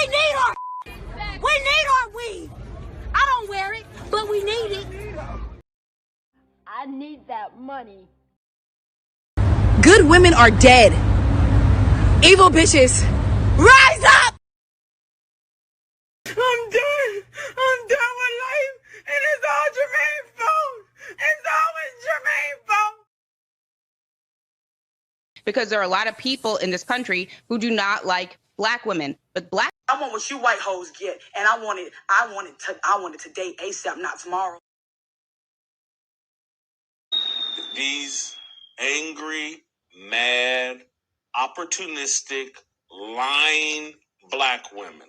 We need our we need our weed. I don't wear it, but we need it. I need that money. Good women are dead. Evil bitches, rise up! I'm done. I'm done with life. And it's all Germaine's fault. It's always Germaine's fault. Because there are a lot of people in this country who do not like black women. But black I want what you white hoes get. And I want it today, ASAP, not tomorrow. These angry, mad, opportunistic, lying black women.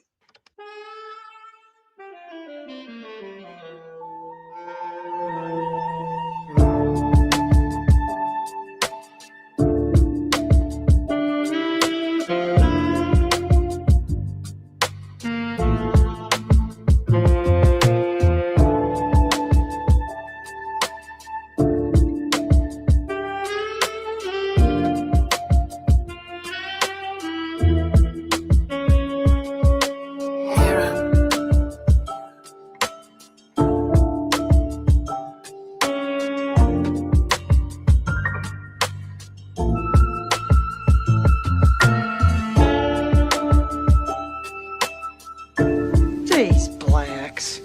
These blacks.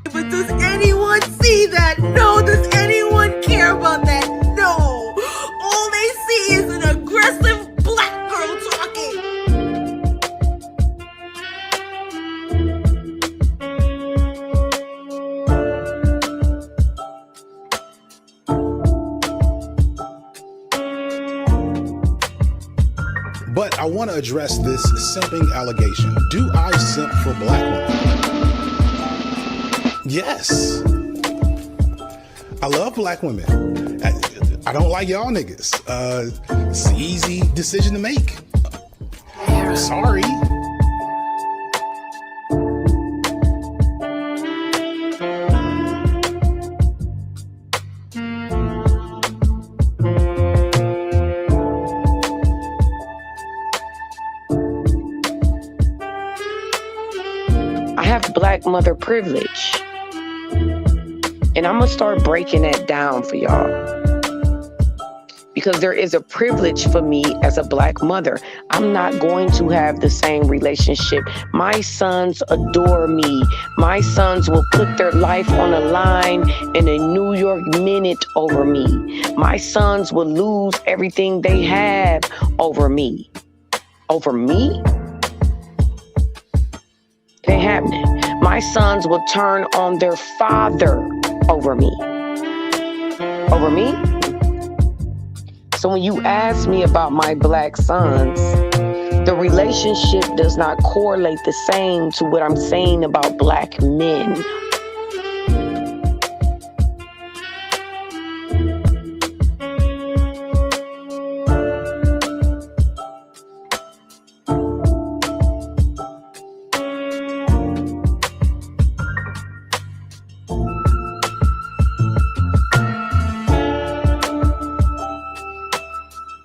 But does anyone see that? No. Does anyone care about that? No. All they see is an aggressive black girl talking. But I want to address this simping allegation. Do I simp for black women? Yes. I love black women. I don't like y'all niggas. It's an easy decision to make. Sorry. I have black mother privilege. And I'm gonna start breaking that down for y'all. Because there is a privilege for me as a black mother. I'm not going to have the same relationship. My sons adore me. My sons will put their life on the line in a New York minute over me. My sons will lose everything they have over me. Over me? It ain't happening. My sons will turn on their father over me. Over me? So when you ask me about my black sons, the relationship does not correlate the same to what I'm saying about black men.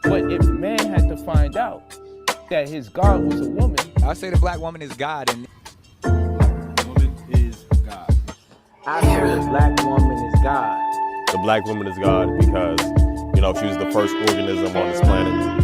But if the man had to find out that his God was a woman, I say the black woman is God and Woman is God. I say the black woman is God. The black woman is God because, you know, she was the first organism on this planet.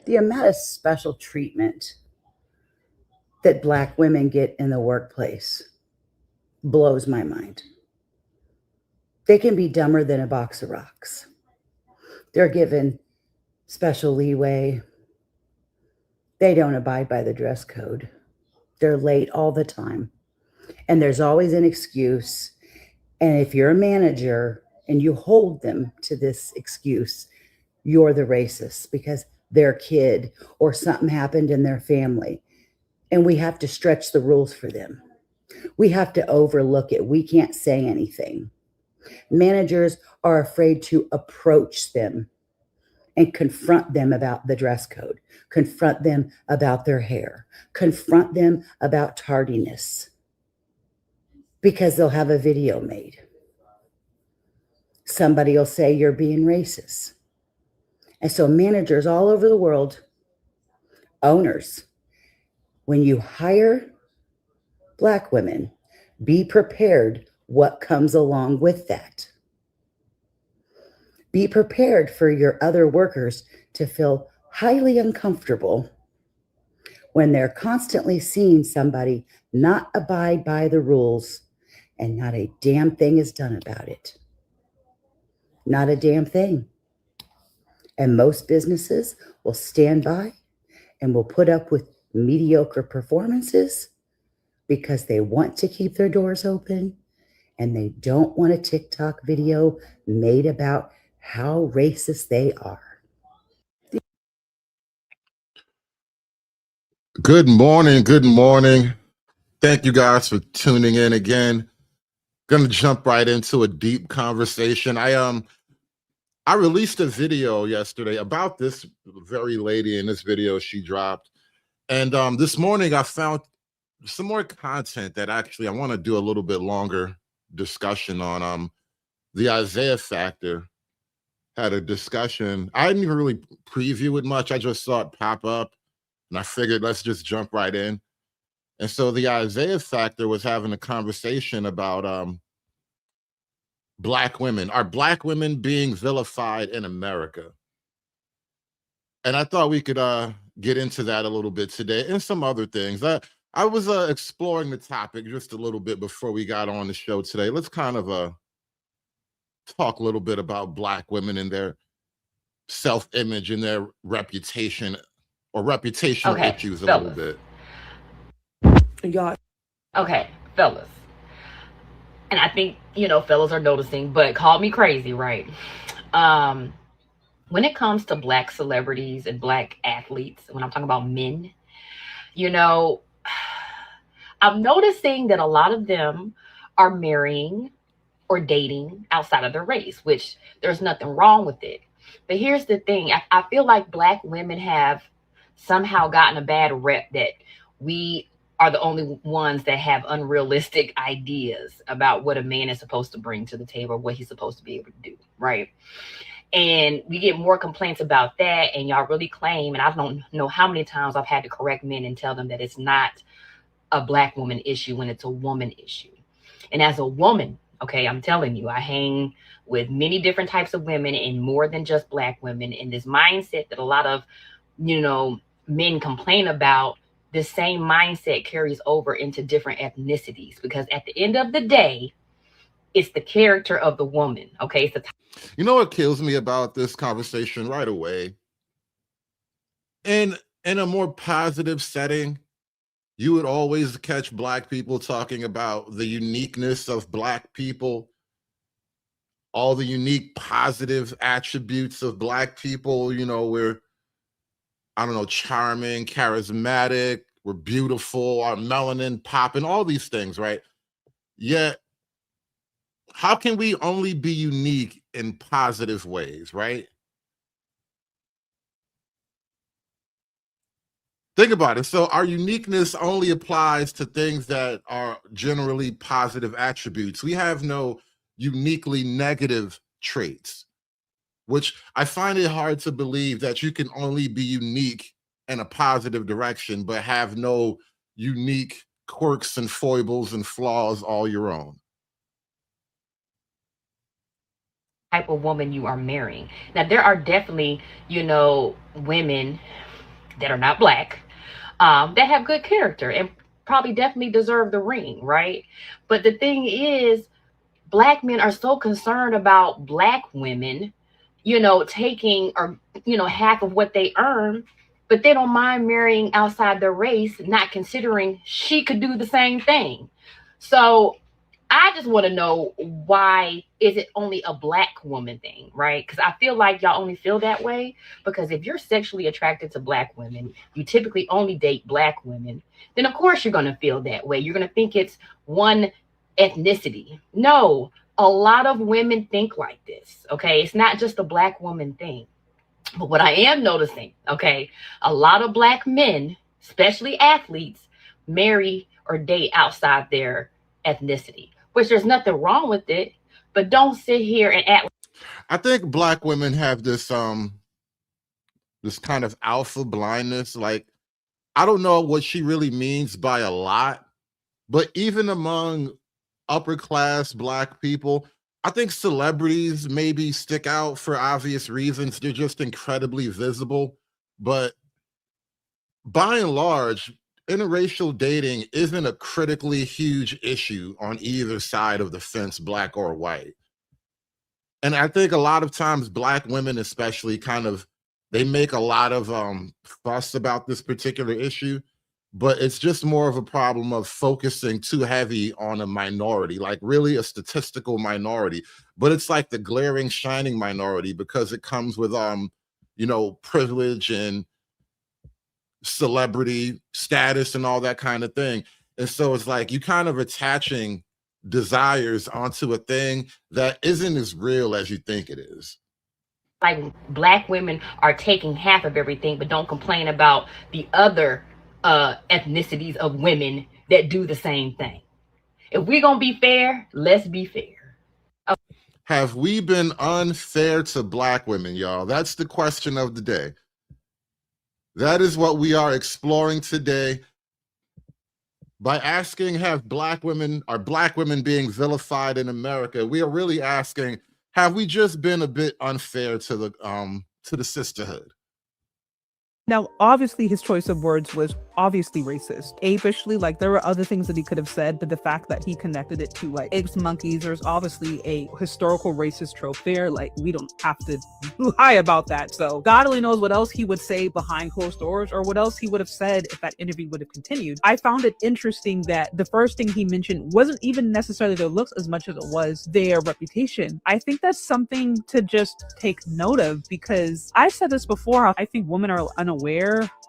The amount of special treatment that Black women get in the workplace blows my mind. They can be dumber than a box of rocks. They're given special leeway. They don't abide by the dress code. They're late all the time. And there's always an excuse. And if you're a manager and you hold them to this excuse, you're the racist because their kid or something happened in their family. And we have to stretch the rules for them. We have to overlook it. We can't say anything. Managers are afraid to approach them and confront them about the dress code, confront them about their hair, confront them about tardiness, because they'll have a video made. Somebody will say you're being racist. And so managers all over the world, owners, when you hire Black women, be prepared what comes along with that. Be prepared for your other workers to feel highly uncomfortable when they're constantly seeing somebody not abide by the rules and not a damn thing is done about it. Not a damn thing. And most businesses will stand by and will put up with mediocre performances because they want to keep their doors open and they don't want a TikTok video made about how racist they are. Good morning. Good morning. Thank you guys for tuning in again. Gonna jump right into a deep conversation. I released a video yesterday about this very lady. In this video she dropped, and this morning I found some more content that actually I want to do a little bit longer discussion on. The Isaiah factor had a discussion. I didn't even really preview it much. I just saw it pop up and I figured let's just jump right in. And so the Isaiah factor was having a conversation about Black women. Are Black women being vilified in America? And I thought we could get into that a little bit today and some other things. I was exploring the topic just a little bit before we got on the show today. Let's kind of talk a little bit about Black women and their self-image and their reputation or reputational issues a little bit. Okay, fellas. And I think, fellas are noticing, but call me crazy, right? When it comes to Black celebrities and Black athletes, when I'm talking about men, I'm noticing that a lot of them are marrying or dating outside of their race, which there's nothing wrong with it. But here's the thing. I feel like Black women have somehow gotten a bad rep that we are the only ones that have unrealistic ideas about what a man is supposed to bring to the table, what he's supposed to be able to do, right? And we get more complaints about that, and y'all really claim, and I don't know how many times I've had to correct men and tell them that it's not a Black woman issue when it's a woman issue. And as a woman, okay, I'm telling you, I hang with many different types of women and more than just Black women. And this mindset that a lot of, men complain about, the same mindset carries over into different ethnicities, because at the end of the day, it's the character of the woman. Okay. You know what kills me about this conversation right away? In a more positive setting, you would always catch Black people talking about the uniqueness of Black people, all the unique positive attributes of Black people. We're, charming, charismatic, we're beautiful, our melanin popping, all these things, right? Yet, how can we only be unique in positive ways, right? Think about it. So our uniqueness only applies to things that are generally positive attributes. We have no uniquely negative traits, which I find it hard to believe that you can only be unique in a positive direction, but have no unique quirks and foibles and flaws all your own. Type of woman you are marrying. Now, there are definitely, women that are not black, that have good character and probably definitely deserve the ring, right? But the thing is, black men are so concerned about black women, taking or half of what they earn, but they don't mind marrying outside their race, not considering she could do the same thing. So I just want to know, why is it only a black woman thing, right? Because I feel like y'all only feel that way because if you're sexually attracted to black women, you typically only date black women, then of course you're going to feel that way. You're going to think it's one ethnicity. No, a lot of women think like this, okay? It's not just a black woman thing. But what I am noticing, okay, a lot of black men, especially athletes, marry or date outside their ethnicity, which there's nothing wrong with it, but don't sit here and act. I think black women have this this kind of alpha blindness. Like, I don't know what she really means by a lot, but even among upper class black people, I think celebrities maybe stick out for obvious reasons. They're just incredibly visible. But by and large, interracial dating isn't a critically huge issue on either side of the fence, black or white. And I think a lot of times black women especially they make a lot of fuss about this particular issue, but it's just more of a problem of focusing too heavy on a minority, like really a statistical minority. But it's like the glaring, shining minority because it comes with, privilege and celebrity status and all that kind of thing. And so it's like you kind of attaching desires onto a thing that isn't as real as you think it is. Like black women are taking half of everything, but don't complain about the other ethnicities of women that do the same thing. If we're gonna be fair, let's be fair. Okay. Have we been unfair to black women, y'all? That's the question of the day. That is what we are exploring today by asking, are black women being vilified in America? We are really asking, have we just been a bit unfair to the sisterhood? Now, obviously, his choice of words was obviously racist. Apishly, like, there were other things that he could have said, but the fact that he connected it to, like, apes, monkeys, there's obviously a historical racist trope there. Like, we don't have to lie about that. So God only knows what else he would say behind closed doors or what else he would have said if that interview would have continued. I found it interesting that the first thing he mentioned wasn't even necessarily their looks as much as it was their reputation. I think that's something to just take note of, because I've said this before, I think women are unaware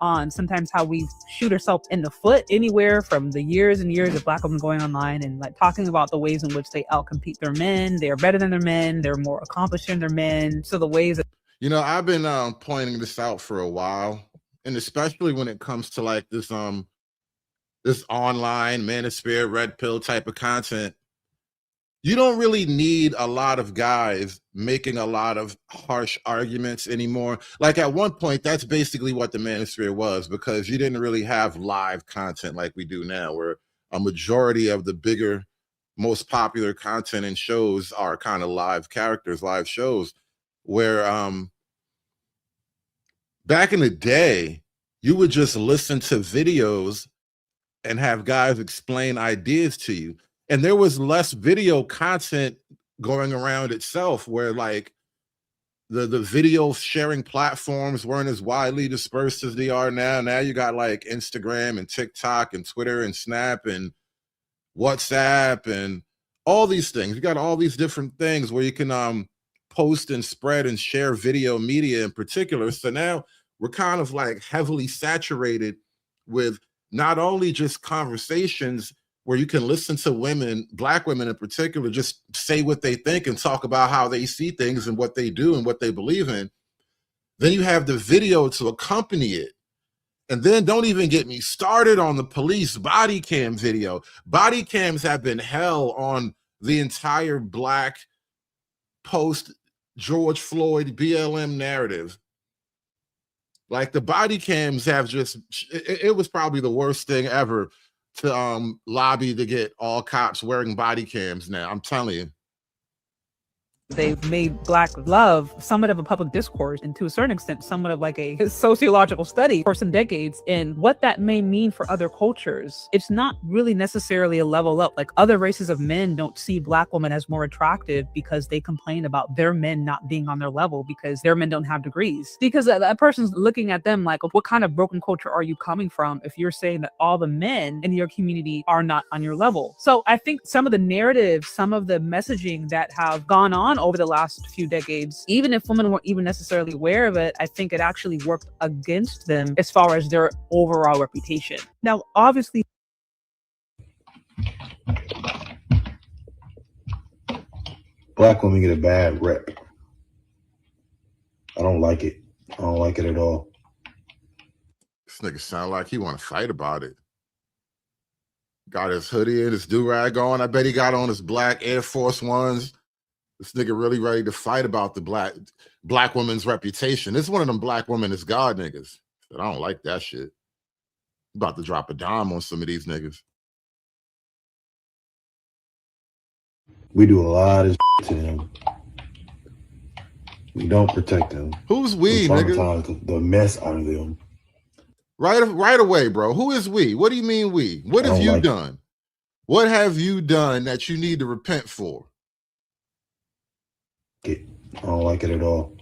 on sometimes how we shoot ourselves in the foot, anywhere from the years and years of black women going online and like talking about the ways in which they outcompete their men, they're better than their men, they're more accomplished than their men. So the ways that, I've been pointing this out for a while, and especially when it comes to like this online manosphere red pill type of content, you don't really need a lot of guys making a lot of harsh arguments anymore. Like at one point, that's basically what the manosphere was, because you didn't really have live content like we do now, where a majority of the bigger, most popular content and shows are kind of live characters, live shows, where back in the day, you would just listen to videos and have guys explain ideas to you. And there was less video content going around itself, where like the video sharing platforms weren't as widely dispersed as they are now. Now you got like Instagram and TikTok and Twitter and Snap and WhatsApp and all these things. You got all these different things where you can post and spread and share video media in particular. So now we're kind of like heavily saturated with not only just conversations where you can listen to women, black women in particular, just say what they think and talk about how they see things and what they do and what they believe in. Then you have the video to accompany it. And then don't even get me started on the police body cam video. Body cams have been hell on the entire black post George Floyd BLM narrative. Like the body cams have just, it was probably the worst thing ever to lobby to get all cops wearing body cams now. I'm telling you. They've made Black love somewhat of a public discourse and to a certain extent, somewhat of like a sociological study for some decades. And what that may mean for other cultures, it's not really necessarily a level up. Like other races of men don't see Black women as more attractive because they complain about their men not being on their level because their men don't have degrees. Because that person's looking at them like, what kind of broken culture are you coming from if you're saying that all the men in your community are not on your level? So I think some of the narratives, some of the messaging that have gone on over the last few decades, even if women weren't even necessarily aware of it, I think it actually worked against them as far as their overall reputation. Now, obviously, Black women get a bad rep. I don't like it. I don't like it at all. This nigga sound like he want to fight about it. Got his hoodie and his do-rag on. I bet he got on his black Air Force Ones. This nigga really ready to fight about the black woman's reputation. This is one of them black women is God niggas. But I don't like that shit. About to drop a dime on some of these niggas. We do a lot of to them. We don't protect them. Who's we, nigga? The mess out of them. Right away, bro. Who is we? What do you mean we? What have you done? What have you done that you need to repent for? I don't like it at all.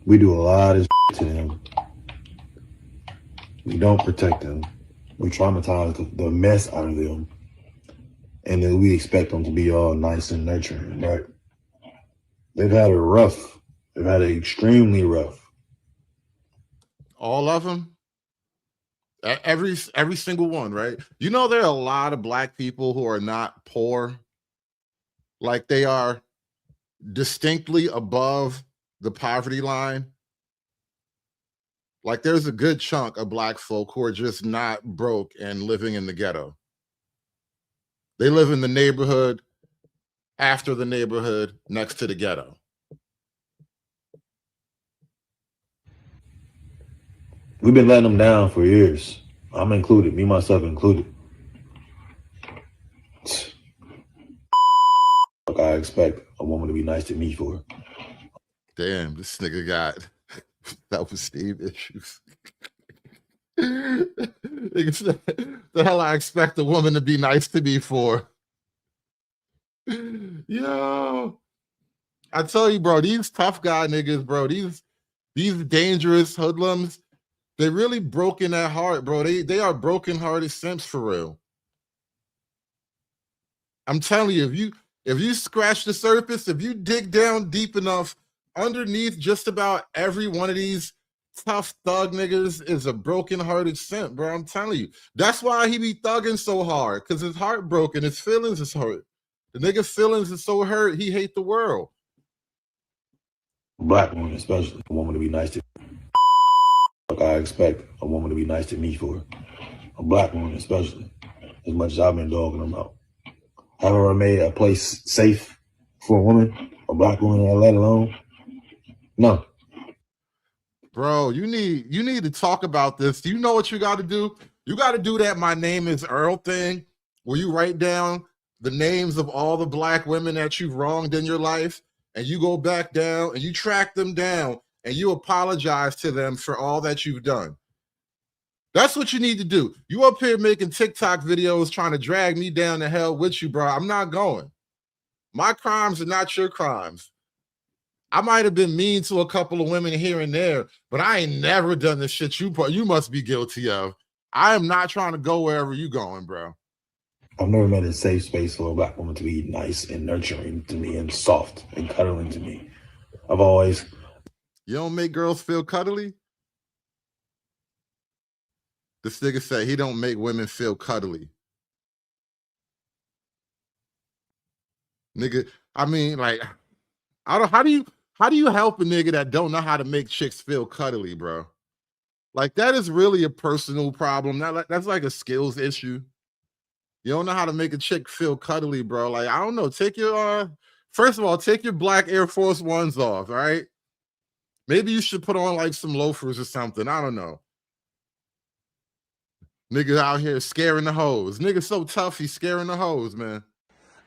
We do a lot of to them. We don't protect them. We traumatize the mess out of them. And then we expect them to be all nice and nurturing, right? They've had it rough. They've had it extremely rough. All of them? Every single one, right? You know, there are a lot of black people who are not poor. Like they are distinctly above the poverty line. Like there's a good chunk of black folk who are just not broke and living in the ghetto. They live in the neighborhood after the neighborhood next to the ghetto. We've been letting them down for years. I'm included, me, myself included. Like I expect a woman to be nice to me for. Damn, this nigga got self-esteem issues. The hell I expect a woman to be nice to me for? Yo, I tell you, bro, these tough guy niggas, bro, these dangerous hoodlums, they really broken at heart, bro. They are broken-hearted simps for real. I'm telling you, if you scratch the surface, if you dig down deep enough, underneath just about every one of these tough thug niggas is a broken-hearted simp, bro. I'm telling you. That's why he be thugging so hard, because his heart broken, his feelings is hurt. The nigga's feelings is so hurt, he hate the world. Black woman, especially, a woman to be nice to. Like I expect a woman to be nice to me for. A black woman, especially, as much as I've been dogging them out. Have I ever made a place safe for a woman, a black woman, let alone? No. Bro, you need to talk about this. Do you know what you got to do? You got to do that "my name is Earl" thing, where you write down the names of all the black women that you've wronged in your life, and you go back down and you track them down and you apologize to them for all that you've done. That's what you need to do. You up here making TikTok videos trying to drag me down to hell with you, bro. I'm not going. My crimes are not your crimes. I might have been mean to a couple of women here and there, but I ain't never done the shit you must be guilty of. I am not trying to go wherever you going, bro. I've never met a safe space for a black woman to be nice and nurturing to me and soft and cuddling to me. I've always... You don't make girls feel cuddly? This nigga said he don't make women feel cuddly. Nigga, I mean, like, how do you help a nigga that don't know how to make chicks feel cuddly, bro? Like, that is really a personal problem. That's like a skills issue. You don't know how to make a chick feel cuddly, bro. Like, I don't know. Take your first of all, take your black Air Force Ones off, all right? Maybe you should put on like some loafers or something. I don't know. Nigga out here scaring the hoes. Nigga so tough, he's scaring the hoes, man.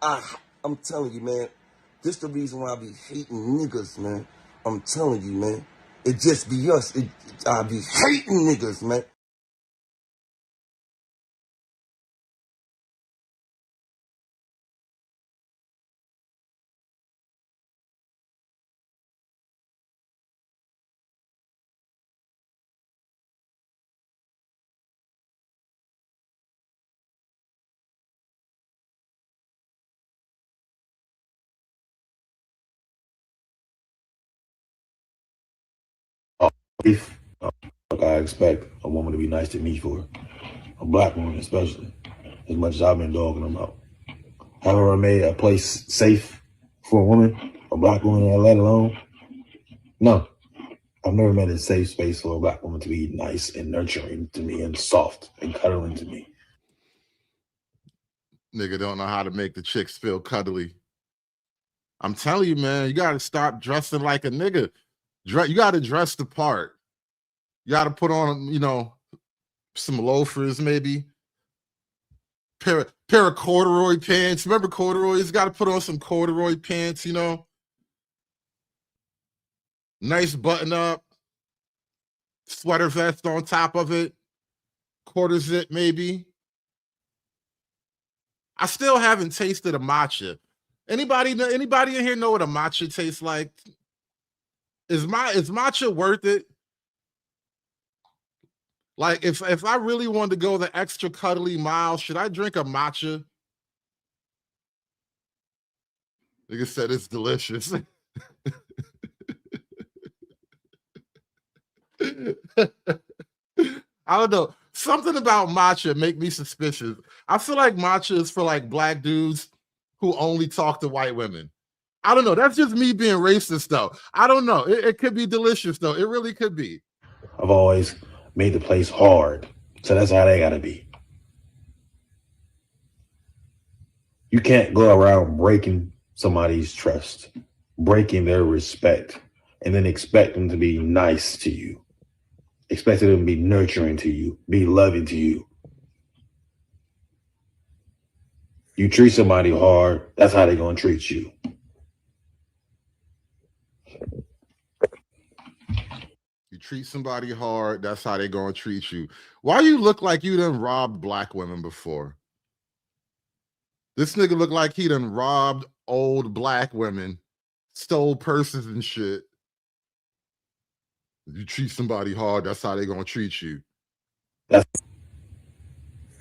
I'm telling you, man. This the reason why I be hating niggas, man. I'm telling you, man. It just be us. I be hating niggas, man. If I expect a woman to be nice to me for, a black woman especially, as much as I've been dogging them out. Have I ever made a place safe for a woman, a black woman, let alone? No. I've never made a safe space for a black woman to be nice and nurturing to me and soft and cuddling to me. Nigga don't know how to make the chicks feel cuddly. I'm telling you, man, you got to stop dressing like a nigga. You got to dress the part. You got to put on, you know, some loafers, maybe. Pair of corduroy pants. Remember corduroys? Got to put on some corduroy pants, you know. Nice button up. Sweater vest on top of it. Quarter zip, maybe. I still haven't tasted a matcha. Anybody in here know what a matcha tastes like? Is matcha worth it? Like, if I really wanted to go the extra cuddly mile, should I drink a matcha? Nigga said it's delicious. I don't know. Something about matcha make me suspicious. I feel like matcha is for like black dudes who only talk to white women. I don't know. That's just me being racist, though. I don't know. It could be delicious, though. It really could be. I've always made the place hard. So that's how they gotta be. You can't go around breaking somebody's trust, breaking their respect, and then expect them to be nice to you. Expecting them to be nurturing to you, be loving to you. You treat somebody hard, that's how they're gonna treat you. You treat somebody hard, that's how they're gonna treat you. Why you look like you done robbed black women before? This nigga look like he done robbed old black women, stole purses and shit. You treat somebody hard, that's how they're gonna treat you.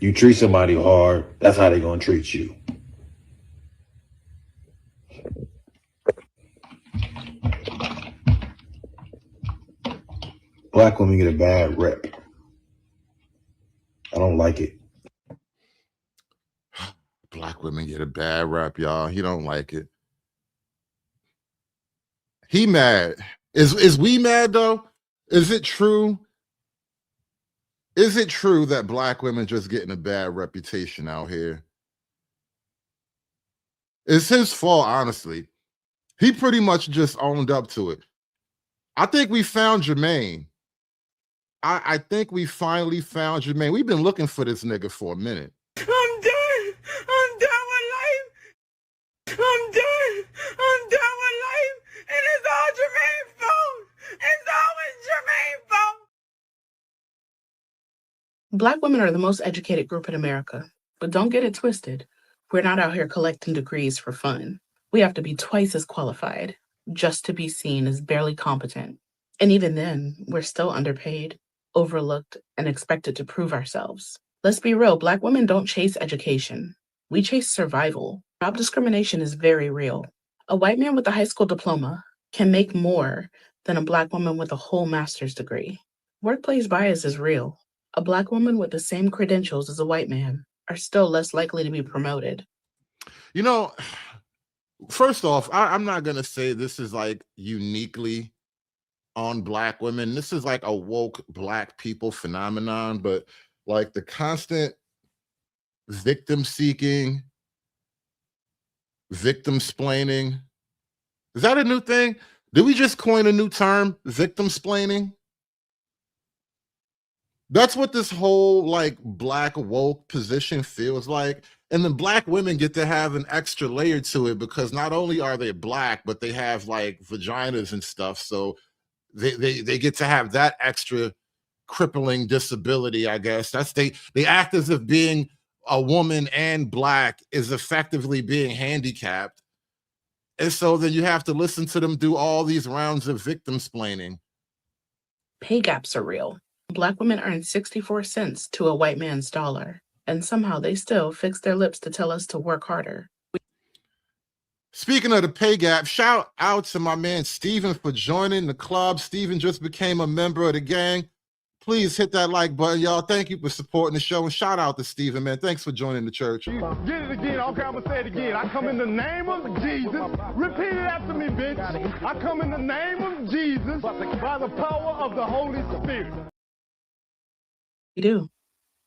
You treat somebody hard, that's how they're gonna treat you. Black women get a bad rep. I don't like it. Black women get a bad rap, y'all. He don't like it. He mad. Is we mad though? Is it true? Is it true that black women just getting a bad reputation out here? It's his fault, honestly. He pretty much just owned up to it. I think we found Germaine. I think we finally found Germaine. We've been looking for this nigga for a minute. I'm done. I'm done with life. I'm done. I'm done with life. And it's all Germaine's fault. It's always Germaine's fault. Black women are the most educated group in America, but don't get it twisted. We're not out here collecting degrees for fun. We have to be twice as qualified just to be seen as barely competent. And even then, we're still underpaid, overlooked, and expected to prove ourselves. Let's be real, Black women don't chase education. We chase survival. Job discrimination is very real. A white man with a high school diploma can make more than a Black woman with a whole master's degree. Workplace bias is real. A Black woman with the same credentials as a white man are still less likely to be promoted. You know, first off, I'm not going to say this is like uniquely on Black women. This is like a woke Black people phenomenon, but like the constant victim seeking, victim splaining. Is that a new thing? Did we just coin a new term, victim splaining? That's what this whole like black woke position feels like. And then black women get to have an extra layer to it because not only are they black, but they have like vaginas and stuff. So they get to have that extra crippling disability, I guess. That's they act as if being a woman and black is effectively being handicapped. And so then you have to listen to them do all these rounds of victim splaining. Pay gaps are real. Black women earn 64 cents to a white man's dollar, and somehow they still fix their lips to tell us to work harder. Speaking of the pay gap, shout out to my man Steven for joining the club. Steven just became a member of the gang. Please hit that like button, y'all. Thank you for supporting the show, and shout out to Steven, man. Thanks for joining the church. Get it again. Okay, I'm gonna say it again. I come in the name of Jesus. Repeat it after me, bitch. I come in the name of Jesus by the power of the Holy Spirit. We do.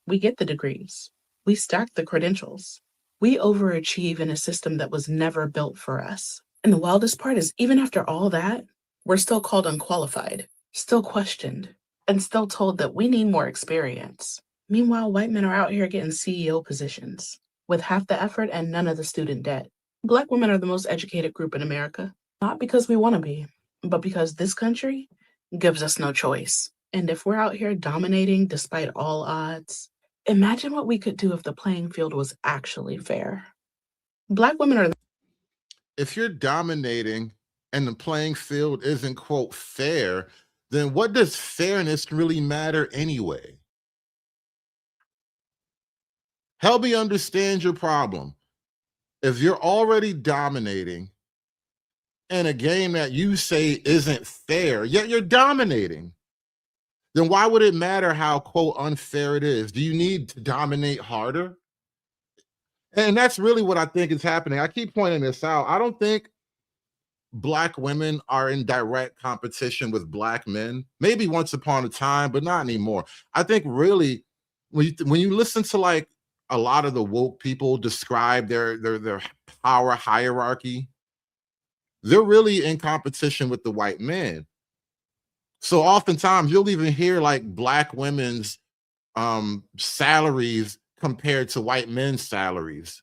We get the degrees. We stack the credentials. We overachieve in a system that was never built for us. And the wildest part is, even after all that, we're still called unqualified, still questioned, and still told that we need more experience. Meanwhile, white men are out here getting CEO positions with half the effort and none of the student debt. Black women are the most educated group in America, not because we want to be, but because this country gives us no choice. And if we're out here dominating despite all odds, imagine what we could do if the playing field was actually fair. Black women are... If you're dominating and the playing field isn't, quote, fair, then what does fairness really matter anyway? Help me understand your problem. If you're already dominating in a game that you say isn't fair, yet you're dominating, then why would it matter how, quote, unfair it is? Do you need to dominate harder? And that's really what I think is happening. I keep pointing this out. I don't think Black women are in direct competition with Black men. Maybe once upon a time, but not anymore. I think really, when you listen to like a lot of the woke people describe their power hierarchy, they're really in competition with the white men. So oftentimes you'll even hear like Black women's salaries compared to white men's salaries,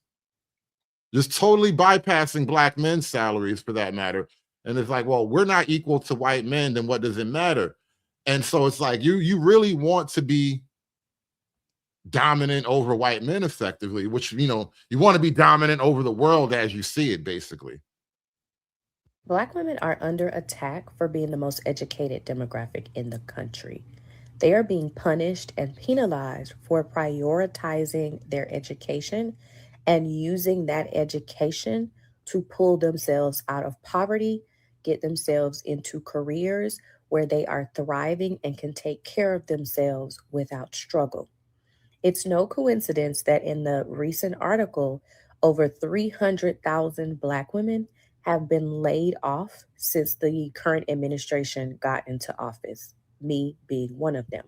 just totally bypassing Black men's salaries for that matter. And it's like, well, we're not equal to white men, then what does it matter? And so it's like you really want to be dominant over white men effectively, which, you know, you want to be dominant over the world as you see it, basically. Black women are under attack for being the most educated demographic in the country. They are being punished and penalized for prioritizing their education and using that education to pull themselves out of poverty, get themselves into careers where they are thriving and can take care of themselves without struggle. It's no coincidence that in the recent article, over 300,000 Black women have been laid off since the current administration got into office, me being one of them.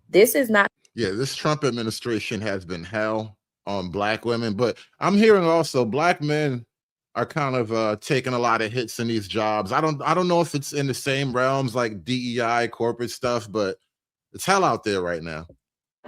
This is not... Yeah, this Trump administration has been hell on Black women, but I'm hearing also Black men are kind of taking a lot of hits in these jobs. I don't know if it's in the same realms like DEI, corporate stuff, but it's hell out there right now.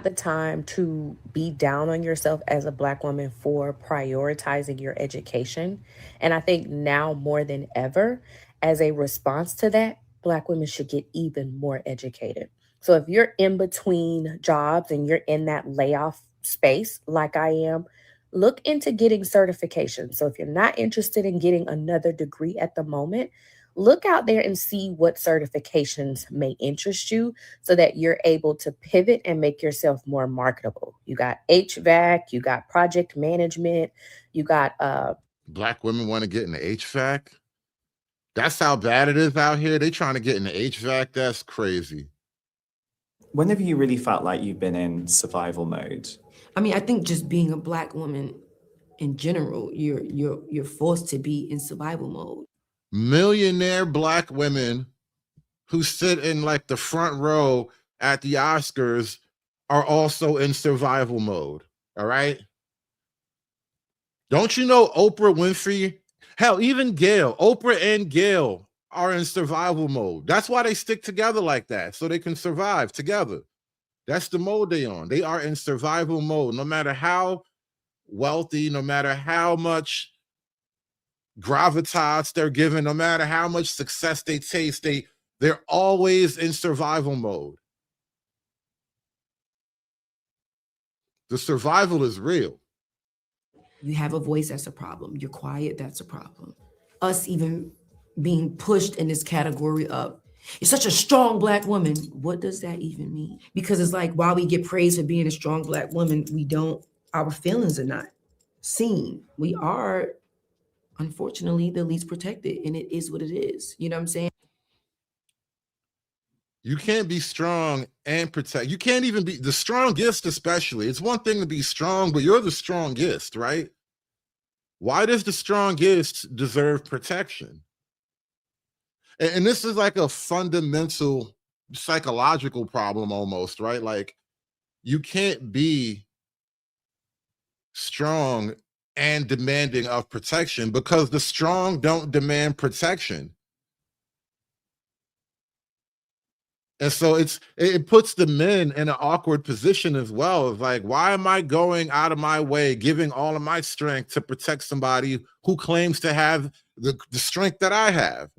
The time to be down on yourself as a Black woman for prioritizing your education. And I think now more than ever, as a response to that, Black women should get even more educated. So if you're in between jobs and you're in that layoff space like I am, look into getting certification. So if you're not interested in getting another degree at the moment, look out there and see what certifications may interest you so that you're able to pivot and make yourself more marketable. You got HVAC, you got project management, you got... Black women want to get into HVAC? That's how bad it is out here? They trying to get into HVAC? That's crazy. When have you really felt like you've been in survival mode? I mean, I think just being a Black woman in general, you're forced to be in survival mode. Millionaire Black women who sit in like the front row at the Oscars are also in survival mode. All right. Don't you know Oprah Winfrey? Hell, even Gail, Oprah and Gail are in survival mode. That's why they stick together like that, so they can survive together. That's the mode they on. They are in survival mode. No matter how wealthy, no matter how much gravitas they're given, no matter how much success they taste, they're always in survival mode. The survival is real. You have a voice, that's a problem. You're quiet, that's a problem. Us even being pushed in this category of, you're such a strong Black woman. What does that even mean? Because it's like, while we get praised for being a strong Black woman, our feelings are not seen. We are, unfortunately, the least protected, and it is what it is. You know what I'm saying? You can't be strong and protect. You can't even be the strongest, especially. It's one thing to be strong, but you're the strongest, right? Why does the strongest deserve protection? And this is like a fundamental psychological problem almost, right? Like, you can't be strong and demanding of protection because the strong don't demand protection. And so it puts the men in an awkward position as well. Of like, why am I going out of my way, giving all of my strength to protect somebody who claims to have the strength that I have?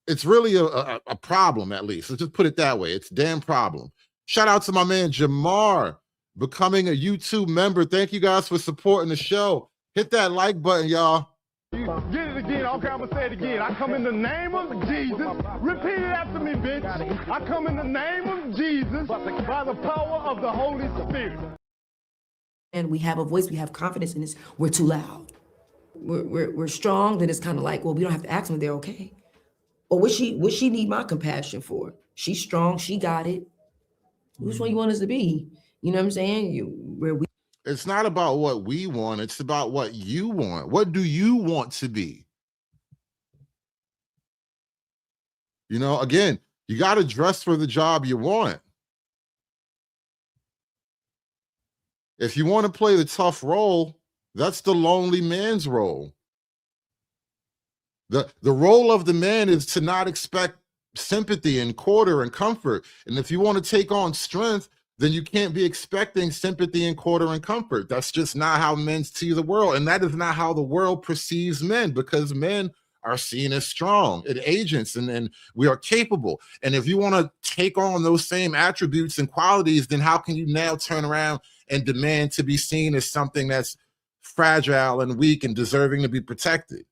It's really a problem, at least. Let's just put it that way. It's a damn problem. Shout out to my man Jamar, becoming a YouTube member. Thank you guys for supporting the show. Hit that like button, y'all. Get it again. Okay, I'm gonna say it again. I come in the name of Jesus. Repeat it after me, bitch. I come in the name of Jesus by the power of the Holy Spirit. And we have a voice, we have confidence in this. We're too loud. We're strong, then it's kind of like, well, we don't have to ask them if they're okay. Or what she need my compassion for? She's strong, she got it. Which one you want us to be? You know what I'm saying? It's not about what we want. It's about what you want. What do you want to be? You know, again, you got to dress for the job you want. If you want to play the tough role, that's the lonely man's role. The role of the man is to not expect sympathy and quarter and comfort. And if you want to take on strength, then you can't be expecting sympathy and quarter and comfort. That's just not how men see the world. And that is not how the world perceives men, because men are seen as strong and agents, and we are capable. And if you want to take on those same attributes and qualities, then how can you now turn around and demand to be seen as something that's fragile and weak and deserving to be protected?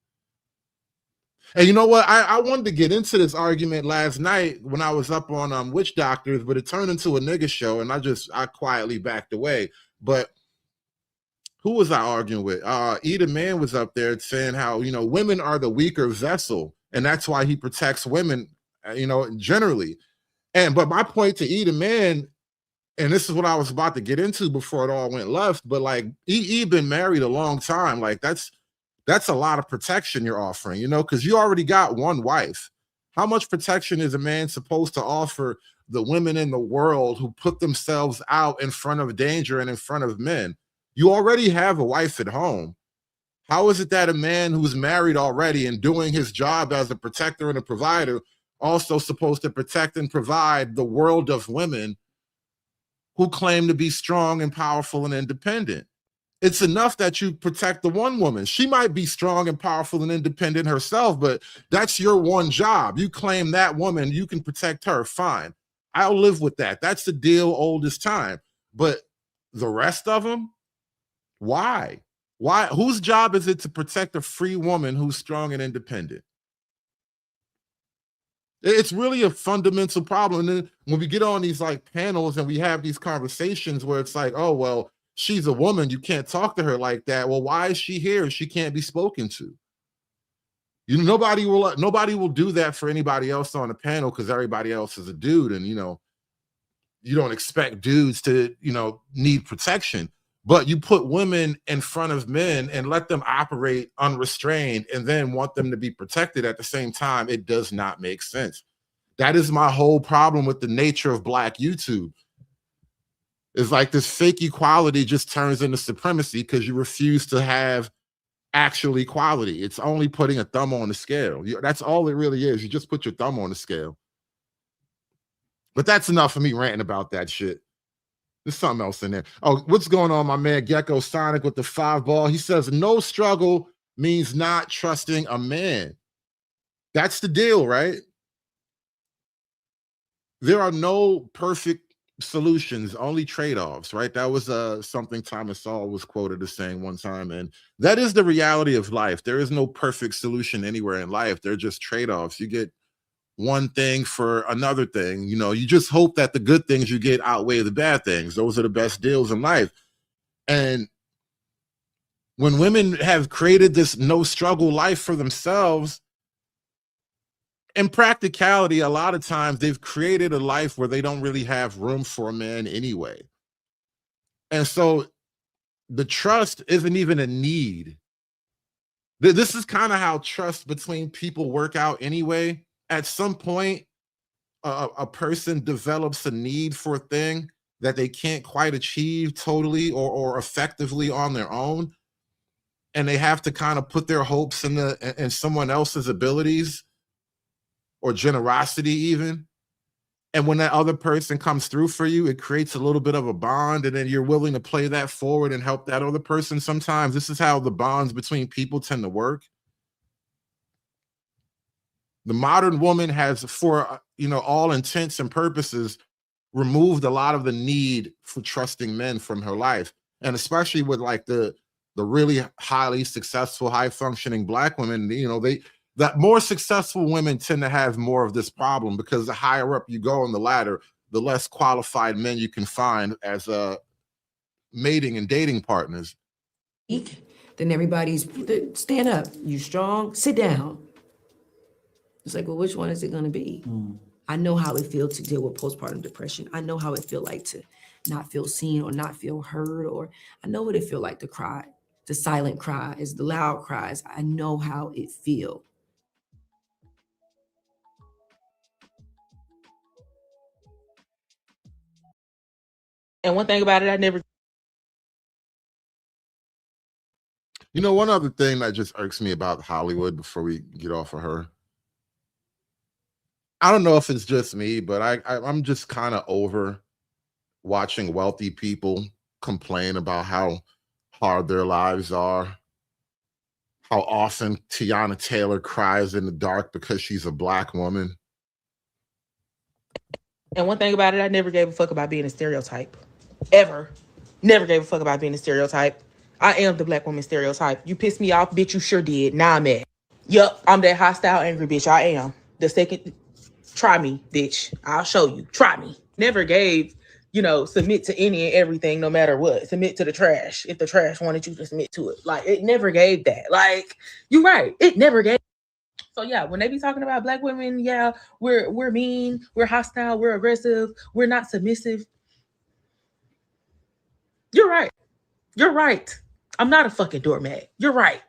And you know what? I wanted to get into this argument last night when I was up on Witch Doctors, but it turned into a nigga show, and I quietly backed away. But who was I arguing with? Eda Man was up there saying how, you know, women are the weaker vessel, and that's why he protects women, you know, generally. But my point to Eda Man, and this is what I was about to get into before it all went left, but like, he been married a long time. Like, that's a lot of protection you're offering, you know, because you already got one wife. How much protection is a man supposed to offer the women in the world who put themselves out in front of danger and in front of men? You already have a wife at home. How is it that a man who's married already and doing his job as a protector and a provider also supposed to protect and provide the world of women who claim to be strong and powerful and independent? It's enough that you protect the one woman. She might be strong and powerful and independent herself, but that's your one job. You claim that woman, you can protect her, fine. I'll live with that. That's the deal old as time. But the rest of them, why? Why? Whose job is it to protect a free woman who's strong and independent? It's really a fundamental problem. And then when we get on these like panels and we have these conversations where it's like, oh, well, she's a woman, you can't talk to her like that. Well, why is she here? She can't be spoken to. You know, nobody will do that for anybody else on the panel because everybody else is a dude, and you know, you don't expect dudes to, you know, need protection. But you put women in front of men and let them operate unrestrained and then want them to be protected at the same time. It does not make sense. That is my whole problem with the nature of Black YouTube. It's like this fake equality just turns into supremacy because you refuse to have actual equality. It's only putting a thumb on the scale. That's all it really is. You just put your thumb on the scale. But that's enough for me ranting about that shit. There's something else in there. Oh, what's going on, my man Gecko Sonic with the 5-ball? He says, no struggle means not trusting a man. That's the deal, right? There are no perfect solutions, only trade-offs, right? That was something Thomas Sowell was quoted as saying one time, and that is the reality of life. There is no perfect solution anywhere in life. They're just trade-offs. You get one thing for another thing. You know, you just hope that the good things you get outweigh the bad things. Those are the best deals in life. And when women have created this no struggle life for themselves, in practicality, a lot of times they've created a life where they don't really have room for a man anyway. And so the trust isn't even a need. This is kind of how trust between people work out anyway. At some point, a person develops a need for a thing that they can't quite achieve totally or effectively on their own. And they have to kind of put their hopes in someone else's abilities or generosity even. And when that other person comes through for you, it creates a little bit of a bond, and then you're willing to play that forward and help that other person sometimes. This is how the bonds between people tend to work. The modern woman has, for all intents and purposes, removed a lot of the need for trusting men from her life. And especially with like the really highly successful, high functioning Black women, that more successful women tend to have more of this problem, because the higher up you go on the ladder, the less qualified men you can find as mating and dating partners. Then everybody's, stand up, you strong, sit down. It's like, well, which one is it gonna be? I know how it feels to deal with postpartum depression. I know how it feels like to not feel seen or not feel heard, or I know what it feels like to cry. The silent cries, the loud cries. I know how it feels. And one thing about it, I never. One other thing that just irks me about Hollywood before we get off of her. I don't know if it's just me, but I'm just kind of over watching wealthy people complain about how hard their lives are, how often Tiana Taylor cries in the dark because she's a Black woman. And one thing about it, I never gave a fuck about being a stereotype. Ever. Never gave a fuck about being a stereotype. I am the Black woman stereotype. You pissed me off, bitch, you sure did. Now I'm mad. Yup, I'm that hostile, angry bitch. I am. The second, try me, bitch. I'll show you. Try me. Never gave, submit to any and everything, no matter what. Submit to the trash. If the trash wanted you to submit to it. Like, it never gave that. Like, you're right. It never gave. So yeah, when they be talking about Black women, yeah, we're mean, we're hostile, we're aggressive, we're not submissive. You're right. You're right. I'm not a fucking doormat. You're right.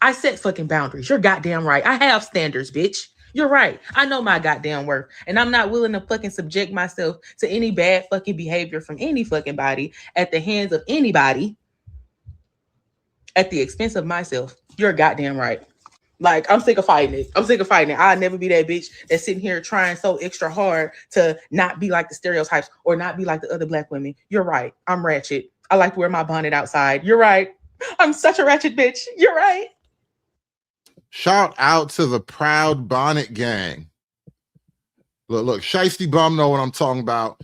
I set fucking boundaries. You're goddamn right. I have standards, bitch. You're right. I know my goddamn worth. And I'm not willing to fucking subject myself to any bad fucking behavior from any fucking body at the hands of anybody at the expense of myself. You're goddamn right. Like, I'm sick of fighting it. I'm sick of fighting it. I'll never be that bitch that's sitting here trying so extra hard to not be like the stereotypes or not be like the other Black women. You're right. I'm ratchet. I like to wear my bonnet outside. You're right. I'm such a ratchet bitch. You're right. Shout out to the Proud Bonnet Gang. Look, Shiesty Bum know what I'm talking about.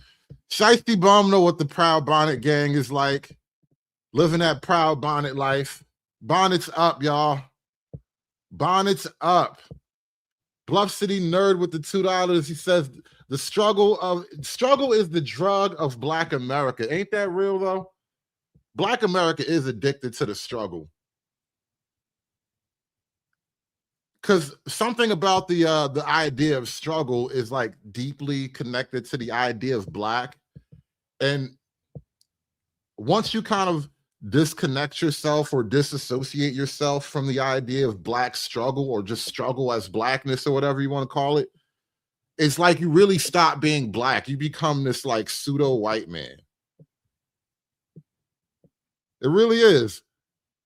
Shiesty Bum know what the Proud Bonnet Gang is like. Living that proud bonnet life. Bonnets up, y'all. Bonnets up. Bluff City Nerd with the $2. He says the struggle is the drug of Black America. Ain't that real though? Black America is addicted to the struggle. Because something about the idea of struggle is like deeply connected to the idea of Black. And once you kind of disconnect yourself or disassociate yourself from the idea of Black struggle, or just struggle as Blackness or whatever you want to call it, it's like you really stop being Black. You become this like pseudo white man. It really is.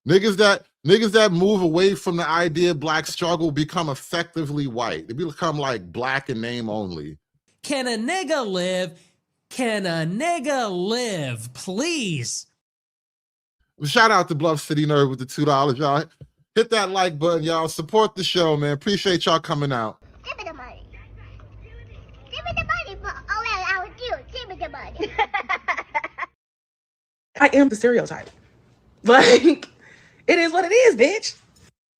Niggas that move away from the idea of Black struggle become effectively white. They become like Black in name only. Can a nigga live? Can a nigga live? Please. Shout out to Bluff City Nerd with the $2, y'all. Hit that like button, y'all. Support the show, man. Appreciate y'all coming out. Give me the money. Give me the money for all that I would do. Give me the money. I am the stereotype. Like, it is what it is, bitch.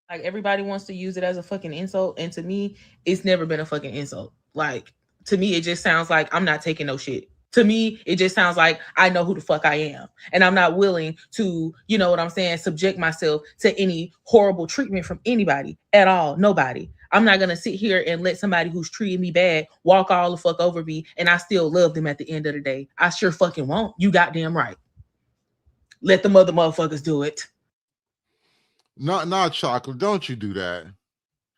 Like, everybody wants to use it as a fucking insult, and to me, it's never been a fucking insult. Like, to me, it just sounds like I'm not taking no shit. To me, it just sounds like I know who the fuck I am. And I'm not willing to, you know what I'm saying, subject myself to any horrible treatment from anybody at all. Nobody. I'm not going to sit here and let somebody who's treating me bad walk all the fuck over me and I still love them at the end of the day. I sure fucking won't. You goddamn right. Let the motherfuckers do it. Not chocolate. Don't you do that.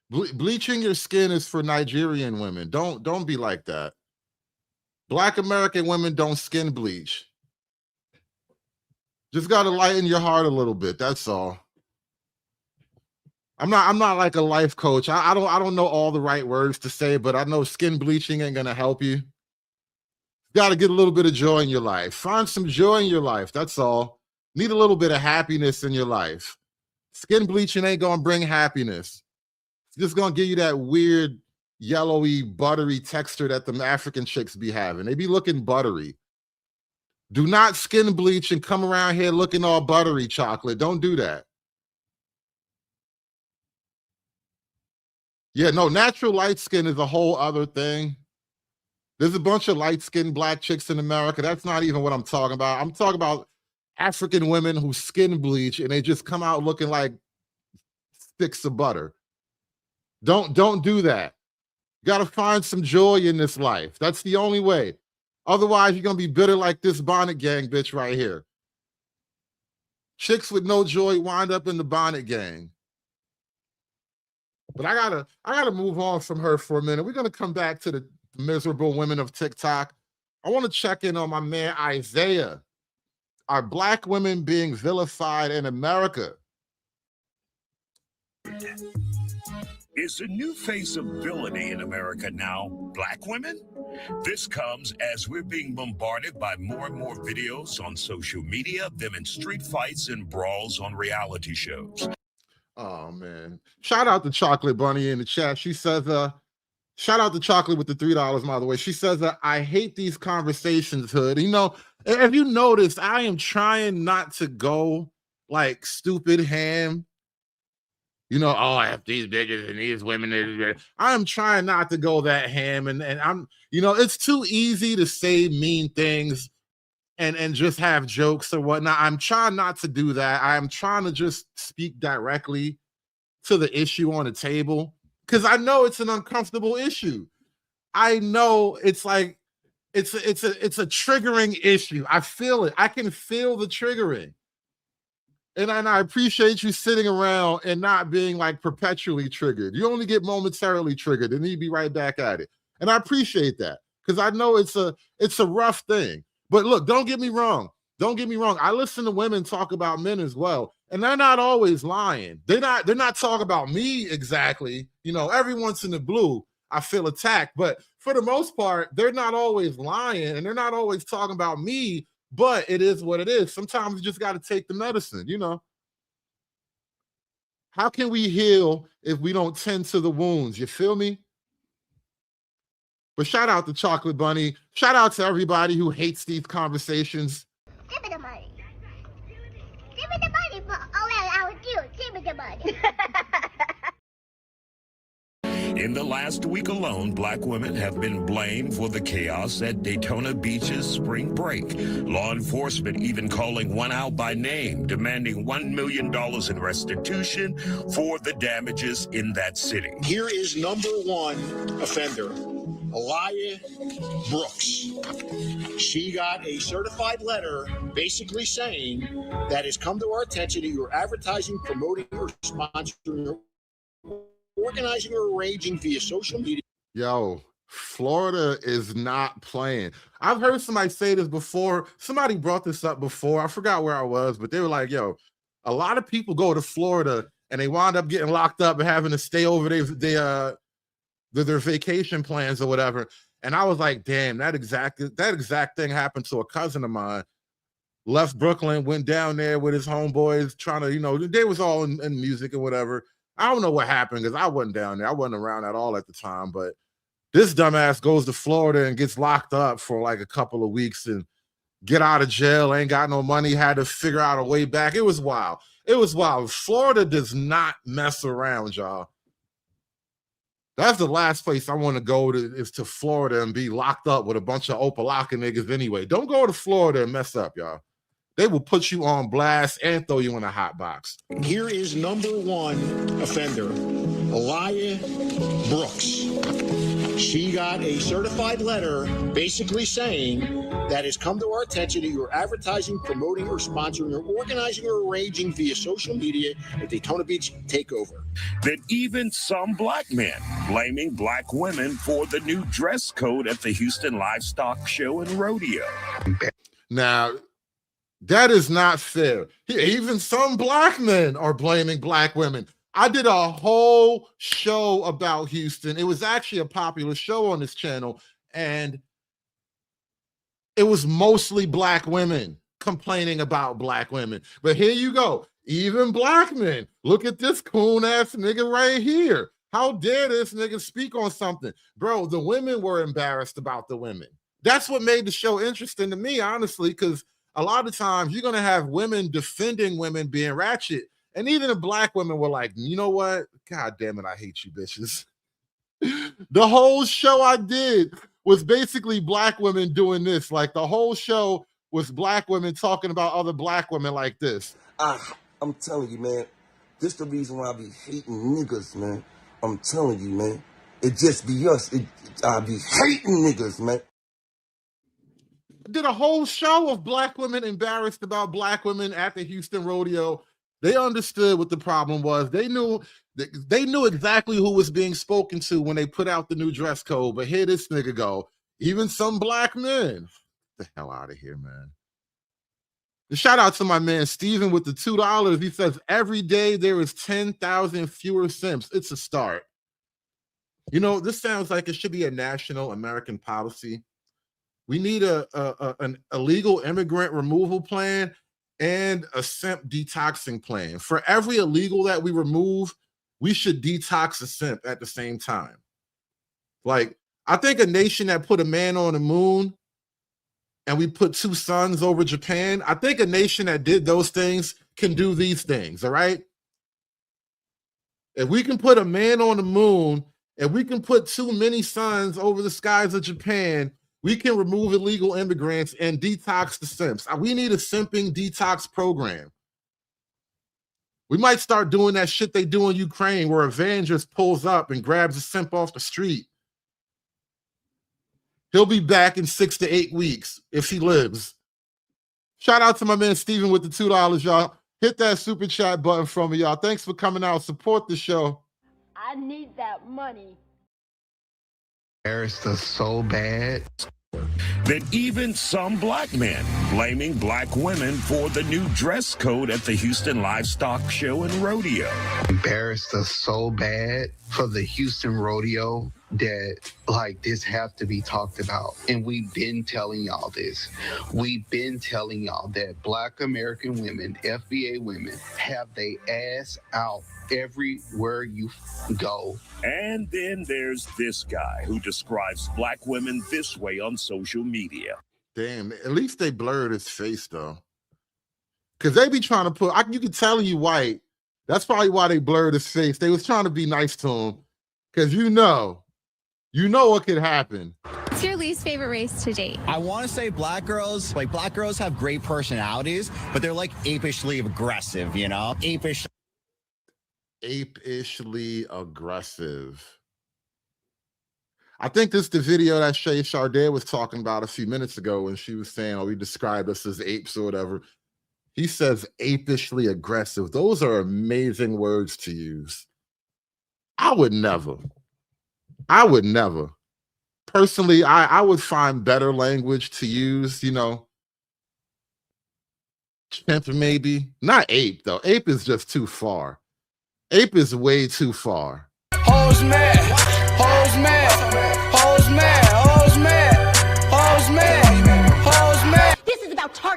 Bleaching your skin is for Nigerian women. Don't be like that. Black American women don't skin bleach. Just got to lighten your heart a little bit. That's all. I'm not like a life coach. I don't know all the right words to say, but I know skin bleaching ain't gonna help you. Got to get a little bit of joy in your life. Find some joy in your life. That's all. Need a little bit of happiness in your life. Skin bleaching ain't gonna bring happiness. It's just gonna give you that weird yellowy, buttery texture that them African chicks be having. They be looking buttery. Do not skin bleach and come around here looking all buttery, chocolate. Don't do that. Yeah, no, natural light skin is a whole other thing. There's a bunch of light-skinned black chicks in America. That's not even what I'm talking about. I'm talking about African women who skin bleach and they just come out looking like sticks of butter. Don't do that. You got to find some joy in this life. That's the only way. Otherwise, you're going to be bitter like this Bonnet Gang bitch right here. Chicks with no joy wind up in the Bonnet Gang. But I gotta move on from her for a minute. We're going to come back to the miserable women of TikTok. I want to check in on my man Isaiah. Are black women being vilified in America? Is the new face of villainy in America now black women? This comes as we're being bombarded by more and more videos on social media of them in street fights and brawls on reality shows. Oh, man. Shout out to Chocolate Bunny in the chat. She says, shout out to Chocolate with the $3, by the way. She says, I hate these conversations, Hood. You know, if you notice, I am trying not to go like stupid ham. You know, oh, I have these bitches and these women. I'm trying not to go that ham. And I'm, you know, it's too easy to say mean things and just have jokes or whatnot. I'm trying not to do that. I'm trying to just speak directly to the issue on the table because I know it's an uncomfortable issue. I know it's like, it's a triggering issue. I feel it. I can feel the triggering. And I appreciate you sitting around and not being like perpetually triggered. You only get momentarily triggered and then you be right back at it. And I appreciate that because I know it's a rough thing. But look, don't get me wrong. Don't get me wrong. I listen to women talk about men as well. And they're not always lying. They're not talking about me exactly. You know, every once in the blue, I feel attacked. But for the most part, they're not always lying and they're not always talking about me. But it is what it is. Sometimes you just got to take the medicine, you know. How can we heal if we don't tend to the wounds? You feel me? But shout out to Chocolate Bunny. Shout out to everybody who hates these conversations. Give me the money. Give me the money for all that I would do. Give me the money. In the last week alone, black women have been blamed for the chaos at Daytona Beach's spring break. Law enforcement even calling one out by name, demanding $1 million in restitution for the damages in that city. Here is number one offender, Aliyah Brooks. She got a certified letter basically saying that has come to our attention that you're advertising, promoting, or sponsoring, organizing or arranging via social media. Yo, Florida is not playing. I've heard somebody say this before. Somebody brought this up before. I forgot where I was, but they were like, yo, a lot of people go to Florida and they wind up getting locked up and having to stay over their vacation plans or whatever. And I was like, damn, that exact thing happened to a cousin of mine. Left Brooklyn, went down there with his homeboys, trying to, they was all in music and whatever. I don't know what happened because I wasn't down there. I wasn't around at all at the time. But this dumbass goes to Florida and gets locked up for like a couple of weeks and get out of jail, ain't got no money, had to figure out a way back. It was wild. It was wild. Florida does not mess around, y'all. That's the last place I want to go to, is to Florida and be locked up with a bunch of Opalaka niggas anyway. Don't go to Florida and mess up, y'all. They will put you on blast and throw you in a hot box. Here is number one offender, Elia Brooks. She got a certified letter basically saying that has come to our attention that you're advertising, promoting, or sponsoring, or organizing, or arranging via social media a Daytona Beach takeover. That even some black men blaming black women for the new dress code at the Houston Livestock Show and Rodeo. Now, that is not fair. Even some black men are blaming black women. I did a whole show about Houston. It was actually a popular show on this channel, and it was mostly black women complaining about black women. But here you go. Even black men. Look at this coon-ass nigga right here. How dare this nigga speak on something? Bro, the women were embarrassed about the women. That's what made the show interesting to me, honestly, because a lot of times you're going to have women defending women being ratchet. And even the black women were like, you know what? God damn it, I hate you bitches. The whole show I did was basically black women doing this. Like the whole show was black women talking about other black women like this. I'm telling you, man, this the reason why I be hating niggas, man. I'm telling you, man. It just be us. I be hating niggas, man. Did a whole show of black women embarrassed about black women at the Houston Rodeo. They understood what the problem was. They knew exactly who was being spoken to when they put out the new dress code. But here this nigga go. Even some black men. Get the hell out of here, man. And shout out to my man Steven with the $2. He says, every day there is 10,000 fewer simps. It's a start. You know, this sounds like it should be a national American policy. We need an illegal immigrant removal plan and a simp detoxing plan. For every illegal that we remove, we should detox a simp at the same time. Like, I think a nation that put a man on the moon and we put 2 sons over Japan, I think a nation that did those things can do these things, all right? If we can put a man on the moon and we can put too many sons over the skies of Japan, we can remove illegal immigrants and detox the simps. We need a simping detox program. We might start doing that shit they do in Ukraine where a van just pulls up and grabs a simp off the street. He'll be back in 6 to 8 weeks if he lives. Shout out to my man Steven with the $2, y'all. Hit that super chat button from me, y'all. Thanks for coming out. Support the show. I need that money. Embarrassed us so bad. That even some black men blaming black women for the new dress code at the Houston Livestock Show and Rodeo. Embarrassed us so bad for the Houston Rodeo that like this have to be talked about. And we've been telling y'all this. We've been telling y'all that black American women, FBA women, have they ass out everywhere you go. And then there's this guy who describes black women this way on social media. Damn, at least they blurred his face though. Because they be trying to put, you can tell he white. That's probably why they blurred his face. They was trying to be nice to him. Because you know what could happen. What's your least favorite race to date? I want to say black girls. Like, black girls have great personalities, but they're like apishly aggressive, you know? Apishly aggressive. I think this is the video that Shay Sharday was talking about a few minutes ago when she was saying, we described us as apes or whatever. He says apishly aggressive. Those are amazing words to use. I would never. Personally, I would find better language to use, chimp maybe. Not ape, though. Ape is just too far. Ape is way too far. Hoes mad, hoes mad, hoes mad, hoes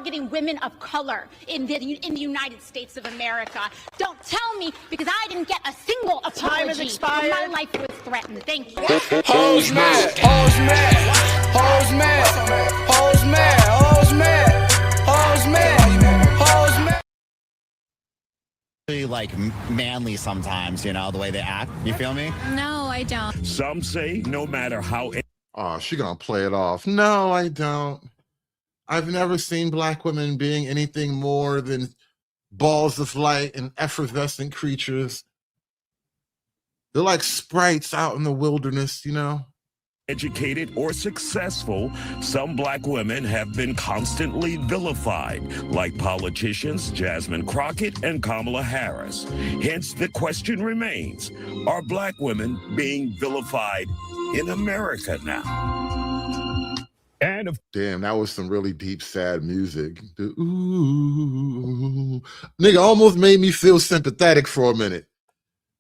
targeting women of color in the United States of America. Don't tell me, because I didn't get a single apology. Time has expired. When my life was threatened. Thank you. Hoes mad, hoes mad, hoes mad, hoes mad, hoes mad, hoes mad, hoes mad. Like manly sometimes, you know, the way they act. You feel me? No, I don't. Some say no matter how. Oh, she gonna play it off. No, I don't. I've never seen black women being anything more than balls of light and effervescent creatures. They're like sprites out in the wilderness, you know? Educated or successful, some black women have been constantly vilified, like politicians Jasmine Crockett and Kamala Harris. Hence, the question remains, are black women being vilified in America now? And damn, that was some really deep, sad music. The ooh, nigga almost made me feel sympathetic for a minute.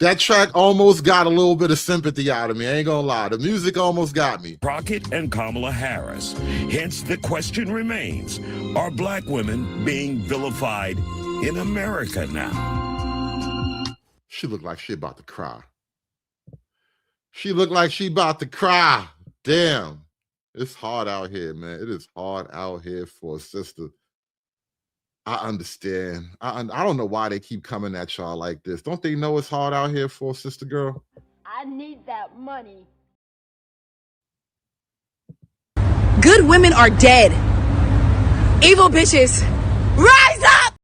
That track almost got a little bit of sympathy out of me. I ain't gonna lie. The music almost got me. Crockett and Kamala Harris. Hence, the question remains, are black women being vilified in America now? She looked like she about to cry. She looked like she about to cry. Damn. It's hard out here, man. It is hard out here for a sister. I understand. I don't know why they keep coming at y'all like this. Don't they know it's hard out here for a sister girl? I need that money. Good women are dead. Evil bitches, rise up!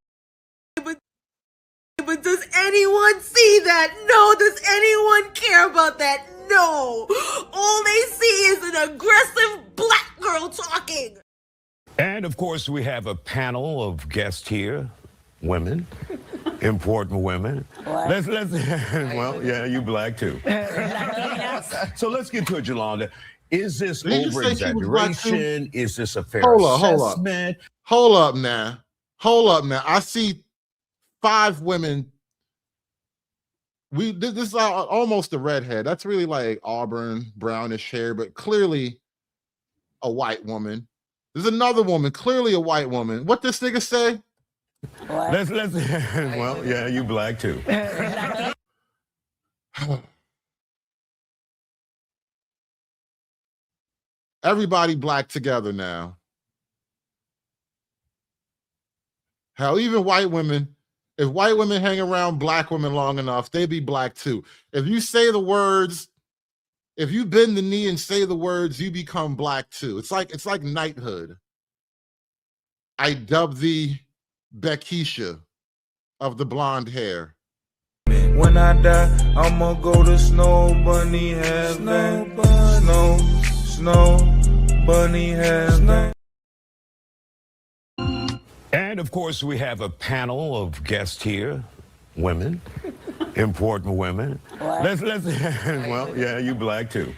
But does anyone see that? No. Does anyone care about that? No. All they see is an aggressive black girl talking. And of course, we have a panel of guests here, women, important women. Let's well, yeah, you black too. So let's get to it, Yolanda. Is this over-exaggeration? Is this a fair assessment? Hold up now. I see 5 women. This is almost a redhead. That's really like auburn, brownish hair, but clearly a white woman. There's another woman, clearly a white woman. What this nigga say? Let's well, yeah, you black too. Everybody black together now. Hell, even white women, if white women hang around black women long enough, they be black too. If you say the words, if you bend the knee and say the words, you become black too. It's like knighthood. I dub thee Beckisha of the blonde hair. When I die, I'ma go to Snow Bunny heaven. Snow Bunny heaven. And of course, we have a panel of guests here, women, important women. Let's well, yeah, you black too.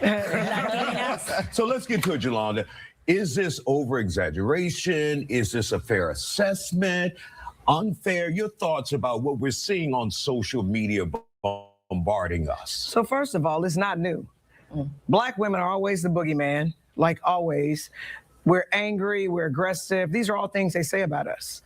So let's get to it, Yolanda. Is this over-exaggeration? Is this a fair assessment? Unfair? Your thoughts about what we're seeing on social media bombarding us? So first of all, it's not new. Black women are always the boogeyman, like always. We're angry, we're aggressive. These are all things they say about us.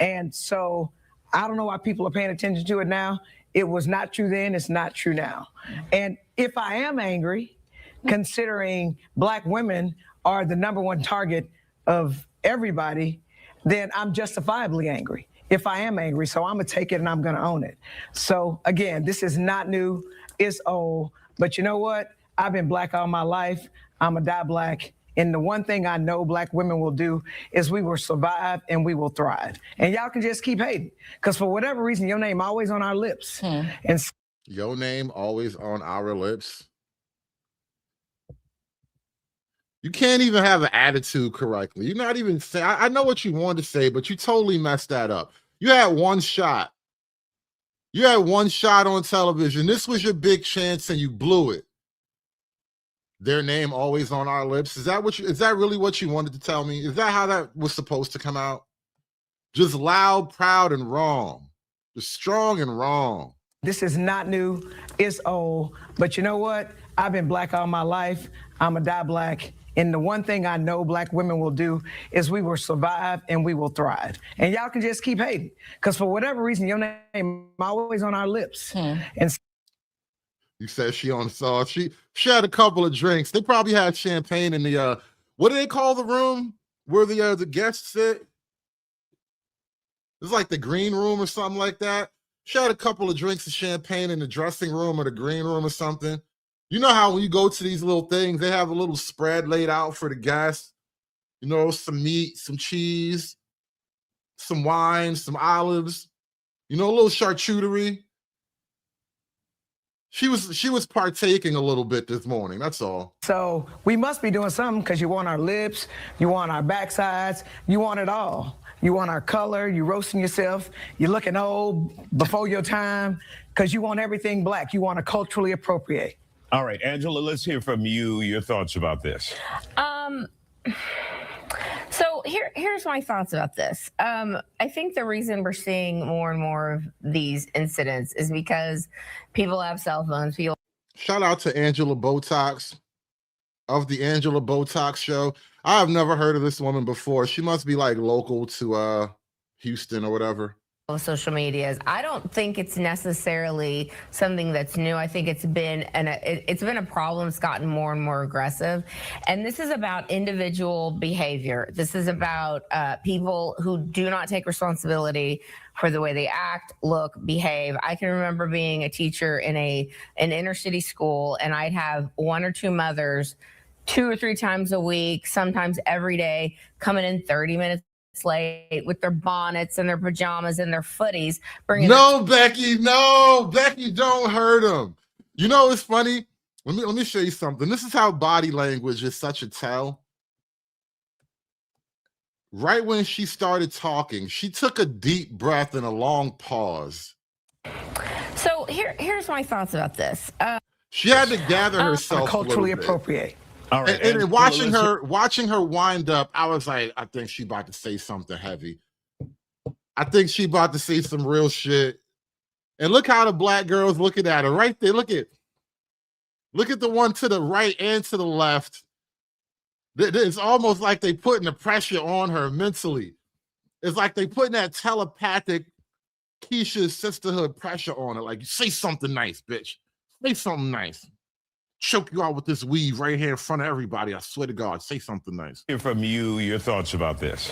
And so I don't know why people are paying attention to it now. It was not true then, it's not true now. And if I am angry, considering black women are the #1 target of everybody, then I'm justifiably angry. If I am angry, so I'm gonna take it and I'm gonna own it. So again, this is not new, it's old, but you know what? I've been black all my life, I'm gonna die black. And the one thing I know black women will do is we will survive and we will thrive. And y'all can just keep hating, because for whatever reason, your name always on our lips. And your name always on our lips. You can't even have an attitude correctly. You're not even saying, I know what you wanted to say, but you totally messed that up. You had one shot. You had one shot on television. This was your big chance and you blew it. Their name always on our lips. Is that really what you wanted to tell me? Is that how that was supposed to come out? Just loud, proud, and wrong. Just strong and wrong. this is not new, it's old, but you know what? I've been black all my life. I'm gonna die black. And the one thing I know Black women will do is we will survive and we will thrive. And y'all can just keep hating. Because for whatever reason, your name always on our lips. And You said she on the sauce. She had a couple of drinks. They probably had champagne in the what do they call the room where the guests sit? It's like the green room or something like that. She had a couple of drinks of champagne in the dressing room or the green room or something. You know how when you go to these little things, they have a little spread laid out for the guests. You know, some meat, some cheese, some wine, some olives. You know, a little charcuterie. She was partaking a little bit this morning. That's all. so we must be doing something because you want our lips, you want our backsides, you want it all. You want our color, you roasting yourself, you're looking old before your time because you want everything Black. You want to culturally appropriate. All right, Angela, let's hear from you, your thoughts about this. So here's my thoughts about this. I think the reason we're seeing more and more of these incidents is because people have cell phones. Shout out to Angela Botox of the Angela Botox Show. I have never heard of this woman before. She must be like local to Houston or whatever. Social medias. I don't think it's necessarily something that's new. I think it's been a problem. It's gotten more and more aggressive, and this is about individual behavior. This is about people who do not take responsibility for the way they act, look, behave. I can remember being a teacher in an inner city school, and I'd have one or two mothers 2 or 3 times a week, sometimes every day, coming in 30 minutes late with their bonnets and their pajamas and their footies. Becky, don't hurt them. You know, it's funny. Let me show you something. This is how body language is such a tell. Right when she started talking, she took a deep breath and a long pause. So here's my thoughts about this. She had to gather herself culturally appropriate. All right, and watching her wind up, I was like, I think she about to say something heavy. I think she about to say some real shit. And look how the Black girls looking at her right there. Look at the one to the right and to the left. It's almost like they putting the pressure on her mentally. It's like they putting that telepathic Keisha's sisterhood pressure on her. Like, say something nice, bitch. Say something nice. Choke you out with this weave right here in front of everybody. I swear to God, say something nice. Hear from you, your thoughts about this.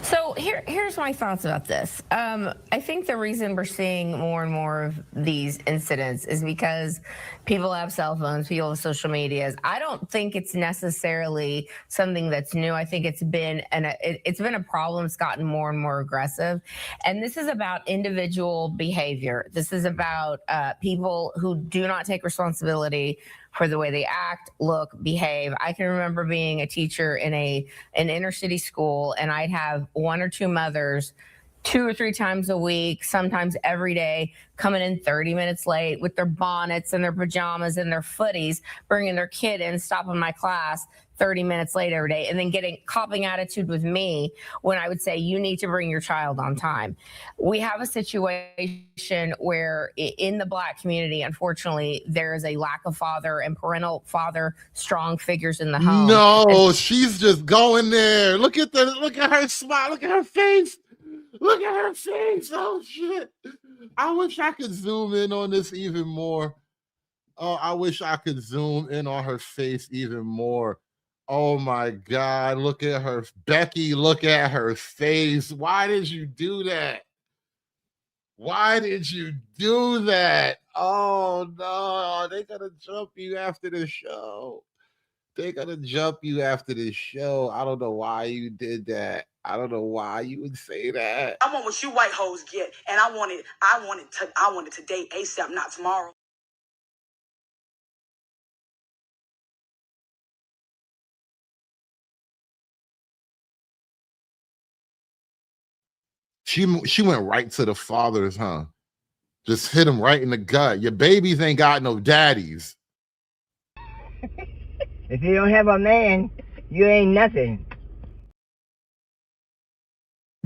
So here's my thoughts about this. I think the reason we're seeing more and more of these incidents is because people have cell phones, people have social medias. I don't think it's necessarily something that's new. I think it's been a problem. It's gotten more and more aggressive. And this is about individual behavior. This is about people who do not take responsibility for the way they act, look, behave. I can remember being a teacher in an inner city school, and I'd have one or two mothers 2 or 3 times a week, sometimes every day, coming in 30 minutes late with their bonnets and their pajamas and their footies, bringing their kid in, stopping my class 30 minutes late every day, and then getting copping attitude with me when I would say, you need to bring your child on time. We have a situation where in the Black community, unfortunately, there is a lack of father and parental father strong figures in the home. No, she's just going there. Look at her smile. Look at her face. Look at her face. Oh shit. I wish I could zoom in on this even more. Oh, I wish I could zoom in on her face even more. Oh my God, look at her. Becky, look at her face. Why did you do that? Why did you do that? Oh no, they're gonna jump you after the show. They're gonna jump you after the show. I don't know why you did that. I don't know why you would say that. I want what you white hoes get, and I want it today, ASAP, not tomorrow. She went right to the fathers, huh? Just hit him right in the gut. Your babies ain't got no daddies. If you don't have a man, you ain't nothing.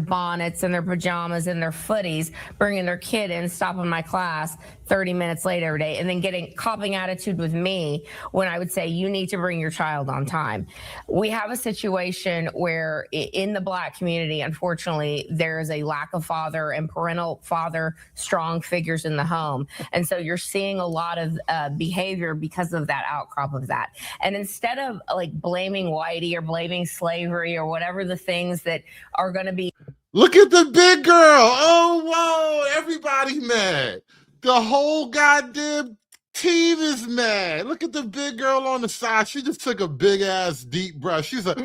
bonnets and their pajamas and their footies, bringing their kid in, stopping my class 30 minutes late every day, and then getting copping attitude with me when I would say, you need to bring your child on time. We have a situation where in the Black community, unfortunately, there is a lack of father and parental father strong figures in the home. And so you're seeing a lot of behavior because of that outcrop of that. And instead of like blaming whitey or blaming slavery or whatever the things that are going to be. Look at the big girl. Oh, whoa. Everybody mad. The whole goddamn team is mad. Look at the big girl on the side. She just took a big ass deep breath. She's like,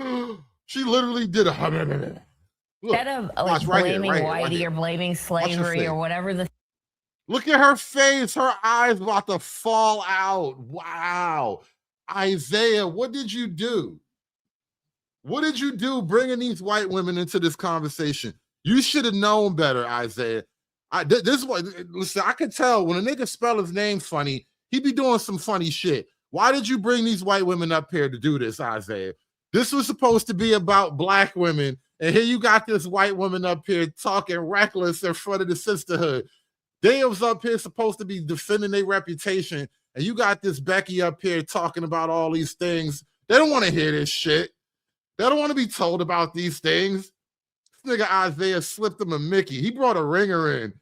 she literally did a. Instead of like blaming whitey or blaming slavery or whatever the. Look at her face. Her eyes about to fall out. Wow. Isaiah, what did you do? What did you do bringing these white women into this conversation? You should have known better, Isaiah. Listen, I could tell when a nigga spell his name funny, he be doing some funny shit. Why did you bring these white women up here to do this, Isaiah? This was supposed to be about Black women, and here you got this white woman up here talking reckless in front of the sisterhood. They was up here supposed to be defending their reputation, and you got this Becky up here talking about all these things. They don't want to hear this shit. They don't want to be told about these things. This nigga Isaiah slipped him a Mickey. He brought a ringer in.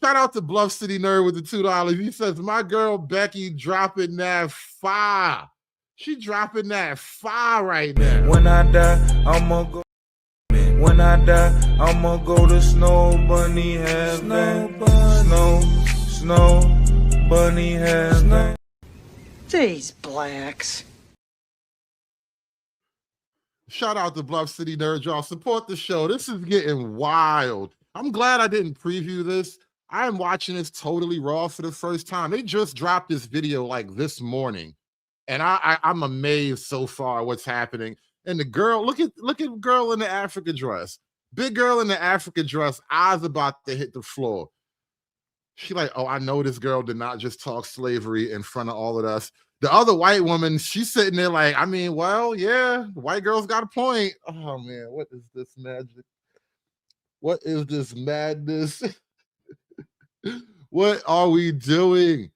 Shout out to Bluff City Nerd with the $2. He says, my girl Becky dropping that fire. She dropping that fire right now. When I die, I'ma go. When I die, I'ma go to Snow Bunny Heaven. Snow Bunny Heaven. These blacks. Shout out to Bluff City Nerd, y'all. Support the show. This is getting wild. I'm glad I didn't preview this. I am watching this totally raw for the first time. They just dropped this video like this morning, and I'm amazed so far what's happening. And the girl, look at girl in the Africa dress. Big girl in the Africa dress, eyes about to hit the floor. She like, oh, I know this girl did not just talk slavery in front of all of us. The other white woman, she's sitting there like, I mean, well, yeah, the white girl's got a point. Oh, man, what is this magic? What is this madness? What are we doing?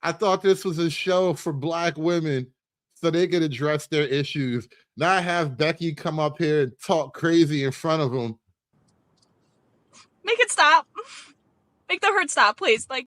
I thought this was a show for Black women so they could address their issues, not have Becky come up here and talk crazy in front of them. Make it stop. Make the hurt stop, please. Like,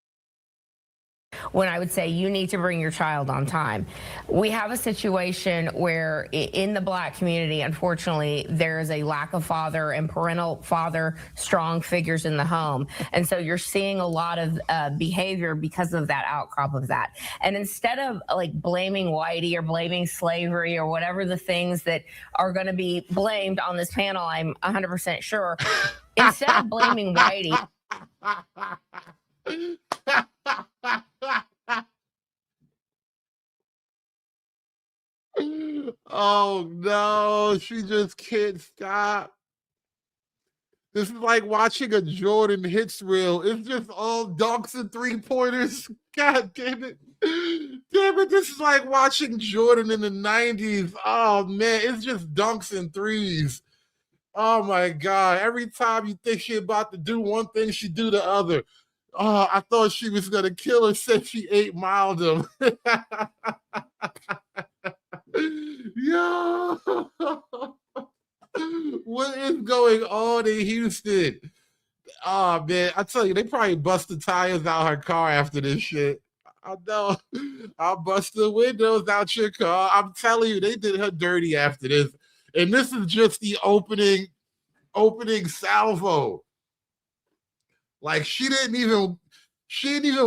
when I would say, you need to bring your child on time. We have a situation where in the Black community, unfortunately, there is a lack of father and parental father strong figures in the home. And so you're seeing a lot of behavior because of that outcrop of that. And instead of like blaming whitey or blaming slavery or whatever the things that are going to be blamed on this panel, I'm 100% sure, instead of blaming whitey. Oh no, she just can't stop. This is like watching a Jordan hits reel. It's just all dunks and 3-pointers. God damn it. Damn it, this is like watching Jordan in the 90s. Oh man, it's just dunks and threes. Oh my God. Every time you think she about to do one thing, she do the other. Oh, I thought she was gonna kill her, said she 8 miled him. Yo, what is going on in Houston? Oh man, I tell you, they probably bust the tires out her car after this shit. I know. I'll bust the windows out your car. I'm telling you, they did her dirty after this. And this is just the opening salvo. Like she didn't even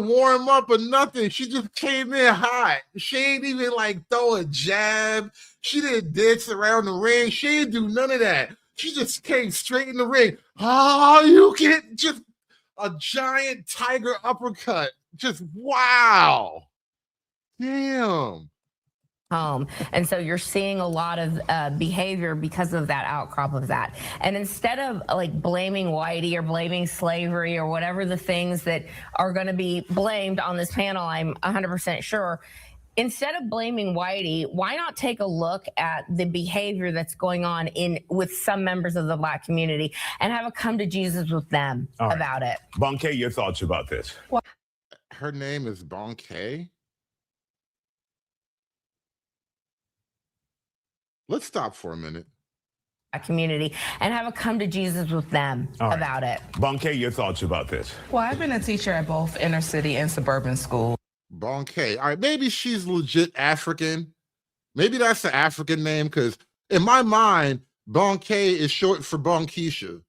warm up or nothing. She just came in hot. She ain't even like throw a jab. She didn't dance around the ring. She didn't do none of that. She just came straight in the ring. Oh, you get just a giant tiger uppercut. Just wow. Damn. Home. And so you're seeing a lot of behavior because of that outcrop of that. And instead of like blaming whitey or blaming slavery or whatever the things that are going to be blamed on this panel, I'm 100% sure, instead of blaming Whitey, why not take a look at the behavior that's going on with some members of the Black community and have a come to Jesus with them about it? Bonke, your thoughts about this? Well, her name is Bonke. Let's stop for a minute. Community and have a come to Jesus with them about it. Bonke, your thoughts about this? Well, I've been a teacher at both inner city and suburban schools. Bonke. All right, maybe she's legit African. Maybe that's the African name, because in my mind, Bonke is short for Bonkisha.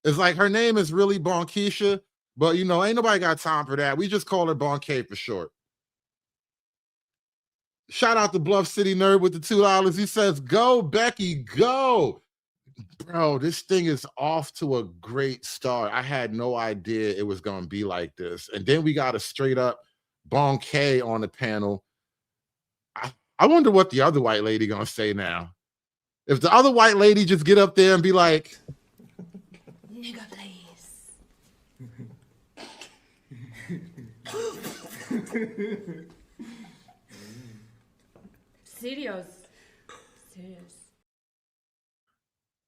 It's like her name is really Bonkisha, but you know, ain't nobody got time for that. We just call her Bonke for short. Shout out to Bluff City Nerd with the $2. He says, go, Becky, go. Bro, this thing is off to a great start. I had no idea it was going to be like this. And then we got a straight up Bonke on the panel. I wonder what the other white lady going to say now. If the other white lady just get up there and be like, nigga, please. Serious.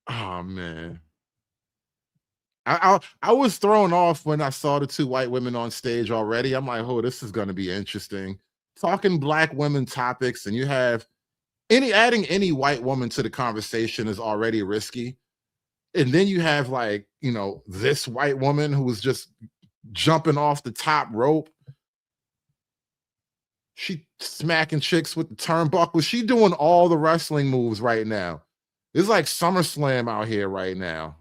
oh, man. I was thrown off when I saw the two white women on stage already. I'm like, oh, this is going to be interesting. Talking Black women topics, and you have adding any white woman to the conversation is already risky. And then you have, like, you know, this white woman who was just jumping off the top rope. She smacking chicks with the turnbuckle. She doing all the wrestling moves right now. It's like SummerSlam out here right now.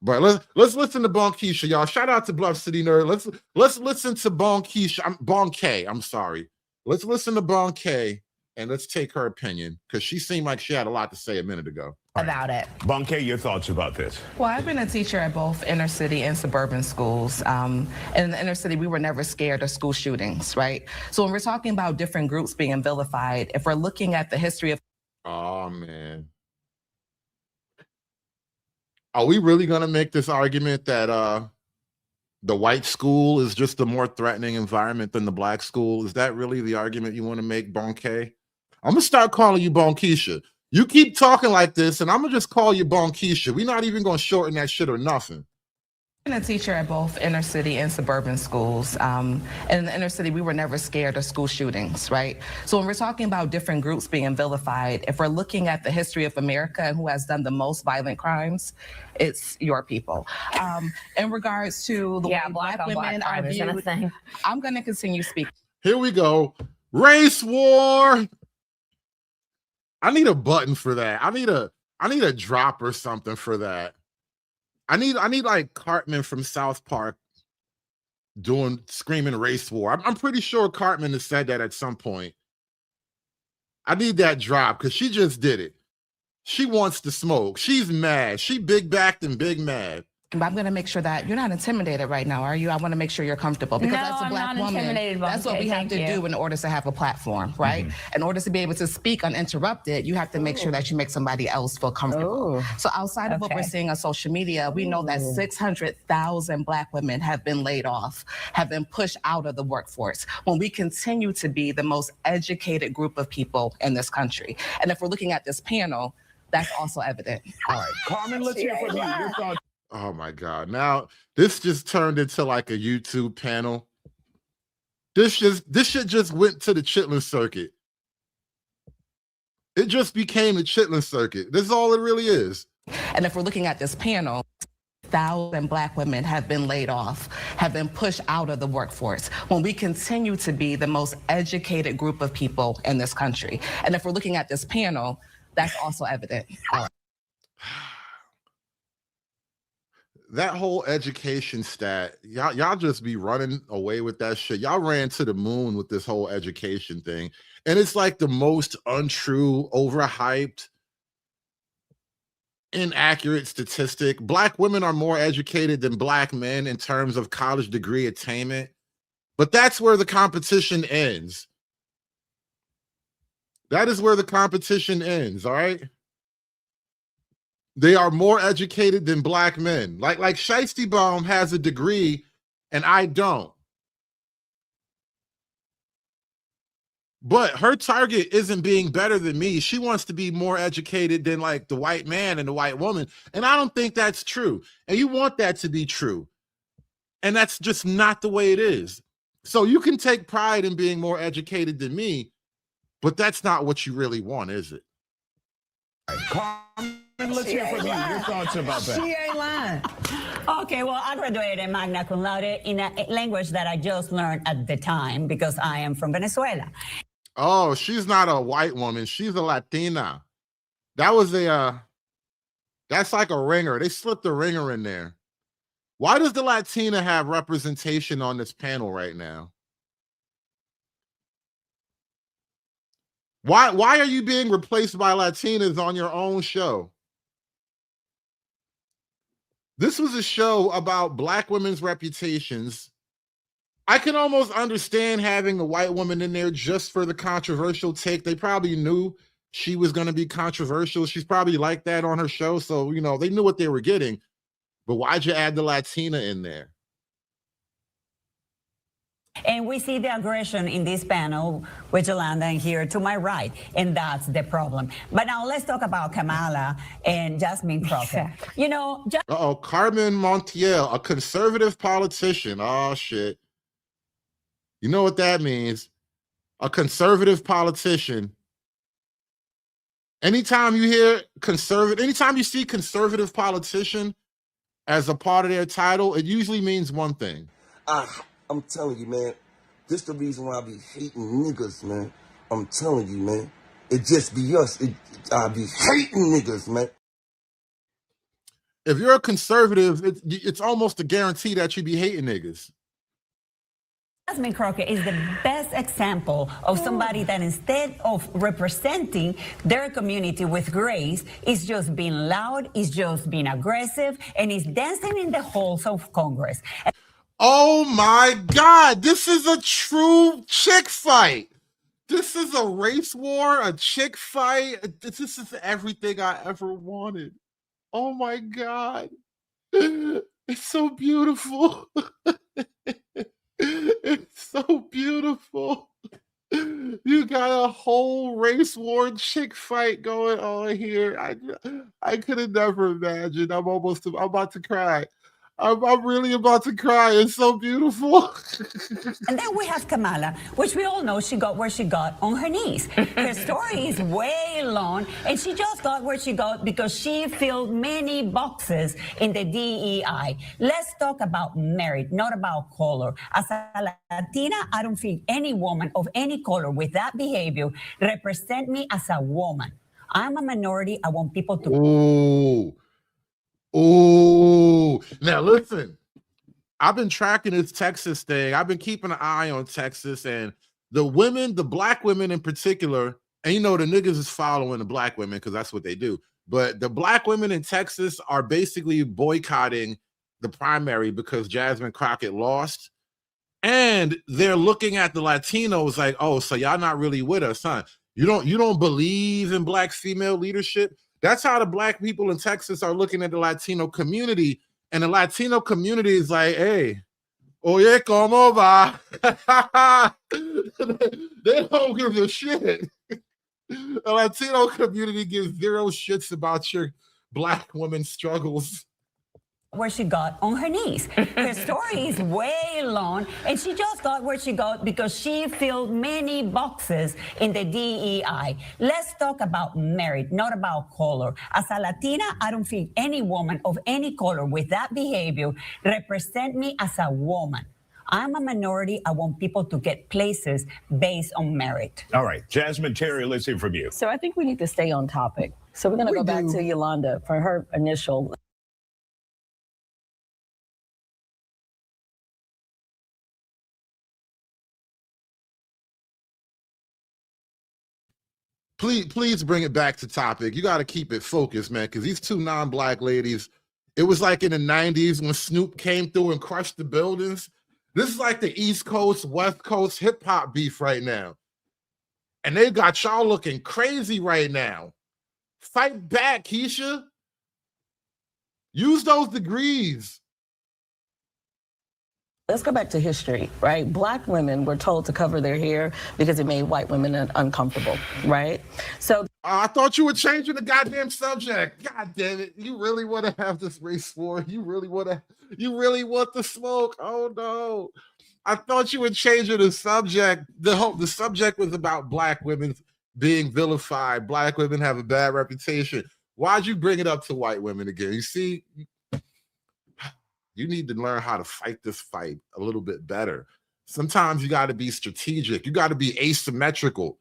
But let's listen to Bonkisha, y'all. Shout out to Bluff City Nerd. Let's listen to Bonkisha. Bonke, I'm sorry. Let's listen to Bonke and let's take her opinion, because she seemed like she had a lot to say a minute ago. About it. Bonke, your thoughts about this? Well, I've been a teacher at both inner city and suburban schools. In the inner city, we were never scared of school shootings, right? So when we're talking about different groups being vilified, if we're looking at the history of... Oh, man. Are we really going to make this argument that the white school is just a more threatening environment than the Black school? Is that really the argument you want to make, Bonke? I'm going to start calling you Bonkisha. You keep talking like this, and I'm going to just call you Bonkisha. We're not even going to shorten that shit or nothing. I've been a teacher at both inner city and suburban schools. In the inner city, we were never scared of school shootings, right? So when we're talking about different groups being vilified, if we're looking at the history of America and who has done the most violent crimes, it's your people. In regards to the way Black women are viewed, I'm going to continue speaking. Here we go. Race war. I need a button for that. I need a drop or something for that. I need like Cartman from South Park screaming race war. I'm pretty sure Cartman has said that at some point. I need that drop because she just did it. She wants to smoke. She's mad. She big-backed and big mad. I'm going to make sure that you're not intimidated right now, are you? I want to make sure you're comfortable, because as a Black woman, that's what we have to do in order to have a platform, right? In order to be able to speak uninterrupted, you have to make sure that you make somebody else feel comfortable. So outside of what we're seeing on social media, we know that 600,000 Black women have been laid off, have been pushed out of the workforce, when we continue to be the most educated group of people in this country. And if we're looking at this panel, that's also evident. All right, Carmen, let's hear from you. Your thoughts. Oh my God. Now, this just turned into like a YouTube panel. This shit just went to the Chitlin circuit. It just became the Chitlin circuit. This is all it really is. And if we're looking at this panel, 1,000 Black women have been laid off, have been pushed out of the workforce, when we continue to be the most educated group of people in this country. And if we're looking at this panel, that's also evident. That whole education stat, y'all just be running away with that shit. Y'all ran to the moon with this whole education thing. And it's like the most untrue, overhyped, inaccurate statistic. Black women are more educated than Black men in terms of college degree attainment. But that's where the competition ends. That is where the competition ends, all right? They are more educated than Black men. Like Shiesty Baum has a degree and I don't. But her target isn't being better than me. She wants to be more educated than like the white man and the white woman. And I don't think that's true. And you want that to be true. And that's just not the way it is. So you can take pride in being more educated than me, but that's not what you really want, is it? Carmen, let's hear from you. Your thoughts about that. She ain't lying. Okay, well, I graduated magna cum laude in a language that I just learned at the time because I am from Venezuela. Oh, she's not a white woman. She's a Latina. That was that's like a ringer. They slipped a ringer in there. Why does the Latina have representation on this panel right now? Why are you being replaced by Latinas on your own show? This was a show about Black women's reputations. I can almost understand having a white woman in there just for the controversial take. They probably knew she was going to be controversial. She's probably like that on her show. So, you know, they knew what they were getting. But why'd you add the Latina in there? And we see the aggression in this panel with Yolanda and here to my right, and that's the problem. But now let's talk about Kamala and Jasmine Crockett. You know, Carmen Montiel, a conservative politician. Oh, shit. You know what that means? A conservative politician. Anytime you hear conservative, anytime you see conservative politician as a part of their title, it usually means one thing. I'm telling you, man, this the reason why I be hating niggas, man. I'm telling you, man. It just be us. I be hating niggas, man. If you're a conservative, it's almost a guarantee that you be hating niggas. Jasmine Crockett is the best example of somebody that instead of representing their community with grace, is just being loud, is just being aggressive, and is dancing in the halls of Congress. Oh my God, this is a true chick fight. This is a race war, a chick fight. This is everything I ever wanted. Oh my God. It's so beautiful. It's so beautiful. You got a whole race war chick fight going on here. I could have never imagined. I'm about to cry. I'm really about to cry. It's so beautiful. And then we have Kamala, which we all know she got where she got on her knees. Her story is way long, and she just got where she got because she filled many boxes in the DEI. Let's talk about merit, not about color. As a Latina, I don't feel any woman of any color with that behavior represent me as a woman. I'm a minority. I want people to... Ooh, now listen, I've been tracking this Texas thing. I've been keeping an eye on Texas, and the women, the Black women in particular, and you know, the niggas is following the Black women because that's what they do. But the Black women in Texas are basically boycotting the primary because Jasmine Crockett lost. And they're looking at the Latinos like, oh, so y'all not really with us, huh? You don't believe in Black female leadership? That's how the Black people in Texas are looking at the Latino community. And the Latino community is like, hey, oye, ¿cómo va? They don't give a shit. The Latino community gives zero shits about your Black women's struggles. Where she got on her knees. Her story is way long, and she just got where she got because she filled many boxes in the DEI. Let's talk about merit, not about color. As a Latina, I don't feel any woman of any color with that behavior represent me as a woman. I'm a minority. I want people to get places based on merit. All right, Jasmine, Terry, let's hear from you. So I think we need to stay on topic. So we're going to go back to Yolanda for her initial. Please bring it back to topic. You got to keep it focused, man, because these two non-Black ladies, it was like in the 90s when Snoop came through and crushed the buildings. This is like the East Coast, West Coast hip-hop beef right now. And they got y'all looking crazy right now. Fight back, Keisha. Use those degrees. Let's go back to history, right? Black women were told to cover their hair because it made white women uncomfortable, right? So I thought you were changing the goddamn subject. God damn it. You really want to have this race war? You really want the smoke? Oh no. I thought you were changing the subject. The subject was about black women being vilified. Black women have a bad reputation. Why'd you bring it up to white women again? You see, you need to learn how to fight this fight a little bit better. Sometimes you got to be strategic. You got to be asymmetrical.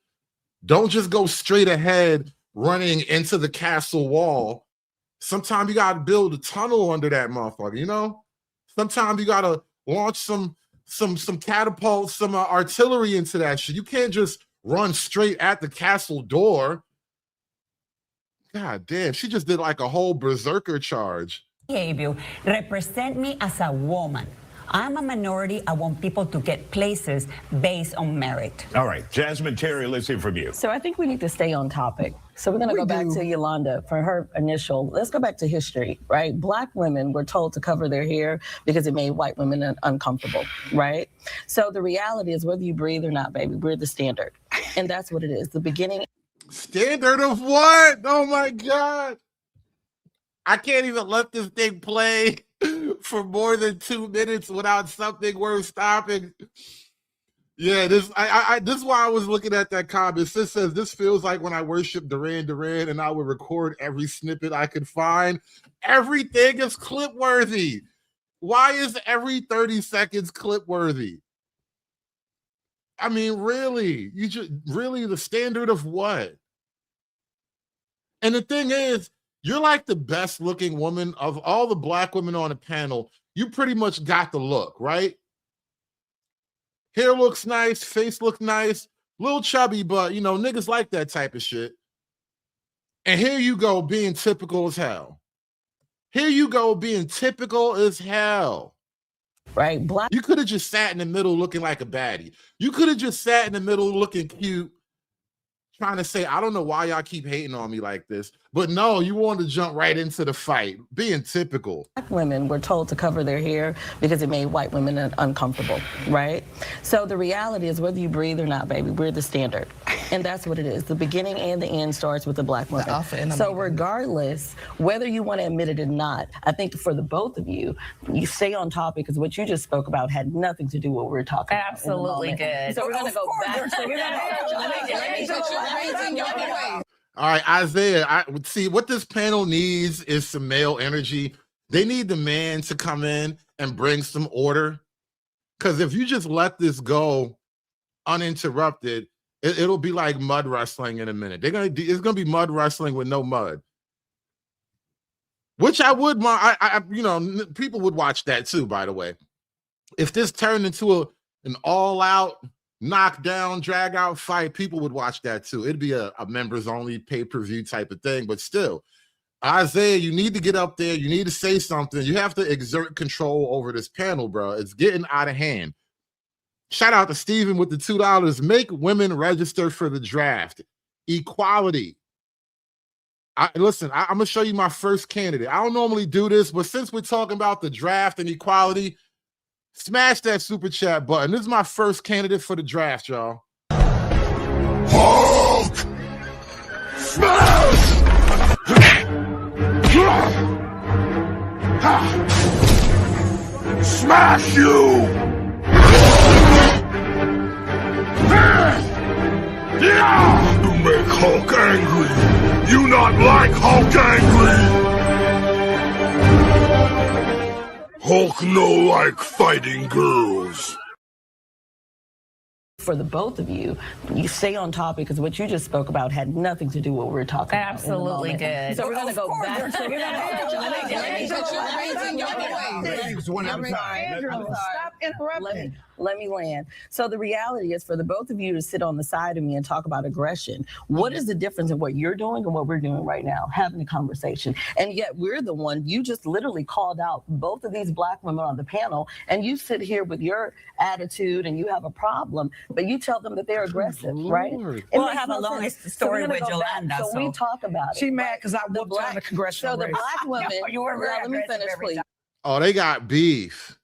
Don't just go straight ahead running into the castle wall. Sometimes you got to build a tunnel under that motherfucker, you know? Sometimes you got to launch some catapults, some artillery into that shit. You can't just run straight at the castle door. God damn, she just did like a whole berserker charge. Behavior represent me as a woman. I'm a minority. I want people to get places based on merit. All right, Jasmine Terry, let's hear from you. So I think we need to stay on topic. So we're going to go back to Yolanda for her initial. Let's go back to history, right? Black women were told to cover their hair because it made white women uncomfortable, right? So the reality is, whether you breathe or not, baby, we're the standard. And that's what it is. The beginning. Standard of what? Oh my God. I can't even let this thing play for more than 2 minutes without something worth stopping. Yeah, this is why I was looking at that comment. It says, this feels like when I worship Duran Duran and I would record every snippet I could find. Everything is clip worthy. Why is every 30 seconds clip worthy? I mean, really, really the standard of what? And the thing is, you're like the best looking woman of all the black women on the panel. You pretty much got the look, right? Hair looks nice, face looks nice, little chubby, but you know, niggas like that type of shit. And here you go being typical as hell. Here you go being typical as hell. Right, black. You could have just sat in the middle looking like a baddie. You could have just sat in the middle looking cute, trying to say, I don't know why y'all keep hating on me like this. But no, you wanted to jump right into the fight, being typical. Black women were told to cover their hair because it made white women uncomfortable, right? So the reality is, whether you breathe or not, baby, we're the standard. And that's what it is. The beginning and the end starts with the black woman. So regardless, whether you want to admit it or not, I think for the both of you, you stay on topic because what you just spoke about had nothing to do with what we're talking about. Absolutely good. So we're going to go back. So we're going to All right, Isaiah, I would see what this panel needs is some male energy. They need the man to come in and bring some order. Because if you just let this go uninterrupted, it'll be like mud wrestling in a minute. It's gonna be mud wrestling with no mud. Which I would, you know, people would watch that too, by the way. If this turned into an all-out knockdown, drag out fight, people would watch that too. It'd be a members only pay-per-view type of thing, but still, Isaiah, you need to get up there. You need to say something. You have to exert control over this panel, bro. It's getting out of hand. Shout out to Steven with the $2. Make women register for the draft. Equality. Listen, I'm gonna show you my first candidate. I don't normally do this, but since we're talking about the draft and equality, smash that super chat button. This is my first candidate for the draft, y'all. Hulk! Smash! Smash you! You make Hulk angry! You not like Hulk angry! Hulk no like fighting girls. For the both of you, you stay on topic because what you just spoke about had nothing to do with what we're talking about. Absolutely good. So we're going to go back. So we're going to stop interrupting. Let me land. So the reality is, for the both of you to sit on the side of me and talk about aggression, what is the difference in what you're doing and what we're doing right now? Having a conversation. And yet we're the one, you just literally called out both of these black women on the panel, and you sit here with your attitude and you have a problem, but you tell them that they're aggressive, right? Well, I have a long story with Yolanda. So we talk about it. She mad because I whooped her in the congressional race. So the black women, you were let me finish, please. Oh, they got beef.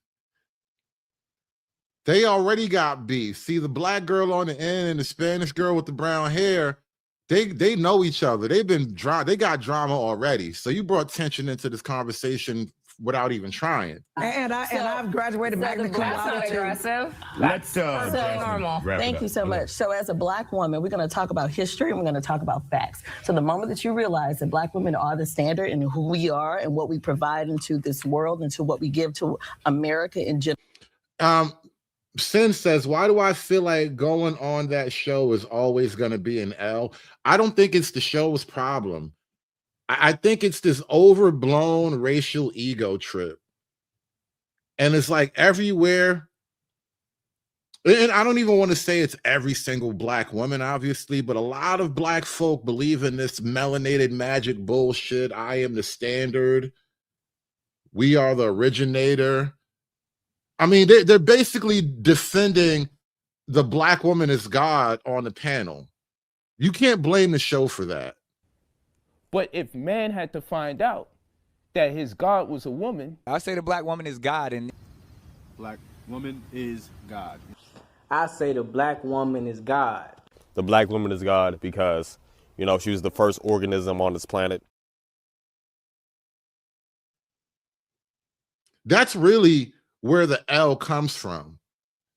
They already got beef. See, the black girl on the end and the Spanish girl with the brown hair, they know each other. They got drama already. So you brought tension into this conversation without even trying. And I've graduated magna cum laude. Aggressive. Let's normal. Thank you so much. So as a black woman, we're going to talk about history and we're going to talk about facts. So the moment that you realize that black women are the standard in who we are and what we provide into this world, into what we give to America in general. Sin says, why do I feel like going on that show is always going to be an L? I don't think it's the show's problem. I think it's this overblown racial ego trip. And it's like everywhere. And I don't even want to say it's every single black woman, obviously, but a lot of black folk believe in this melanated magic bullshit. I am the standard. We are the originator. I mean, they're basically defending the black woman as God on the panel. You can't blame the show for that. But if man had to find out that his God was a woman, I say the black woman is God, and black woman is God. I say the black woman is God. The black woman is God because, you know, she was the first organism on this planet. That's really where the L comes from.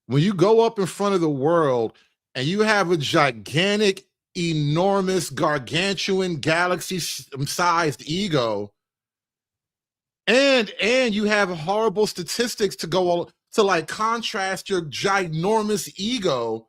When you go up in front of the world and you have a gigantic, enormous, gargantuan, galaxy-sized ego, and you have horrible statistics to go to like contrast your ginormous ego,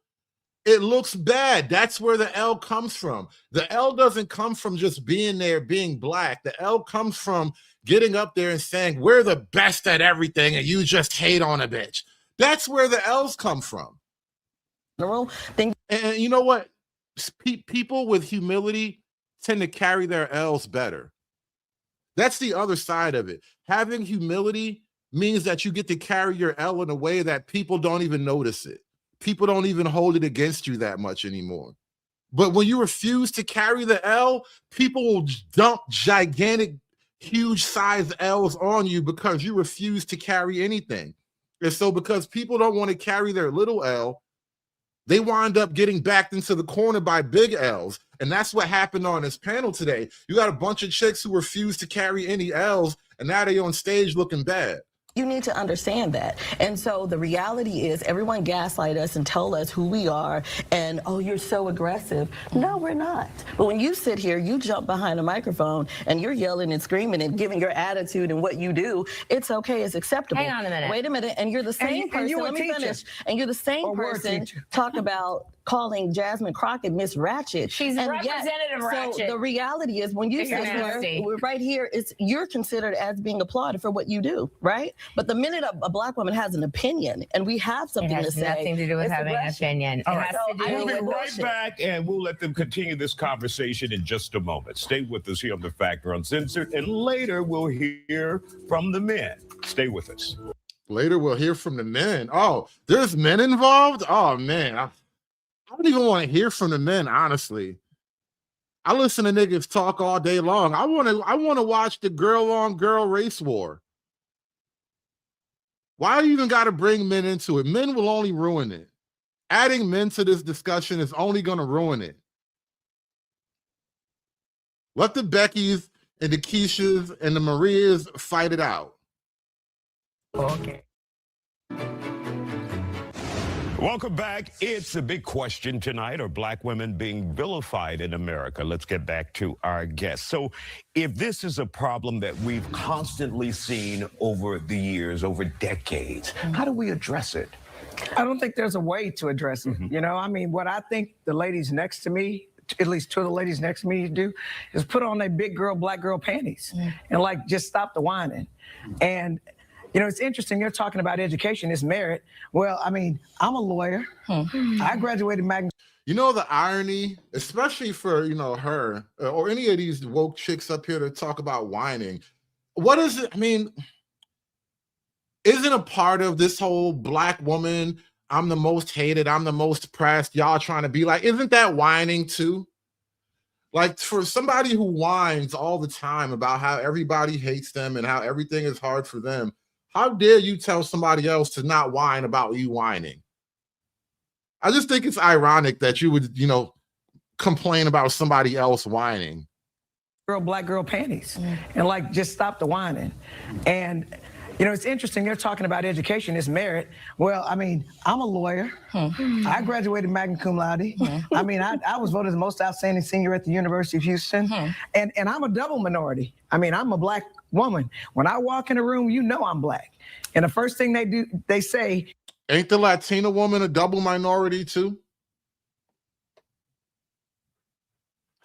it looks bad. That's where the L comes from. The L doesn't come from just being there, being black. The L comes from getting up there and saying, we're the best at everything and you just hate on a bitch. That's where the L's come from. And you know what? People with humility tend to carry their L's better. That's the other side of it. Having humility means that you get to carry your L in a way that people don't even notice it. People don't even hold it against you that much anymore. But when you refuse to carry the L, people will dump gigantic, huge size L's on you because you refuse to carry anything. And so because people don't want to carry their little L, they wind up getting backed into the corner by big L's. And that's what happened on this panel today. You got a bunch of chicks who refuse to carry any L's, and now they're on stage looking bad. You need to understand that. And so the reality is everyone gaslight us and tell us who we are and, oh, you're so aggressive. No, we're not. But when you sit here, you jump behind a microphone and you're yelling and screaming and giving your attitude and what you do, it's okay, it's acceptable. Hang on a minute. Wait a minute. And you're the same person. Let me finish. And you're the same person talk about calling Jasmine Crockett Miss Ratchet. She's Representative Ratchet. So the reality is when you sit here, we're right here, you're considered as being applauded for what you do, right? But the minute a black woman has an opinion and we have something to say, it has nothing to do with having an opinion. All right. We'll be right back, and we'll let them continue this conversation in just a moment. Stay with us here on The Factor Uncensored, and later we'll hear from the men. Stay with us. Later we'll hear from the men. Oh, there's men involved? Oh, man. I don't even want to hear from the men, honestly. I listen to niggas talk all day long. I want to watch the girl-on-girl race war. Why do you even got to bring men into it? Men will only ruin it. Adding men to this discussion is only going to ruin it. Let the Beckys and the Keishas and the Marias fight it out. Okay. Welcome back. It's a big question tonight. Are black women being vilified in America? Let's get back to our guest. So if this is a problem that we've constantly seen over the years, over decades, how do we address it? I don't think there's a way to address it. You know, I mean, what I think the ladies next to me, at least two of the ladies next to me do, is put on their big girl, black girl panties and like just stop the whining. And you know, it's interesting. You're talking about education, it's merit. Well, I mean, I'm a lawyer. I graduated magna. You know, the irony, especially for, you know, her or any of these woke chicks up here to talk about whining. What is it? I mean, isn't a part of this whole black woman, I'm the most hated, I'm the most pressed, y'all trying to be like, isn't that whining too? Like for somebody who whines all the time about how everybody hates them and how everything is hard for them, How dare you tell somebody else to not whine about you whining? I just think it's ironic that you would, complain about somebody else whining. Black girl panties and like just stop the whining. And it's interesting, they're talking about education is merit. Well, I mean, I'm a lawyer. I graduated magna cum laude. I mean, I was voted the most outstanding senior at the University of Houston. And I'm a double minority. I mean, I'm a Black woman. When I walk in a room, I'm Black. And the first thing they say, ain't the Latina woman a double minority too?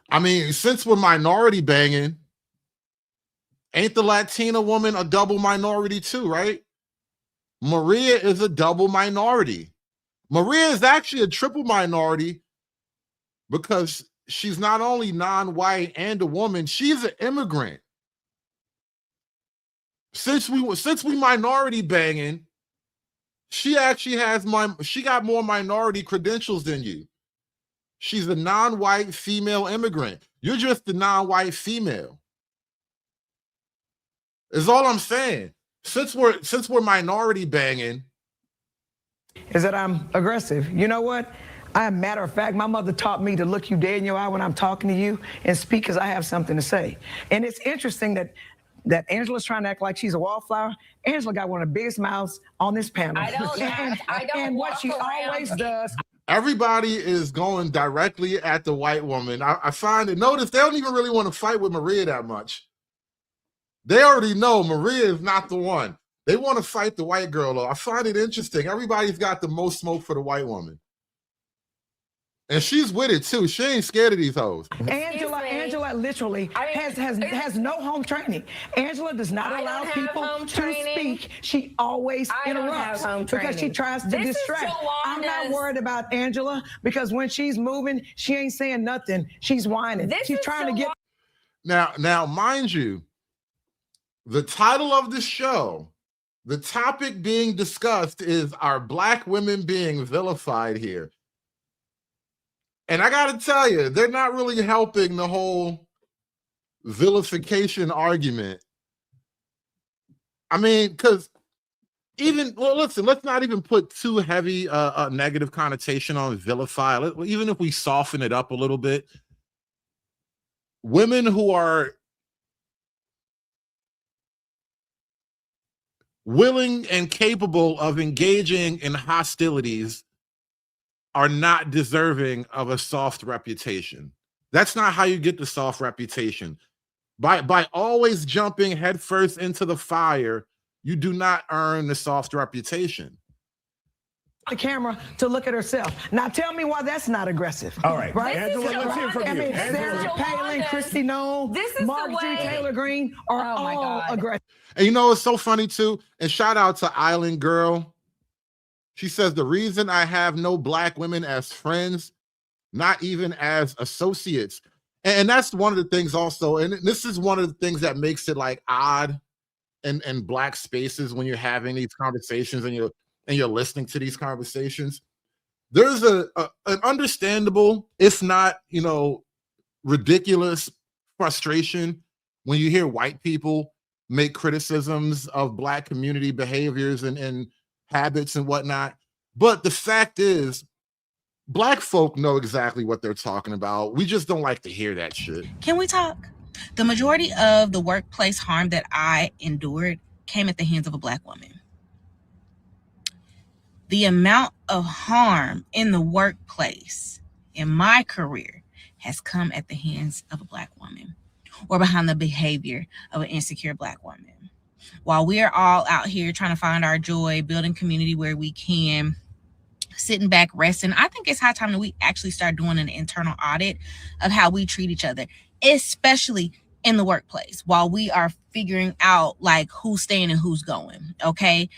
I mean, since we're minority banging, ain't the Latina woman a double minority too, right? Maria is a double minority. Maria is actually a triple minority because she's not only non-white and a woman, she's an immigrant. Since we minority banging, she actually she got more minority credentials than you. She's a non-white female immigrant. You're just a non-white female. Is all I'm saying. Since we're minority banging, is that I'm aggressive. You know what? Matter of fact, my mother taught me to look you dead in your eye when I'm talking to you and speak because I have something to say. And it's interesting that Angela's trying to act like she's a wallflower. Angela got one of the biggest mouths on this panel. And what she always does. Everybody is going directly at the white woman. I find it. Notice they don't even really want to fight with Maria that much. They already know Maria is not the one. They want to fight the white girl, though. I find it interesting. Everybody's got the most smoke for the white woman. And she's with it, too. She ain't scared of these hoes. Angela literally has no home training. Angela does not allow people to speak. She always interrupts because she tries to distract. I'm not worried about Angela because when she's moving, she ain't saying nothing. She's whining. She's trying to get... Now, mind you, the title of the show, the topic being discussed is, are Black women being vilified here? And I got to tell you, they're not really helping the whole vilification argument. I mean, because listen, let's not even put too heavy a negative connotation on vilify. Even if we soften it up a little bit, women who are willing and capable of engaging in hostilities are not deserving of a soft reputation. That's not how you get the soft reputation. By always jumping headfirst into the fire, you do not earn the soft reputation. The camera to look at herself. Now tell me why that's not aggressive. All right, Angela, let's hear from you. I mean, Sarah Palin, Christy Noel, Marjorie Taylor Greene are all aggressive. And it's so funny too. And shout out to Island Girl. She says, the reason I have no Black women as friends, not even as associates. And that's one of the things also, and this is one of the things that makes it like odd in Black spaces when you're having these conversations and you're listening to these conversations. There's an understandable, if not, ridiculous frustration when you hear white people make criticisms of Black community behaviors and habits and whatnot. But the fact is, Black folk know exactly what they're talking about. We just don't like to hear that shit. Can we talk? The majority of the workplace harm that I endured came at the hands of a Black woman. The amount of harm in the workplace in my career has come at the hands of a Black woman or behind the behavior of an insecure Black woman. While we are all out here trying to find our joy, building community where we can, sitting back, resting, I think it's high time that we actually start doing an internal audit of how we treat each other, especially in the workplace, while we are figuring out like who's staying and who's going, okay?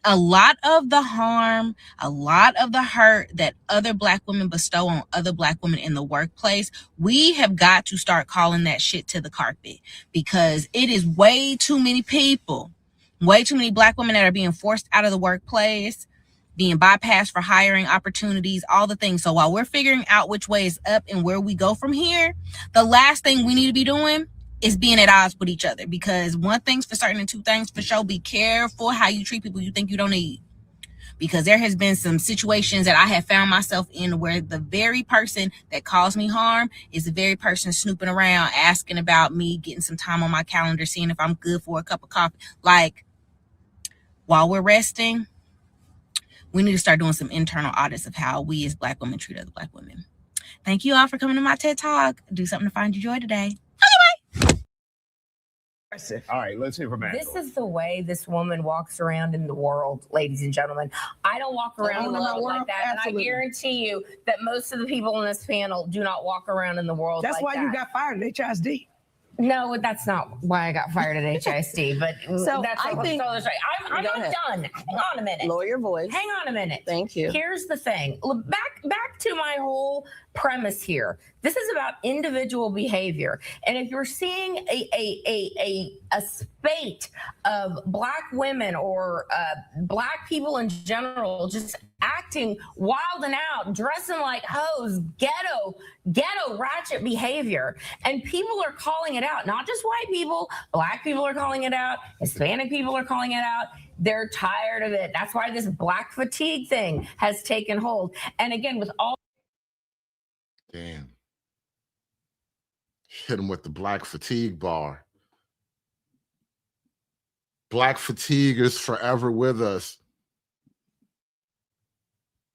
A lot of the harm, a lot of the hurt that other Black women bestow on other Black women in the workplace, we have got to start calling that shit to the carpet, because it is way too many people, way too many Black women that are being forced out of the workplace, being bypassed for hiring opportunities, all the things. So while we're figuring out which way is up and where we go from here, the last thing we need to be doing is being at odds with each other. Because one thing's for certain and two things for sure: be careful how you treat people you think you don't need. Because there has been some situations that I have found myself in where the very person that caused me harm is the very person snooping around, asking about me, getting some time on my calendar, seeing if I'm good for a cup of coffee. Like, while we're resting, we need to start doing some internal audits of how we as Black women treat other Black women. Thank you all for coming to my TED Talk. Do something to find your joy today. All right, let's hear from Angela. This is the way this woman walks around in the world, ladies and gentlemen. I don't walk around in the world like that. Absolutely. And I guarantee you that most of the people on this panel do not walk around in the world That's like that. why you got fired at HISD. No, that's not why I got fired at HISD, but So that's I think- right. I'm Go not ahead. done. Hang on a minute. Lawyer voice. Hang on a minute. Thank you. Here's the thing. Look, back to my whole premise here. This is about individual behavior. And if you're seeing a spate of Black women or Black people in general just acting wild and out, dressing like hoes, ghetto ratchet behavior, and people are calling it out, not just white people, Black people are calling it out, Hispanic people are calling it out. They're tired of it. That's why this Black fatigue thing has taken hold. And again, with all Damn. Hit him with the Black fatigue bar. Black fatigue is forever with us.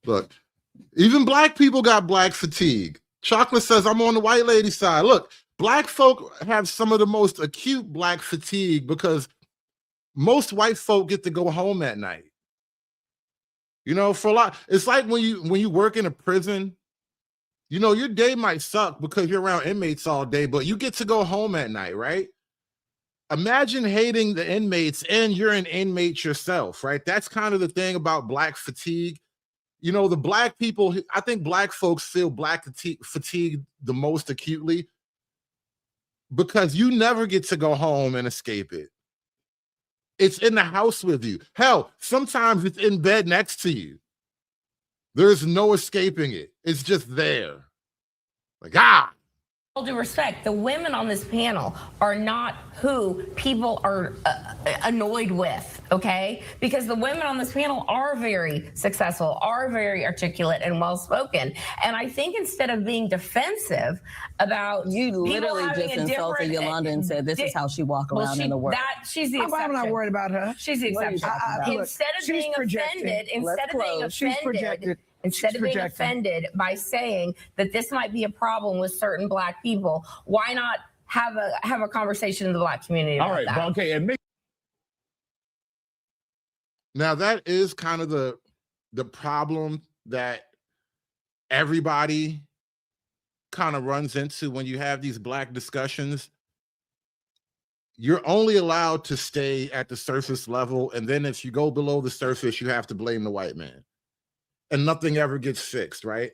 Look, even Black people got Black fatigue. Chocolate says, I'm on the white lady side. Look, Black folk have some of the most acute Black fatigue because most white folk get to go home at night. You know, for a lot, it's like when you work in a prison, you know, your day might suck because you're around inmates all day, but you get to go home at night, right? Imagine hating the inmates and you're an inmate yourself, right? That's kind of the thing about Black fatigue. You know, the Black people, I think Black folks feel Black fatigue the most acutely because you never get to go home and escape it. It's in the house with you. Hell, sometimes it's in bed next to you. There's no escaping it. It's just there. Like, all due respect, the women on this panel are not who people are annoyed with, okay? Because the women on this panel are very successful, are very articulate and well-spoken. And I think instead of being defensive about you literally just insulted Yolanda and said this is how she walk around in the world. She's the exception. I'm not worried about her. She's the exception. Instead of being offended by saying that this might be a problem with certain Black people, why not have a conversation in the Black community about that? All right, okay, and now that is kind of the problem that everybody kind of runs into when you have these Black discussions. You're only allowed to stay at the surface level, and then if you go below the surface, you have to blame the white man. And nothing ever gets fixed, right?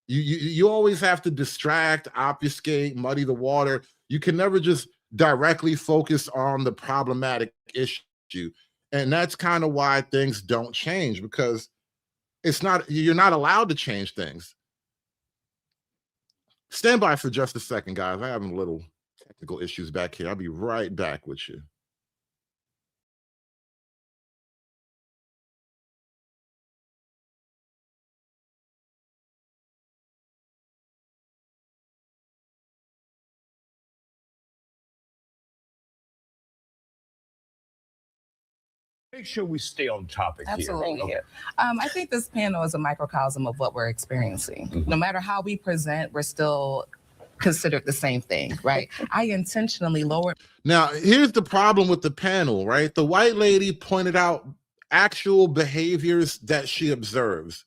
You always have to distract, obfuscate, muddy the water. You can never just directly focus on the problematic issue. And that's kind of why things don't change, because you're not allowed to change things. Stand by for just a second, guys. I'm having a little technical issues back here. I'll be right back with you. make sure we stay on topic Absolutely. here. Okay. I think this panel is a microcosm of what we're experiencing. No matter how we present, we're still considered the same thing, right? I intentionally lowered. Now, here's the problem with the panel, right? The white lady pointed out actual behaviors that she observes.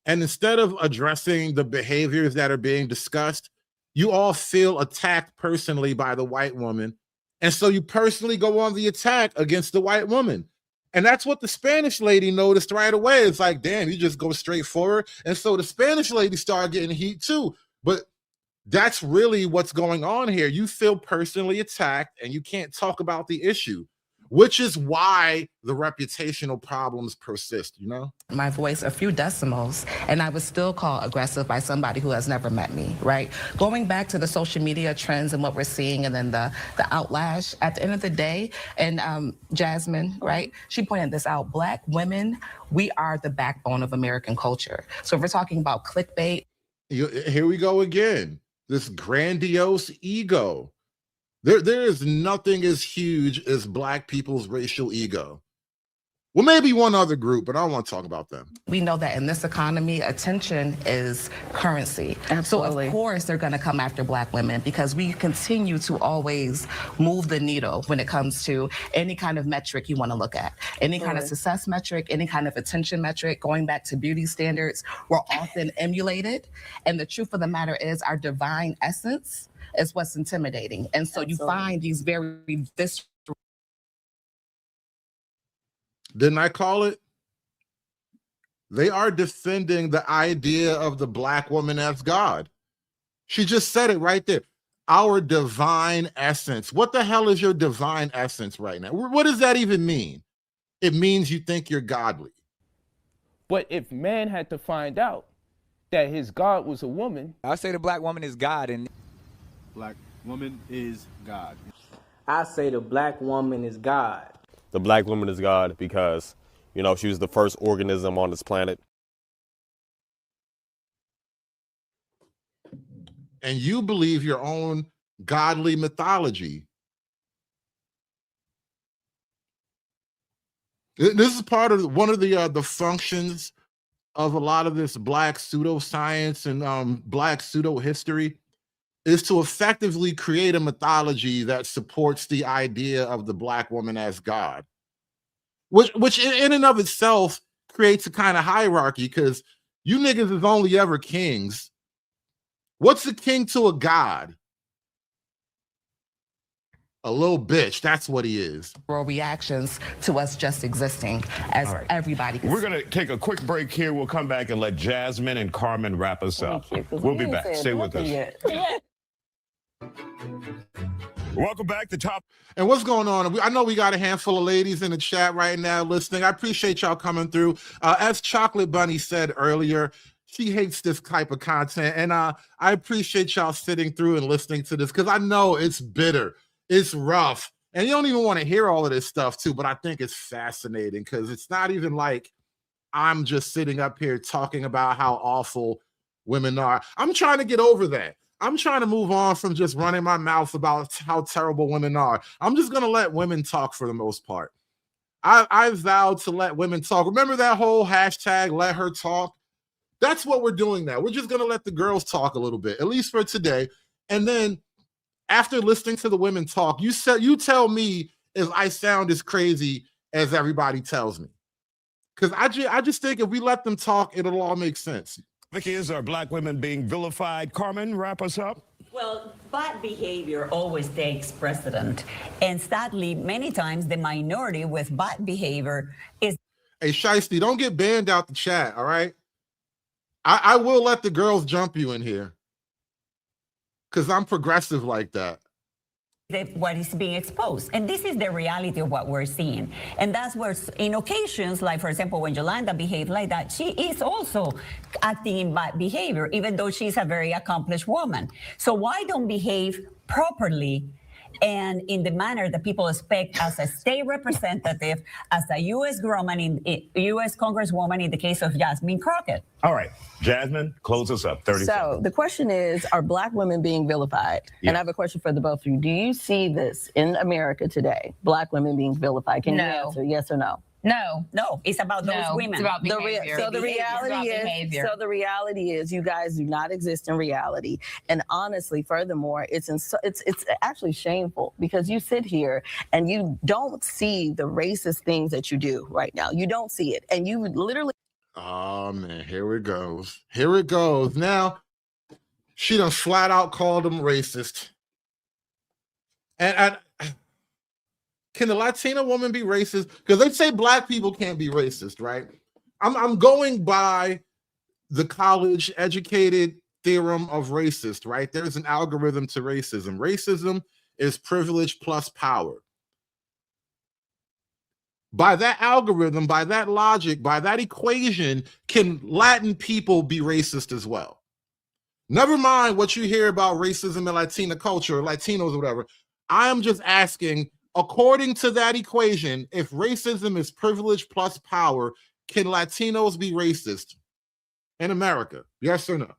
And instead of addressing the behaviors that are being discussed, you all feel attacked personally by the white woman. And so you personally go on the attack against the white woman. And that's what the Spanish lady noticed right away. It's like, damn, you just go straight forward. And so the Spanish lady started getting heat too. But that's really what's going on here. You feel personally attacked and you can't talk about the issue. which is why the reputational problems persist, you know? My voice a few decimals, and I was still called aggressive by somebody who has never met me, right? Going back to the social media trends and what we're seeing, and then the outlash, at the end of the day, and Jasmine, right? She pointed this out, Black women, we are the backbone of American culture. So if we're talking about clickbait. Here we go again, this grandiose ego. There is nothing as huge as Black people's racial ego. Well, maybe one other group, but I don't want to talk about them. We know that in this economy, attention is currency. Absolutely. So of course they're going to come after Black women because we continue to always move the needle when it comes to any kind of metric you want to look at. Any kind of success metric, any kind of attention metric, going back to beauty standards, we're often emulated. And the truth of the matter is our divine essence is what's intimidating. And so you find these very visceral. Didn't I call it? They are defending the idea of the Black woman as God. She just said it right there. Our divine essence. What the hell is your divine essence right now? What does that even mean? It means you think you're godly. But if man had to find out that his God was a woman, I say the Black woman is God, and Black woman is God. I say the Black woman is God. The Black woman is God because, you know, she was the first organism on this planet. And you believe your own godly mythology. This is part of one of the functions of a lot of this Black pseudoscience and Black pseudo history is to effectively create a mythology that supports the idea of the Black woman as God, which in and of itself creates a kind of hierarchy because you niggas is only ever kings. What's a king to a god? A little bitch, that's what he is. Reactions to us just existing as everybody. We're going to take a quick break here. We'll come back and let Jasmine and Carmen wrap us up. We'll be back. Stay with us. Welcome back to Top. And what's going on? I know we got a handful of ladies in the chat right now listening. I appreciate y'all coming through. As Chocolate Bunny said earlier, she hates this type of content. And I appreciate y'all sitting through and listening to this because I know it's bitter. It's rough. And you don't even want to hear all of this stuff too, but I think it's fascinating because it's not even like I'm just sitting up here talking about how awful women are. I'm trying to get over that. I'm trying to move on from just running my mouth about how terrible women are. I'm just going to let women talk for the most part. I vowed to let women talk. Remember that whole hashtag, let her talk? That's what we're doing now. We're just going to let the girls talk a little bit, at least for today. And then after listening to the women talk, you tell me if I sound as crazy as everybody tells me. Because I just think if we let them talk, it'll all make sense. Vicky, is our Black women being vilified? Carmen, wrap us up. Well, bad behavior always takes precedent. And sadly, many times the minority with bad behavior is... Hey, Shiesty, don't get banned out the chat, all right? I will let the girls jump you in here. Because I'm progressive like that. What is being exposed. And this is the reality of what we're seeing. And that's where in occasions, like for example, when Yolanda behaved like that, she is also acting in bad behavior, even though she's a very accomplished woman. So why don't behave properly and in the manner that people expect as a state representative, as a U.S. U.S. Congresswoman in the case of Jasmine Crockett? All right, Jasmine, close us up. 30 seconds. So the question is, are Black women being vilified? Yeah. And I have a question for the both of you. Do you see this in America today? Black women being vilified? Can you answer yes or no? No, it's about those women. It's about behavior. The reality is you guys do not exist in reality. And honestly, furthermore, it's actually shameful because you sit here and you don't see the racist things that you do right now. You don't see it. And you literally... Oh man, here it goes. Here it goes. Now, she done flat out called them racist. And can the Latina woman be racist? Because they say Black people can't be racist, right? I'm going by the college educated theorem of racist, right? There's an algorithm to racism. Racism is privilege plus power. By that algorithm, by that logic, by that equation, can Latin people be racist as well? Never mind what you hear about racism in Latina culture, Latinos or whatever. I'm just asking, according to that equation, if racism is privilege plus power, can Latinos be racist in America? Yes or no?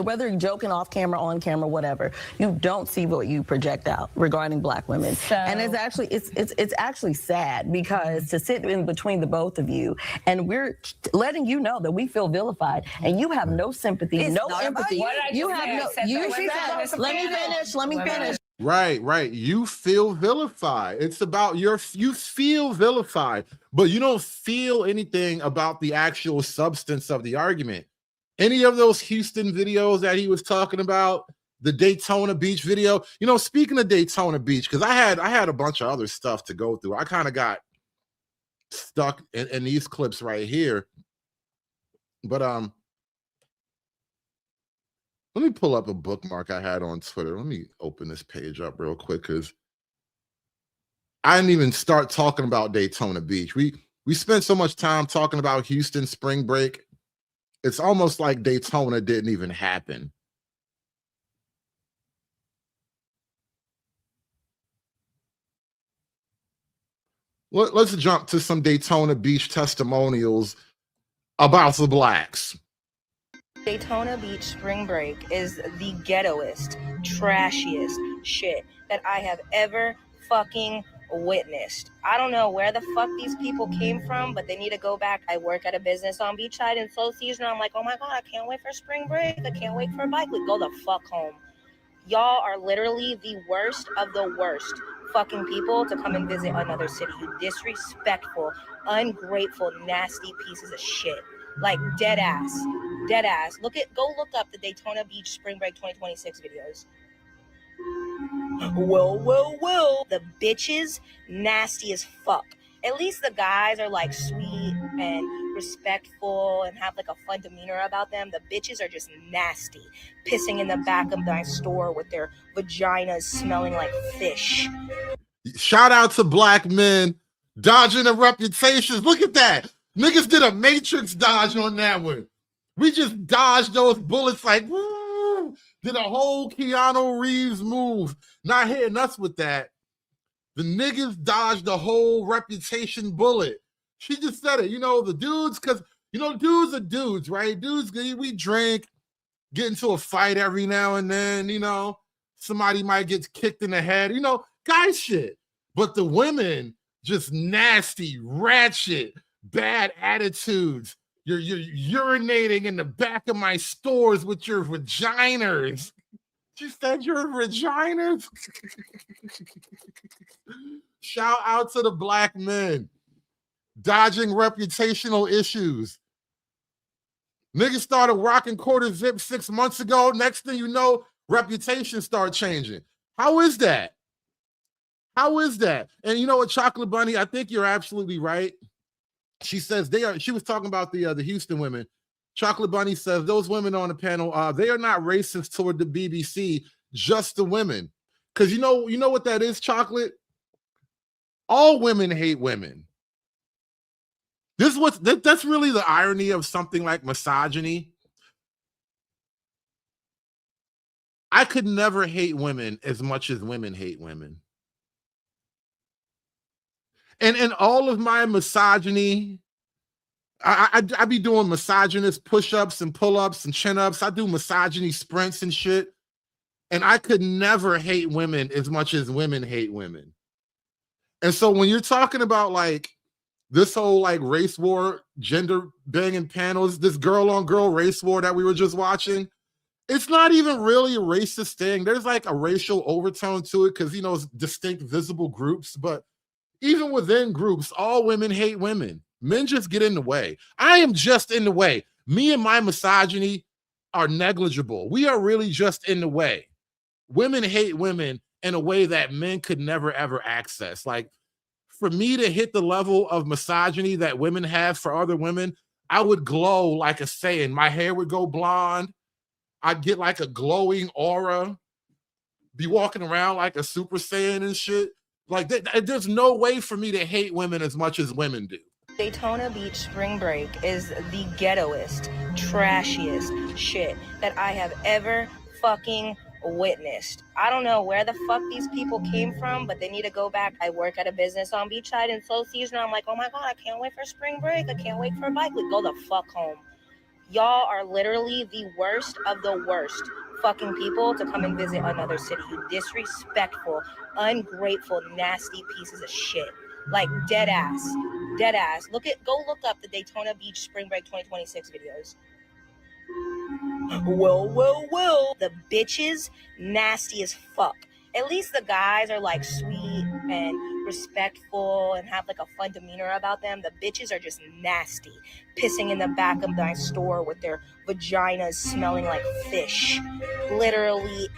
Whether you're joking off camera, on camera, whatever, you don't see what you project out regarding Black women. And it's actually sad, because to sit in between the both of you, and we're letting you know that we feel vilified, and you have no sympathy, no empathy. You have no. Let me finish. Right. You feel vilified. It's about you feel vilified, but you don't feel anything about the actual substance of the argument. Any of those Houston videos that he was talking about, the Daytona Beach video, speaking of Daytona Beach, because I had a bunch of other stuff to go through. I kind of got stuck in these clips right here. But let me pull up a bookmark I had on Twitter. Let me open this page up real quick, because I didn't even start talking about Daytona Beach. We spent so much time talking about Houston spring break. It's almost like Daytona didn't even happen. Let's jump to some Daytona Beach testimonials about the blacks. Daytona Beach spring break is the ghettoest, trashiest shit that I have ever fucking witnessed. I don't know where the fuck these people came from, but they need to go back. I work at a business on Beachside, and so seasonal. I'm like, oh my God, I can't wait for spring break. I can't wait for a bike week. Go the fuck home. Y'all are literally the worst of the worst fucking people to come and visit another city. You disrespectful, ungrateful, nasty pieces of shit. Like dead ass. Go look up the Daytona Beach spring break 2026 videos. Well. The bitches, nasty as fuck. At least the guys are like sweet and respectful and have like a fun demeanor about them. The bitches are just nasty, pissing in the back of my store with their vaginas smelling like fish. Shout out to black men dodging the reputations. Look at that. Niggas did a Matrix dodge on that one. We just dodged those bullets like, woo, did a whole Keanu Reeves move. Not hitting us with that. The niggas dodged the whole reputation bullet. She just said it. The dudes, because, dudes are dudes, right? Dudes, we drink, get into a fight every now and then, somebody might get kicked in the head, guy shit. But the women, just nasty, ratchet, bad attitudes. You're urinating in the back of my stores with your vaginas. She said your vaginas. Shout out to the black men dodging reputational issues. Niggas started rocking quarter zip 6 months ago. Next thing you know, reputation start changing. How is that? And you know what, Chocolate Bunny, I think you're absolutely right. She says she was talking about the Houston women. Chocolate Bunny says those women on the panel, they are not racist toward the BBC, just the women. Because you know what that is, Chocolate? All women hate women. That's really the irony of something like misogyny. I could never hate women as much as women hate women. And all of my misogyny, I be doing misogynist push-ups and pull-ups and chin-ups. I do misogyny sprints and shit. And I could never hate women as much as women hate women. And so when you're talking about like this whole like race war, gender banging panels, this girl on girl race war that we were just watching, it's not even really a racist thing. There's like a racial overtone to it because, it's distinct visible groups. But even within groups, all women hate women. Men just get in the way. I am just in the way. Me and my misogyny are negligible. We are really just in the way. Women hate women in a way that men could never, ever access. Like, for me to hit the level of misogyny that women have for other women, I would glow like a Saiyan. My hair would go blonde. I'd get like a glowing aura. be walking around like a Super Saiyan and shit. Like, there's no way for me to hate women as much as women do. Daytona Beach spring break is the ghettoest, trashiest shit that I have ever fucking witnessed. I don't know where the fuck these people came from, but they need to go back. I work at a business on Beachside in slow season. I'm like, oh my God, I can't wait for spring break. I can't wait for a bike week. Go the fuck home. Y'all are literally the worst of the worst fucking people to come and visit another city. You disrespectful, ungrateful, nasty pieces of shit. Like dead ass. Go look up the Daytona Beach Spring Break 2026 videos. Well. The bitches, nasty as fuck. At least the guys are like sweet and respectful and have like a fun demeanor about them. The bitches are just nasty, pissing in the back of my store with their vaginas smelling like fish. Literally,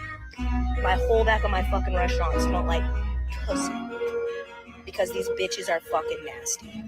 my whole back of my fucking restaurant smelled like pussy because these bitches are fucking nasty.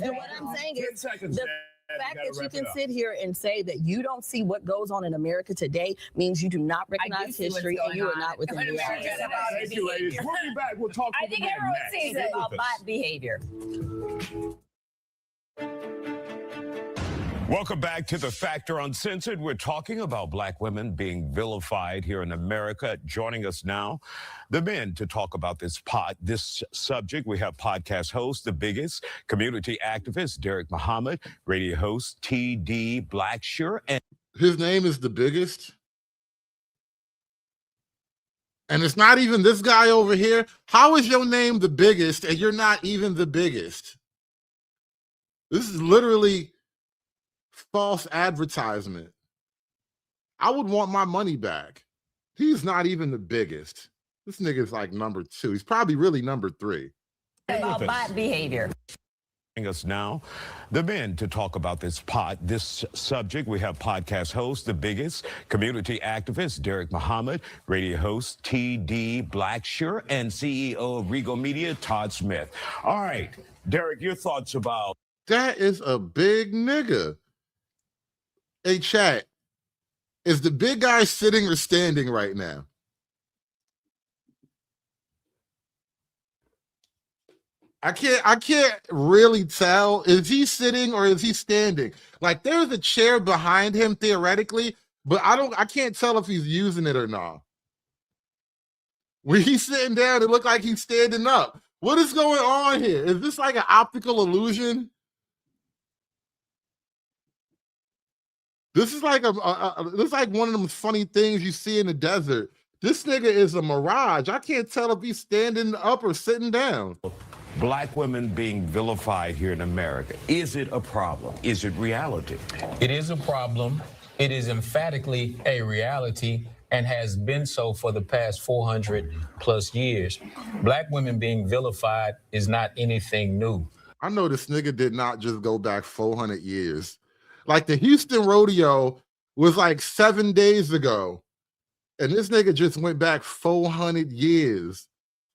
And what I'm saying is the fact that you can sit here and say that you don't see what goes on in America today means you do not recognize history and you are not within reality. Thank you, ladies. We'll be back. We'll talk to the men next. Sees it about bot behavior. Welcome back to The Factor Uncensored. We're talking about black women being vilified here in America. Joining us now, the men to talk about this subject. We have podcast host, the biggest community activist, Derek Muhammad, radio host, TD Blackshear, and his name is the biggest. And it's not even this guy over here. How is your name the biggest and you're not even the biggest? This is literally false advertisement. I would want my money back. He's not even the biggest. This nigga's like number 2. He's probably really number 3. About bot behavior. Us now, the men to talk about this subject. We have podcast host, the biggest community activist, Derek Muhammad, radio host, TD Blackshear, and CEO of Regal Media, Todd Smith. All right, Derek, your thoughts about that? Is a big nigga. Hey, chat, is the big guy sitting or standing right now? I can't really tell. Is he sitting or is he standing? Like, there's a chair behind him theoretically, but I can't tell if he's using it or not. When he's sitting down, it looked like he's standing up. What is going on here? Is this like an optical illusion? This is like this is like one of them funny things you see in the desert. This nigga is a mirage. I can't tell if he's standing up or sitting down. black women being vilified here in America? Is it a problem? Is it reality? It is a problem. It is emphatically a reality and has been so for the past 400 plus years. Black women being vilified is not anything new. I know this nigga did not just go back 400 years. Like the Houston rodeo was like 7 days ago. And this nigga just went back 400 years.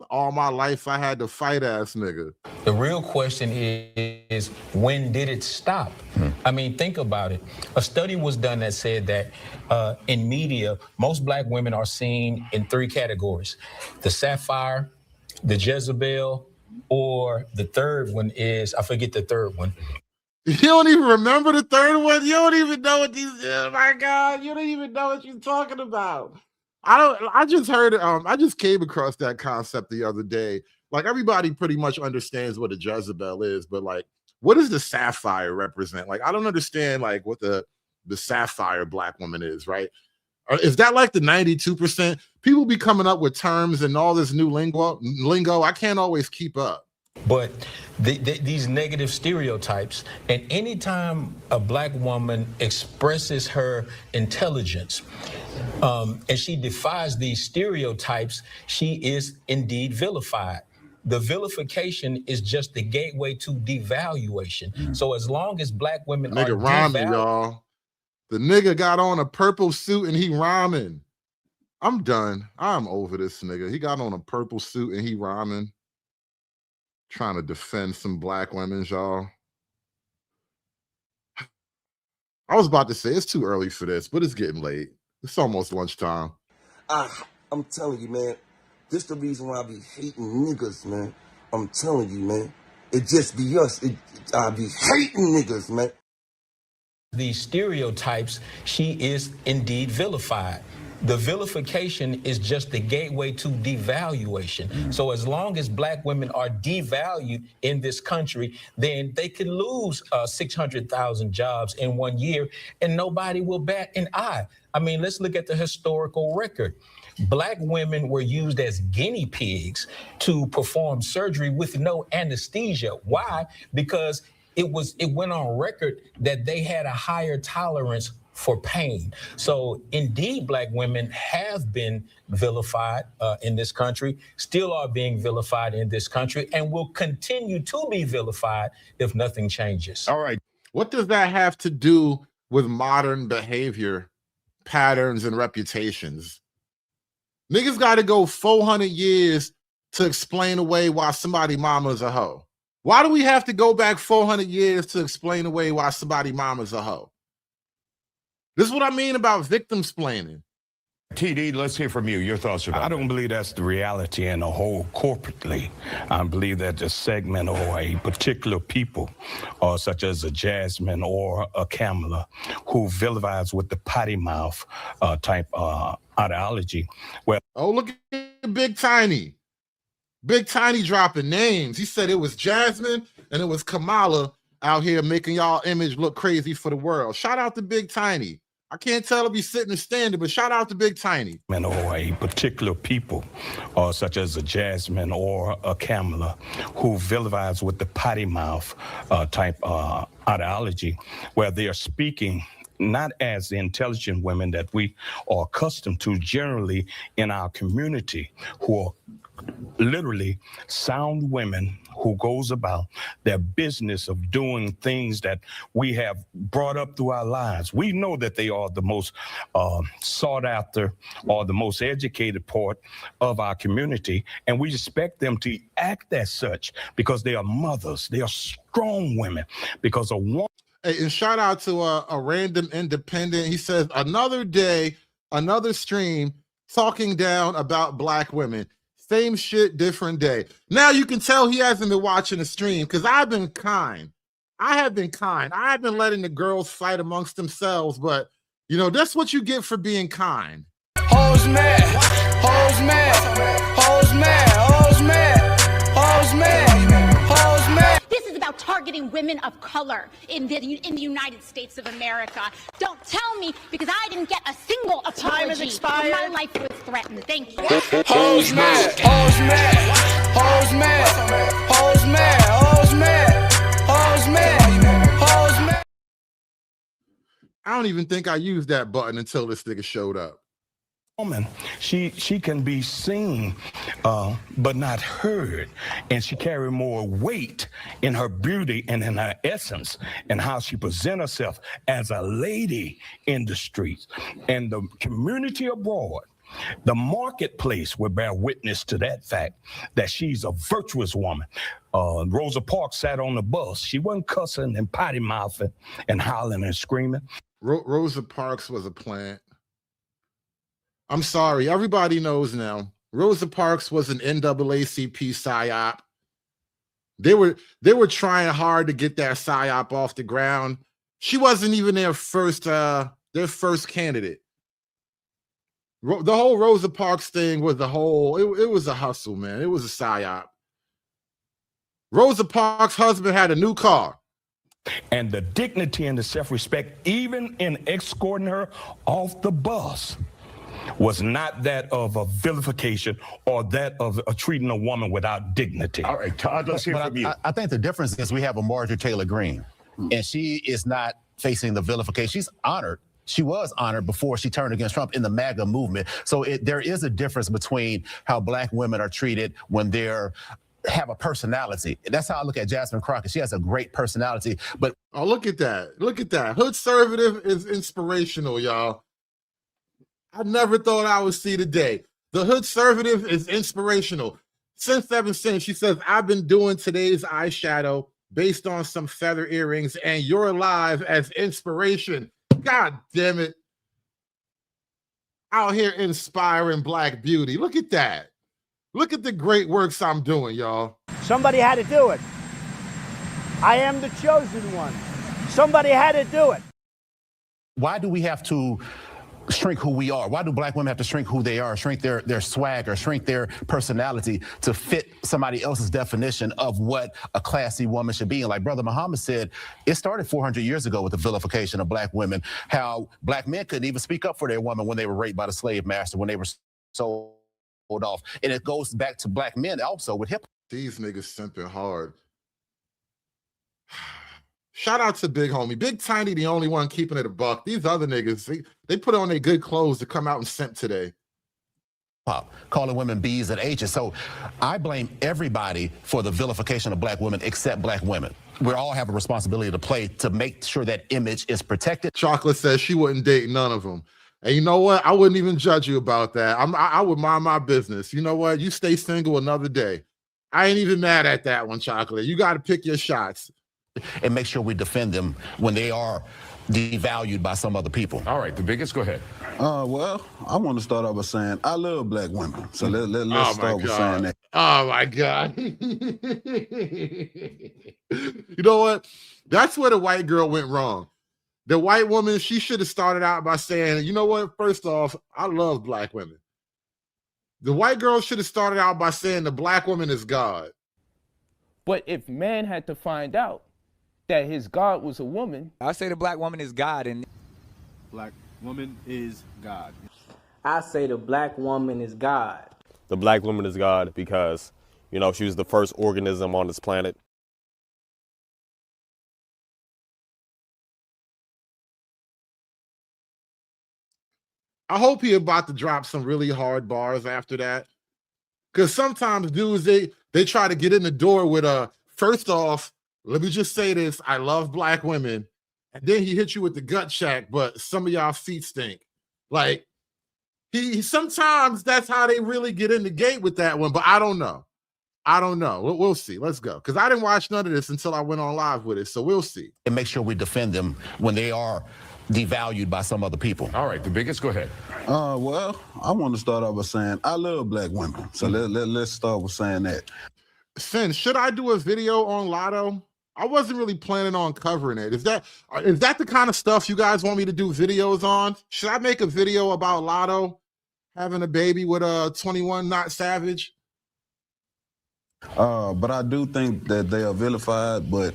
All my life I had to fight ass nigga. The real question is when did it stop? I mean, think about it. A study was done that said that in media, most black women are seen in 3 categories: the sapphire, the Jezebel, or the third one is, I forget the third one. You don't even remember the third one? You don't even know what these, oh my God, you don't even know what you're talking about. I just heard, I just came across that concept the other day. Like everybody pretty much understands what a Jezebel is, but like, what does the sapphire represent? Like, I don't understand like what the sapphire black woman is, right? Is that like the 92%? People be coming up with terms and all this new lingo. I can't always keep up. But these negative stereotypes, and anytime a black woman expresses her intelligence and she defies these stereotypes, she is indeed vilified. The vilification is just the gateway to devaluation. So as long as black women are rhyming, y'all. The nigga got on a purple suit and he rhyming. I'm done. I'm over this nigga. He got on a purple suit and he rhyming, trying to defend some black women, y'all. I was about to say it's too early for this, but it's getting late. It's almost lunchtime. I'm telling you, man, this the reason why I be hating niggas, man. I'm telling you, man. It just be us. I be hating niggas, man. These stereotypes, she is indeed vilified. The vilification is just the gateway to devaluation. So as long as black women are devalued in this country, then they could lose 600,000 jobs in 1 year and nobody will bat an eye. I mean, let's look at the historical record. Black women were used as guinea pigs to perform surgery with no anesthesia. Why? Because it went on record that they had a higher tolerance for pain. So indeed, black women have been vilified in this country, still are being vilified in this country, and will continue to be vilified if nothing changes. All right. What does that have to do with modern behavior patterns and reputations? Niggas got to go 400 years to explain away why somebody mama's a hoe. Why do we have to go back 400 years to explain away why somebody mama's a hoe? This is what I mean about victim-splaining. TD, let's hear from you. Your thoughts about I don't believe that's the reality in the whole corporately. I believe that the segment or a particular people, such as a Jasmine or a Kamala, who vilifies with the potty mouth type ideology. Well, oh, look at Big Tiny. Big Tiny dropping names. He said it was Jasmine and it was Kamala out here making y'all image look crazy for the world. Shout out to Big Tiny. I can't tell if he's sitting or standing, but shout out to Big Tiny. Or a particular people, such as a Jasmine or a Kamala, who vilifies with the potty mouth type ideology, where they are speaking not as the intelligent women that we are accustomed to generally in our community, who are literally sound women who goes about their business of doing things that we have brought up through our lives. We know that they are the most sought after or the most educated part of our community, and we expect them to act as such because they are mothers, they are strong women, because a woman. Hey, and shout out to a random independent. He says, another day, another stream, talking down about black women. Same shit, different day. Now you can tell he hasn't been watching the stream because I've been kind. I have been kind. I have been letting the girls fight amongst themselves, but you know, that's what you get for being kind. Hoes mad, hoes mad, hoes mad, hoes mad, hoes mad, hoes mad. This is about targeting women of color in the United States of America. Don't tell me, because I didn't get a single apology. Time has expired. My life was threatened. Thank you. Hoes mad, hoes mad, hoes mad, hoes mad, hoes mad, hoes mad, hoes mad. I don't even think I used that button until this nigga showed up. Woman, she can be seen but not heard, and she carry more weight in her beauty and in her essence and how she presents herself as a lady in the streets. And the community abroad, the marketplace will bear witness to that fact, that she's a virtuous woman. Rosa Parks sat on the bus. She wasn't cussing and potty mouthing and howling and screaming. Rosa Parks was a plant. I'm sorry, everybody knows now. Rosa Parks was an NAACP psyop. They were trying hard to get that psyop off the ground. She wasn't even their first candidate. The whole Rosa Parks thing was it was a hustle, man. It was a psyop. Rosa Parks' husband had a new car. And the dignity and the self-respect, even in escorting her off the bus, was not that of a vilification or that of treating a woman without dignity. All right, Todd, let's hear from you. I think the difference is we have a Marjorie Taylor Greene, and she is not facing the vilification. She's honored. She was honored before she turned against Trump in the MAGA movement. So there is a difference between how black women are treated when they're have a personality. That's how I look at Jasmine Crockett. She has a great personality, but oh, look at that. Look at that. Hood conservative is inspirational, y'all. I never thought I would see the day. The hood conservative is inspirational. Since ever since, she says, I've been doing today's eyeshadow based on some feather earrings, and you're alive as inspiration. God damn it. Out here inspiring Black beauty. Look at that. Look at the great works I'm doing, y'all. Somebody had to do it. I am the chosen one. Somebody had to do it. Why do we have to shrink who we are? Why do Black women have to shrink who they are, shrink their swagger, shrink their personality to fit somebody else's definition of what a classy woman should be? And like Brother Muhammad said, it started 400 years ago with the vilification of Black women, how Black men couldn't even speak up for their woman when they were raped by the slave master, when they were sold off. And it goes back to Black men also with hip. These niggas simping hard. Shout out to Big Homie. Big Tiny, the only one keeping it a buck. These other niggas, they put on their good clothes to come out and simp today. Calling women B's and H's. So I blame everybody for the vilification of Black women except Black women. We all have a responsibility to play to make sure that image is protected. Chocolate says she wouldn't date none of them. And you know what? I wouldn't even judge you about that. I would mind my business. You know what? You stay single another day. I ain't even mad at that one, Chocolate. You got to pick your shots. And make sure we defend them when they are devalued by some other people. All right, the biggest, go ahead. Well, I want to start off by saying I love Black women. So let's start with saying that. Oh my God. You know what? That's where the white girl went wrong. The white woman, she should have started out by saying, you know what? First off, I love Black women. The white girl should have started out by saying the Black woman is God. But if man had to find out that his God was a woman, I say the Black woman is God, and Black woman is God. I say the Black woman is God. The Black woman is God because, you know, she was the first organism on this planet. I hope he about to drop some really hard bars after that. Because sometimes dudes, they try to get in the door with first off, let me just say this, I love Black women. And then he hits you with the gut check, but some of y'all feet stink. Like, he sometimes that's how they really get in the gate with that one, but I don't know. I don't know. We'll see. Let's go. Because I didn't watch none of this until I went on live with it, so we'll see. And make sure we defend them when they are devalued by some other people. All right, the biggest, go ahead. Well, I want to start off by saying I love Black women. So let's start with saying that. Sin, should I do a video on Lotto? I wasn't really planning on covering it. Is that the kind of stuff you guys want me to do videos on? Should I make a video about Lotto having a baby with a 21 Not Savage? But I do think that they are vilified, but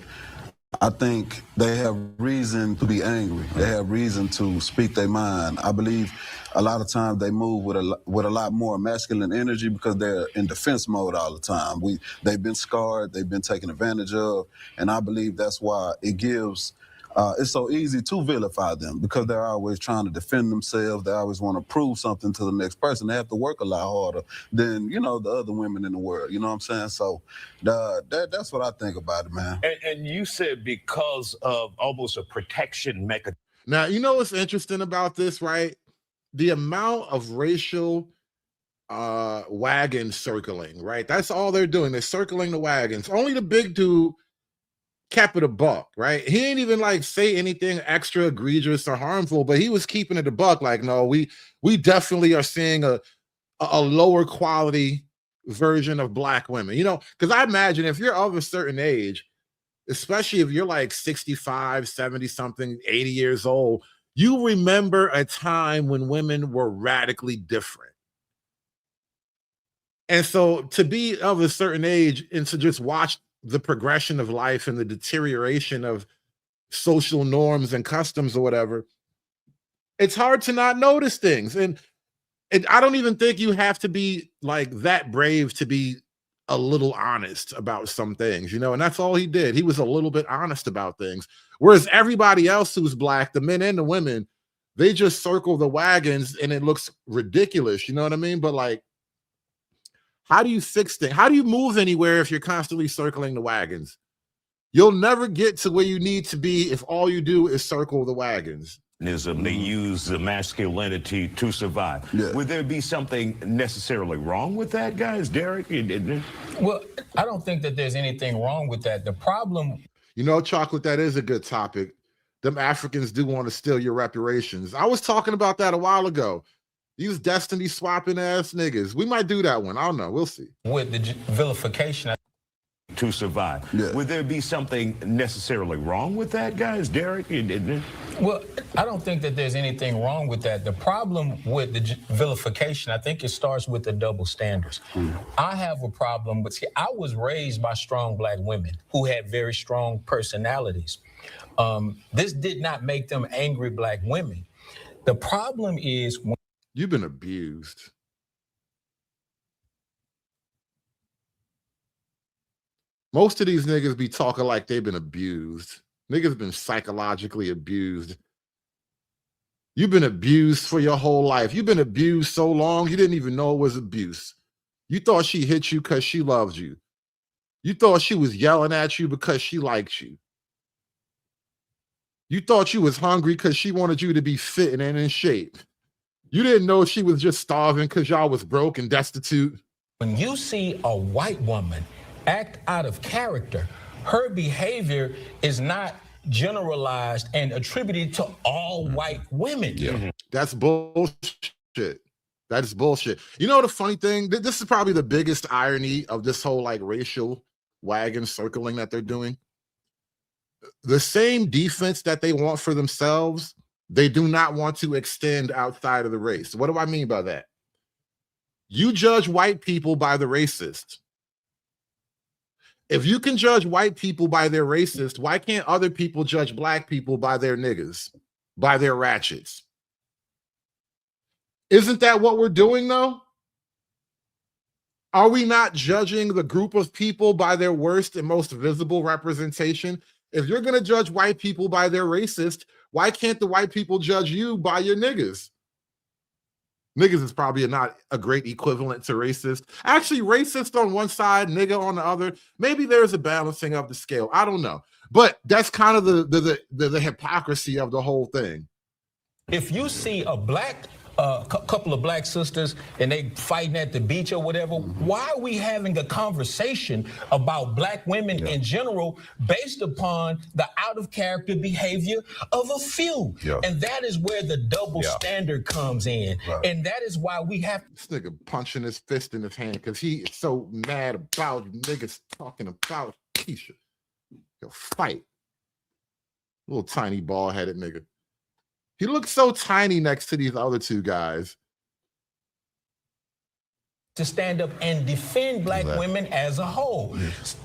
I think they have reason to be angry. They have reason to speak their mind. I believe a lot of times they move with a lot more masculine energy because they're in defense mode all the time. They've been scarred, they've been taken advantage of, and I believe that's why it gives. It's so easy to vilify them because they're always trying to defend themselves. They always want to prove something to the next person. They have to work a lot harder than, the other women in the world. You know what I'm saying? So that's what I think about it, man. And you said because of almost a protection mechanism. Now, you know what's interesting about this, right? The amount of racial wagons circling, right? That's all they're doing. They're circling the wagons. Only the big dude kept it a buck, right? He ain't even like say anything extra egregious or harmful, but he was keeping it a buck. Like, no, we definitely are seeing a lower quality version of Black women, because I imagine if you're of a certain age, especially if you're like 65, 70 something, 80 years old, you remember a time when women were radically different. And so to be of a certain age and to just watch the progression of life and the deterioration of social norms and customs or whatever, it's hard to not notice things. And I don't even think you have to be like that brave to be a little honest about some things, and that's all he did. He was a little bit honest about things. Whereas everybody else who's Black, the men and the women, they just circle the wagons and it looks ridiculous. You know what I mean? But like, how do you fix things? How do you move anywhere if you're constantly circling the wagons? You'll never get to where you need to be if all you do is circle the wagons. They use the masculinity to survive. Yeah. Would there be something necessarily wrong with that, guys? Derek? Well, I don't think that there's anything wrong with that. The problem... You know, Chocolate, that is a good topic. Them Africans do want to steal your reparations. I was talking about that a while ago. These destiny swapping ass niggas. We might do that one. I don't know. We'll see. With the vilification... To survive. Yeah. Would there be something necessarily wrong with that, guys? Derek? Well, I don't think that there's anything wrong with that. The problem with the vilification, I think it starts with the double standards. I have a problem with, see, I was raised by strong black women who had very strong personalities. This did not make them angry black women. The problem is when you've been abused. Most of these niggas be talking like they've been abused. Niggas been psychologically abused. You've been abused for your whole life. You've been abused so long, you didn't even know it was abuse. You thought she hit you because she loved you. You thought she was yelling at you because she liked you. You thought you was hungry because she wanted you to be fit and in shape. You didn't know she was just starving because y'all was broke and destitute. When you see a white woman act out of character, her behavior is not generalized and attributed to all white women. Yeah. That's bullshit. That's bullshit. You know the funny thing? This is probably the biggest irony of this whole like racial wagon circling that they're doing. The same defense that they want for themselves, they do not want to extend outside of the race. What do I mean by that? You judge white people by the racist. If you can judge white people by their racist, why can't other people judge black people by their niggas, by their ratchets? Isn't that what we're doing though? Are we not judging the group of people by their worst and most visible representation? If you're going to judge white people by their racist, why can't the white people judge you by your niggas? Niggas is probably not a great equivalent to racist. Actually, racist on one side, nigga on the other. Maybe there's a balancing of the scale. I don't know. But that's kind of the hypocrisy of the whole thing. If you see a black couple of black sisters and they fighting at the beach or whatever, why are we having a conversation about black women in general based upon the out of character behavior of a few? And that is where the double standard comes in. And that is why we have this nigga punching his fist in his hand because he is so mad about niggas talking about Keisha. He'll fight. Little tiny bald-headed nigga. He looks so tiny next to these other two guys. to stand up and defend black women as a whole.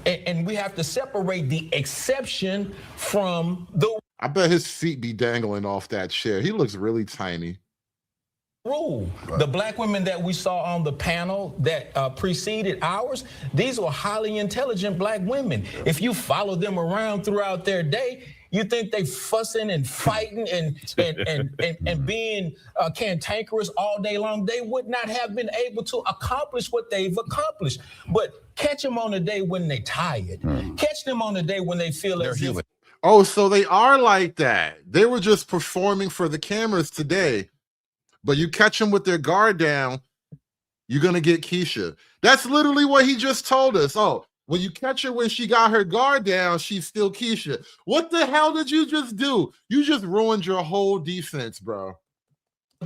And we have to separate the exception from the I bet his feet be dangling off that chair. He looks really tiny. Rule. The black women that we saw on the panel that preceded ours, these were highly intelligent black women. If you follow them around throughout their day, you think they fussing and fighting and being cantankerous all day long, they would not have been able to accomplish what they've accomplished. But catch them on the day when they're tired. Catch them on the day when they feel as if. Oh, so they are like that. They were just performing for the cameras today. But you catch them with their guard down, you're going to get Keisha. That's literally what he just told us. Oh, when you catch her when she got her guard down, she's still Keisha. What the hell did you just do? You just ruined your whole defense, bro.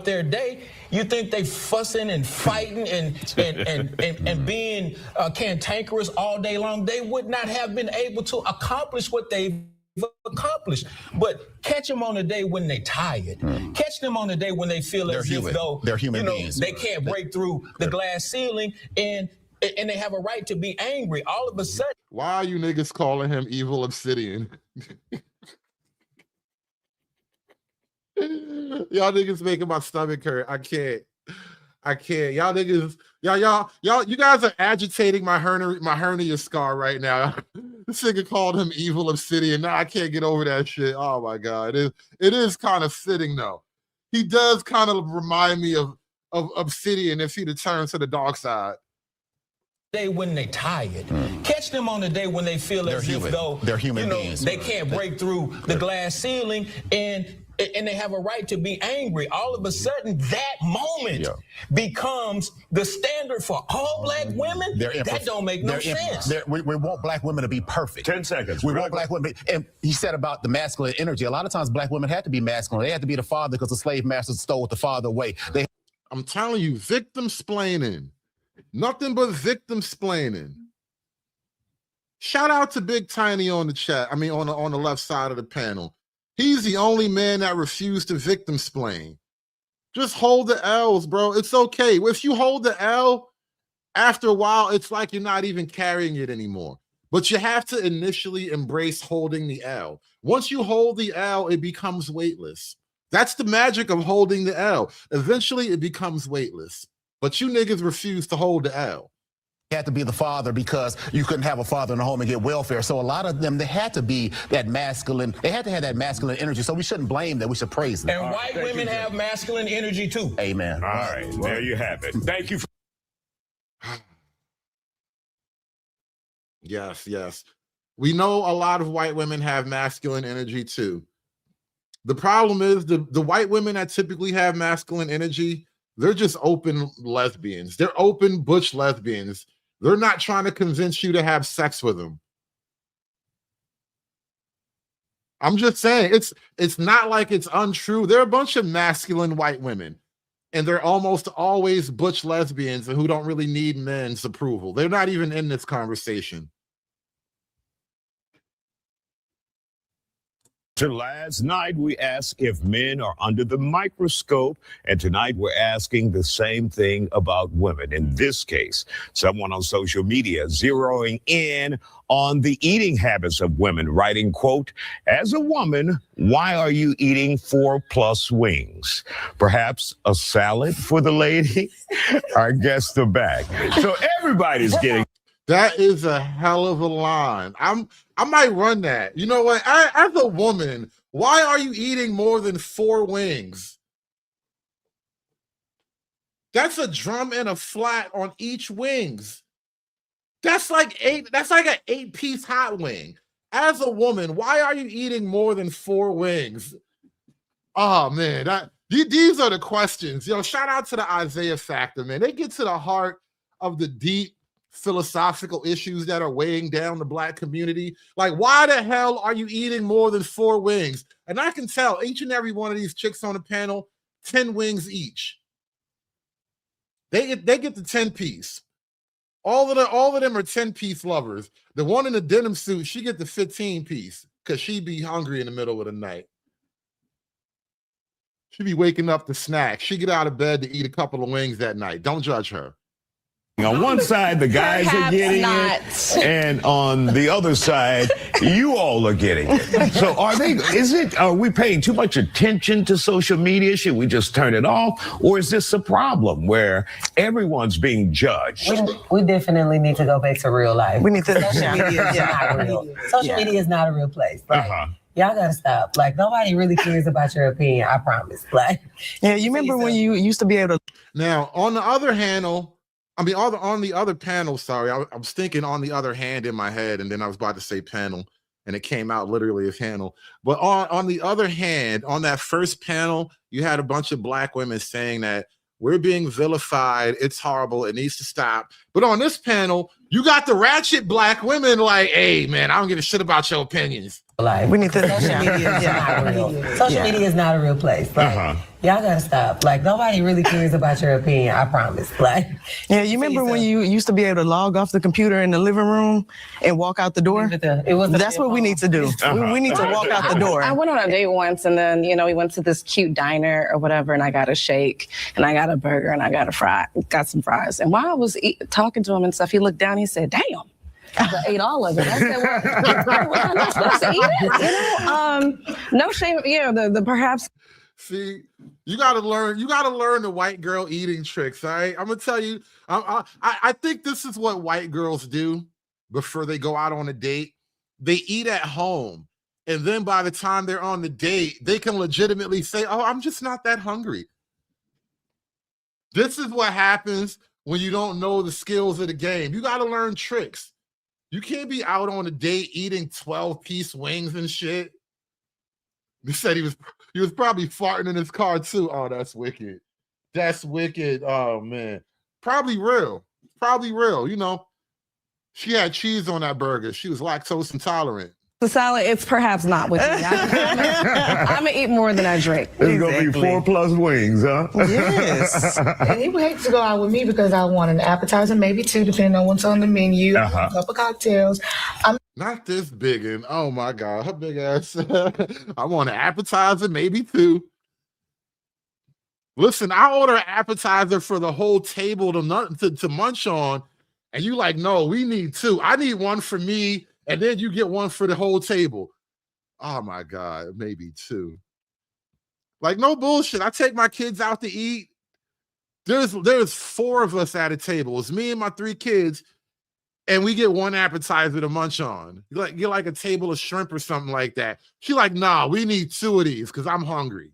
Their day, you think they fussing and fighting and being cantankerous all day long, they would not have been able to accomplish what they've accomplished. But catch them on the day when they're tired. Catch them on the day when they feel as if though they're human beings. They can't break through the glass ceiling and they have a right to be angry. All of a sudden, why are you niggas calling him evil obsidian? Y'all niggas making my stomach hurt. I can't. Y'all niggas, you guys are agitating my hernia scar right now. This nigga called him evil obsidian. Now I can't get over that shit. Oh my God. It is kind of fitting though. He does kind of remind me of obsidian if he'd have turned to the dark side. Day when they're tired. Catch them on the day when they feel as if though they're human beings. They can't break through the glass ceiling and and they have a right to be angry. All of a sudden, that moment becomes the standard for all black women. That don't make no sense. We want black women to be perfect. 10 seconds. We want black women. And he said about the masculine energy. A lot of times black women had to be masculine. They had to be the father because the slave masters stole the father away. I'm telling you, victim-splaining. Nothing but victim-splaining. Shout out to Big Tiny on the chat. I mean, on the left side of the panel. He's the only man that refused to victim-splain. Just hold the L's, bro. It's okay. If you hold the L, after a while, it's like you're not even carrying it anymore. But you have to initially embrace holding the L. Once you hold the L, it becomes weightless. That's the magic of holding the L. Eventually, it becomes weightless. But you niggas refuse to hold the L. You had to be the father because you couldn't have a father in the home and get welfare. So a lot of them, they had to be that masculine. They had to have that masculine energy. So we shouldn't blame them. We should praise them. And white women have masculine energy too. Amen. All right, there you have it. Thank you. Yes, yes. We know a lot of white women have masculine energy too. The problem is the white women that typically have masculine energy, they're just open lesbians. They're open butch lesbians. They're not trying to convince you to have sex with them. I'm just saying, it's not like it's untrue. They're a bunch of masculine white women, and they're almost always butch lesbians who don't really need men's approval. They're not even in this conversation. Last night, we asked if men are under the microscope, and tonight we're asking the same thing about women. In this case, someone on social media zeroing in on the eating habits of women, writing, quote, "As a woman, why are you eating 4+ wings? Perhaps a salad for the lady?" Our guests are back. So everybody's getting... That is a hell of a line. I might run that. You know what? As a woman, why are you eating more than 4 wings? That's a drum and a flat on each wings. That's like an 8-piece hot wing. As a woman, why are you eating more than 4 wings? Oh man, these are the questions. Yo, shout out to the Isaiah Factor, man. They get to the heart of the deep philosophical issues that are weighing down the black community. Like, why the hell are you eating more than 4 wings? And I can tell each and every one of these chicks on the panel, 10 wings each. They get the 10-piece. All of them are 10-piece lovers. The one in the denim suit, she get the 15-piece because she be hungry in the middle of the night. She be waking up to snack. She get out of bed to eat a couple of wings that night. Don't judge her. On one side, the guys are getting it, and on the other side, you all are getting it. So are we paying too much attention to social media? Should we just turn it off? Or is this a problem where everyone's being judged? We definitely need to go back to real life. We need to. Social media is not real. Social media is not a real place. Like, y'all gotta stop. Like, nobody really cares about your opinion, I promise. Like, yeah, you remember when you used to be able to. Now, on the other hand, on the other panel, sorry, I was thinking on the other hand in my head, and then I was about to say panel, and it came out literally as panel. But on the other hand, on that first panel, you had a bunch of black women saying that we're being vilified, it's horrible, it needs to stop. But on this panel, you got the ratchet black women like, hey, man, I don't give a shit about your opinions. Like, we need to. Social media is not real. Social media is not a real place. Like, y'all gotta stop. Like, nobody really cares about your opinion, I promise. Like, yeah, you remember when you used to be able to log off the computer in the living room and walk out the door? That's what we need to do. We need to walk out the door. I went on a date once, and then, we went to this cute diner or whatever, and I got a shake, and I got a burger, and I got some fries. And while I was talking to him and stuff, he looked down, he said, "Damn. I ate all of it." I said, "Well, I'm not supposed to eat it." No shame. Yeah, the perhaps. See, you gotta learn the white girl eating tricks. All right, I'm gonna tell you. I think this is what white girls do before they go out on a date. They eat at home, and then by the time they're on the date, they can legitimately say, "Oh, I'm just not that hungry." This is what happens when you don't know the skills of the game. You gotta learn tricks. You can't be out on a date eating 12-piece wings and shit. He said he was probably farting in his car too. Oh, that's wicked. That's wicked. Oh man. Probably real. Probably real. You know, she had cheese on that burger. She was lactose intolerant. The salad, it's perhaps not with me. I'm gonna eat more than I drink. It's gonna be 4+ wings, huh? Yes. And he would hate to go out with me because I want an appetizer, maybe 2, depending on what's on the menu, a couple cocktails. Not this big and oh my God, her big ass. I want an appetizer, maybe 2. Listen, I order an appetizer for the whole table to munch on, and you like, no, we need 2. I need 1 for me, and then you get 1 for the whole table. Oh my God, maybe 2. Like, no bullshit. I take my kids out to eat. There's 4 of us at a table. It's me and my 3 kids, and we get 1 appetizer to munch on. Get like a table of shrimp or something like that. She like, nah, we need 2 of these because I'm hungry.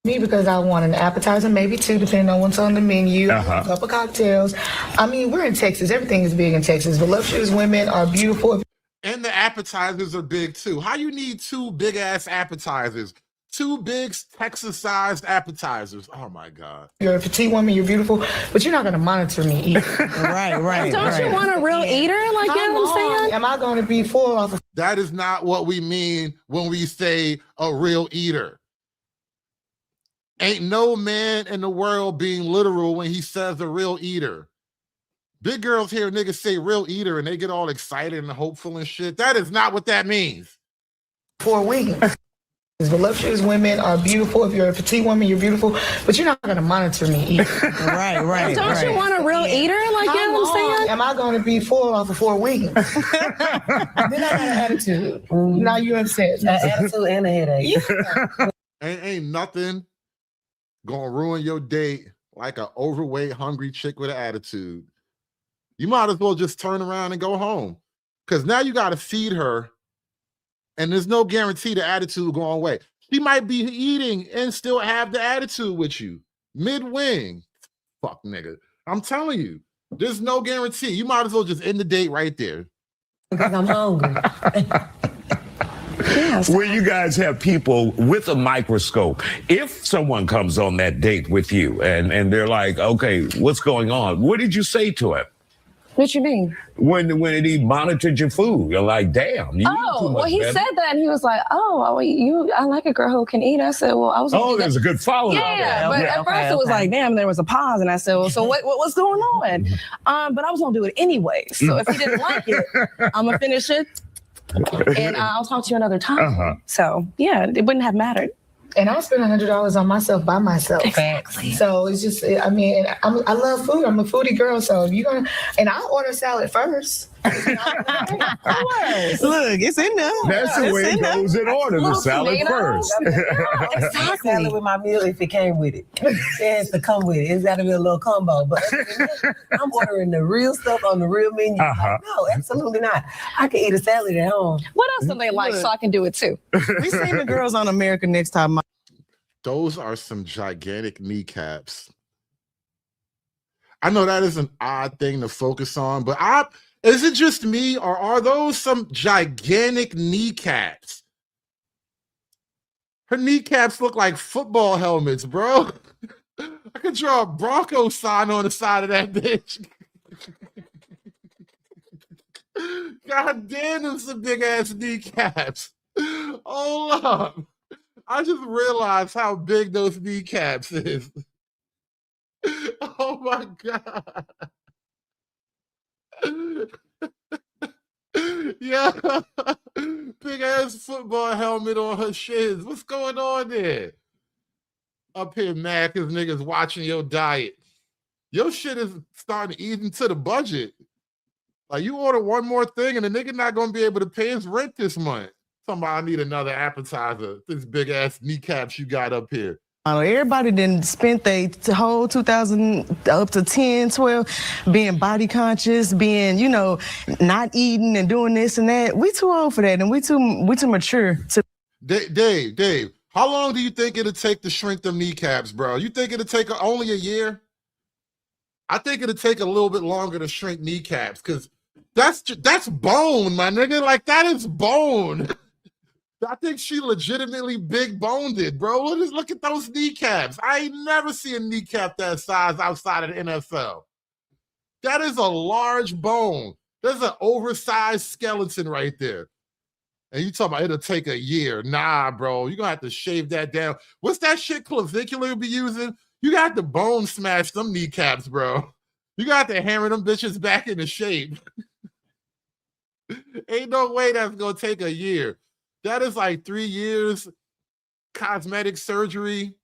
Me because I want an appetizer, maybe 2, depending on what's on the menu, a couple cocktails. I mean, we're in Texas. Everything is big in Texas. Voluptuous women are beautiful. And the appetizers are big too. How you need 2 big ass appetizers? 2 big Texas-sized appetizers. Oh my God. You're a petite woman, you're beautiful, but you're not gonna monitor me either. Right. Don't you want a real eater? Like, you know what I'm saying? Am I gonna be full off of? That is not what we mean when we say a real eater. Ain't no man in the world being literal when he says a real eater. Big girls hear niggas say real eater and they get all excited and hopeful and shit. That is not what that means. 4 wings. Voluptuous women are beautiful. If you're a petite woman, you're beautiful, but you're not going to monitor me either. Right. Don't you want a real eater? Like, you know what I'm saying? Am I going to be full off of 4 wings? Then I got an attitude. Now you upset. An attitude and a headache. Ain't nothing gonna ruin your date like an overweight, hungry chick with an attitude. You might as well just turn around and go home, because now you got to feed her, and there's no guarantee the attitude will go away. She might be eating and still have the attitude with you mid-wing. Fuck, nigga. I'm telling you, there's no guarantee. You might as well just end the date right there. Because I'm hungry. Where you guys have people with a microscope, if someone comes on that date with you and they're like, okay, what's going on? What did you say to him? What you mean? When he monitored your food, you're like, damn. You Well, he said that, and he was like, I like a girl who can eat. I said, well, I was. There's a good follow-up. Yeah, but at first it was like, damn, there was a pause, and I said, well, so what's going on? But I was gonna do it anyway. So if he didn't like it, I'm gonna finish it, and I'll talk to you another time. So yeah, it wouldn't have mattered. And I'll spend $100 on myself by myself. Exactly. So it's just, I mean, I love food. I'm a foodie girl. So if you're gonna, and I'll order salad first. Look, it's in there. That's the way it goes in order. The salad first. Exactly. Salad with my meal if it came with it. It has to come with it. It's got to be a little combo. But I'm ordering the real stuff on the real menu. Like, no, absolutely not. I can eat a salad at home. What else do they like so I can do it too? We seen the girls on America Next Time. Those are some gigantic kneecaps. I know that is an odd thing to focus on, but is it just me, or are those some gigantic kneecaps? Her kneecaps look like football helmets, bro. I could draw a Bronco sign on the side of that bitch. God damn, them some big ass kneecaps. Hold up. I just realized how big those kneecaps is. Oh my God. Yeah. Big ass football helmet on her shins. What's going on there? Up here mad because niggas watching your diet. Your shit is starting to eat into the budget. Like, you order one more thing and the nigga not gonna be able to pay his rent this month. Somebody need another appetizer. This big ass kneecaps you got up here. Everybody done spent their whole 2000 up to 10, 12 being body conscious, being, not eating and doing this and that. We too old for that, and we too mature to. Dave, how long do you think it'll take to shrink them kneecaps, bro? You think it'll take only a year? I think it'll take a little bit longer to shrink kneecaps, because that's bone, my nigga. Like, that is bone. I think she legitimately big boned it, bro. Look at those kneecaps. I ain't never seen a kneecap that size outside of the NFL. That is a large bone. There's an oversized skeleton right there. And you talking about it'll take a year. Nah, bro. You're going to have to shave that down. What's that shit clavicular be using? You got to bone smash them kneecaps, bro. You got to hammer them bitches back into shape. Ain't no way that's going to take a year. That is like 3 years, cosmetic surgery,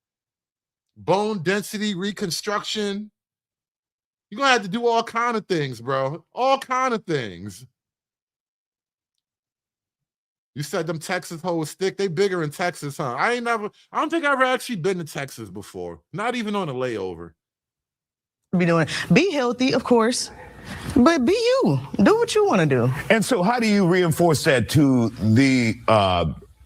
bone density reconstruction. You're going to have to do all kind of things, bro. All kind of things. You said them Texas hoes thick. They bigger in Texas, huh? I don't think I've ever actually been to Texas before. Not even on a layover. Be healthy, of course. But be you. Do what you want to do. And so how do you reinforce that to the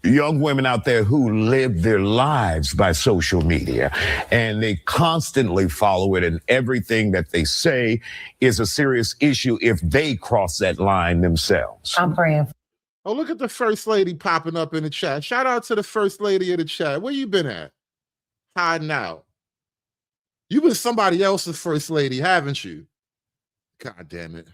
young women out there who live their lives by social media and they constantly follow it and everything that they say is a serious issue if they cross that line themselves? I'm praying. Oh, look at the first lady popping up in the chat. Shout out to the first lady of the chat. Where you been at? Hiding out. You've been somebody else's first lady, haven't you? God damn it.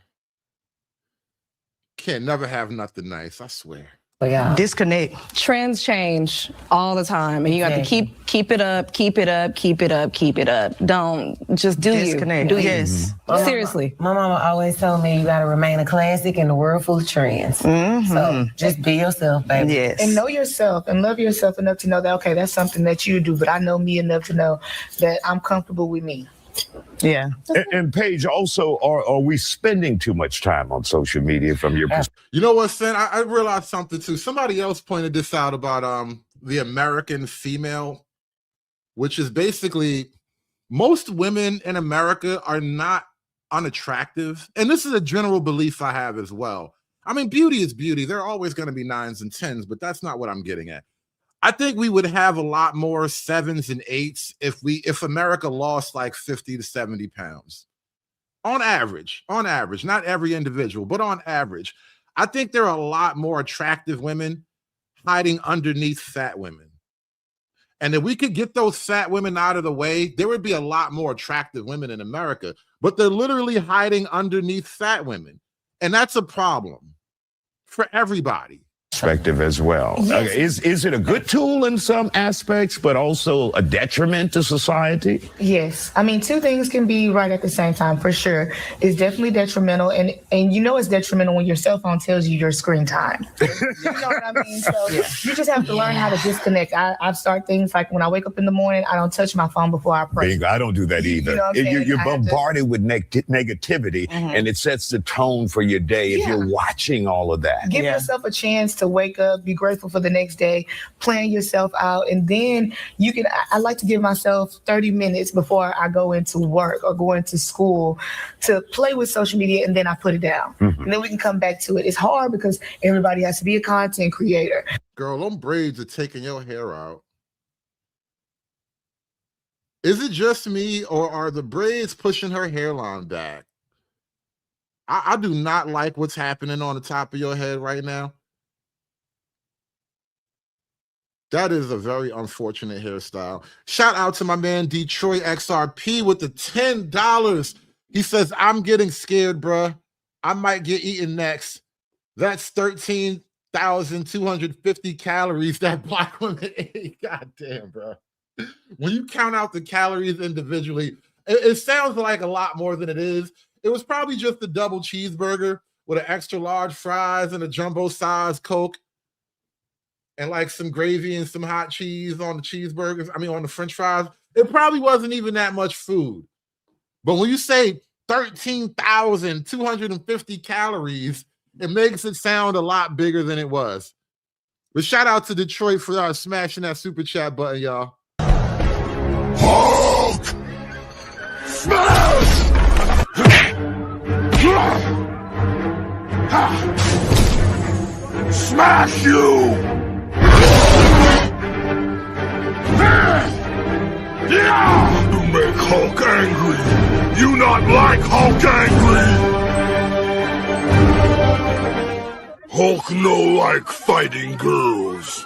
Can't never have nothing nice, I swear. Yeah. Disconnect. Trends change all the time, and you have to keep it up, keep it up, keep it up, keep it up. Don't just do Disconnect. you. Do Yes. you. Seriously. My mama always told me you got to remain a classic in the world full of trends. So just be yourself, baby. Yes. And know yourself and love yourself enough to know that, okay, that's something that you do, but I know me enough to know that I'm comfortable with me. Yeah. And Paige, also, are we spending too much time on social media from your perspective? You know what, Sen? I realized something too. Somebody else pointed this out about the American female, which is basically most women in America are not unattractive. And this is a general belief I have as well. I mean, beauty is beauty. There are always going to be 9s and 10s, but that's not what I'm getting at. I think we would have a lot more 7s and 8s if America lost like 50 to 70 pounds. On average, not every individual, but on average. I think there are a lot more attractive women hiding underneath fat women. And if we could get those fat women out of the way, there would be a lot more attractive women in America. But they're literally hiding underneath fat women. And that's a problem for everybody. Perspective as well. Yes. Is it a good tool in some aspects, but also a detriment to society? Yes. I mean, two things can be right at the same time, for sure. It's definitely detrimental. And you know it's detrimental when your cell phone tells you your screen time. You know what I mean? So you just have to learn how to disconnect. I start things like when I wake up in the morning, I don't touch my phone before I pray. I don't do that either. You know what I'm saying? You're bombarded with negativity, and it sets the tone for your day if you're watching all of that. Give yourself a chance to wake up, be grateful for the next day, plan yourself out, and then you can. I like to give myself 30 minutes before I go into work or go into school to play with social media, and then I put it down. And then we can come back to it. It's hard because everybody has to be a content creator. Girl, them braids are taking your hair out. Is it just me, or are the braids pushing her hairline back? I do not like what's happening on the top of your head right now. That is a very unfortunate hairstyle. Shout out to my man Detroit XRP with the $10. He says, I'm getting scared, bruh. I might get eaten next. That's 13,250 calories that Black women ate. God damn, bro. When you count out the calories individually, it sounds like a lot more than it is. It was probably just a double cheeseburger with an extra large fries and a jumbo size Coke, and like some gravy and some hot cheese on the cheeseburgers, on the French fries. It probably wasn't even that much food. But when you say 13,250 calories, it makes it sound a lot bigger than it was. But shout out to Detroit for smashing that super chat button, y'all. Hulk! Smash! Smash you! You make Hulk angry. You not like Hulk angry. Hulk no like fighting girls.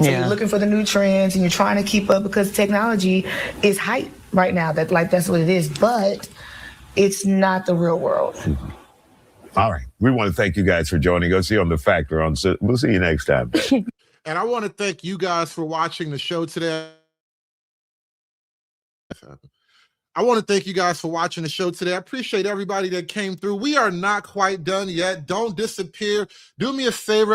So you're looking for the new trends and you're trying to keep up because technology is hype right now. That's what it is, but it's not the real world. All right. We want to thank you guys for joining us here on The Factor. We'll see you next time. And I want to thank you guys for watching the show today. I want to thank you guys for watching the show today. I appreciate everybody that came through. We are not quite done yet. Don't disappear. Do me a favor.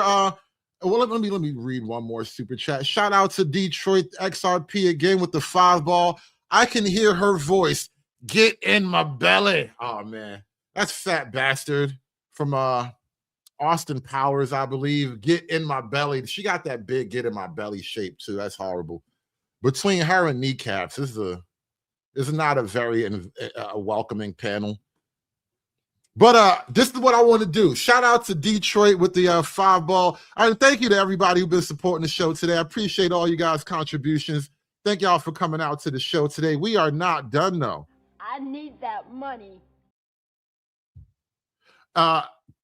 Let me read one more super chat. Shout out to Detroit XRP again with the 5-ball. I can hear her voice. Get in my belly. Oh man, that's Fat Bastard from Austin Powers, I believe. Get in my belly. She got that big get in my belly shape too. That's horrible. Between her and kneecaps, this is not a very welcoming panel. But this is what I want to do. Shout out to Detroit with the 5-ball. And thank you to everybody who's been supporting the show today. I appreciate all you guys' contributions. Thank y'all for coming out to the show today. We are not done though. I need that money.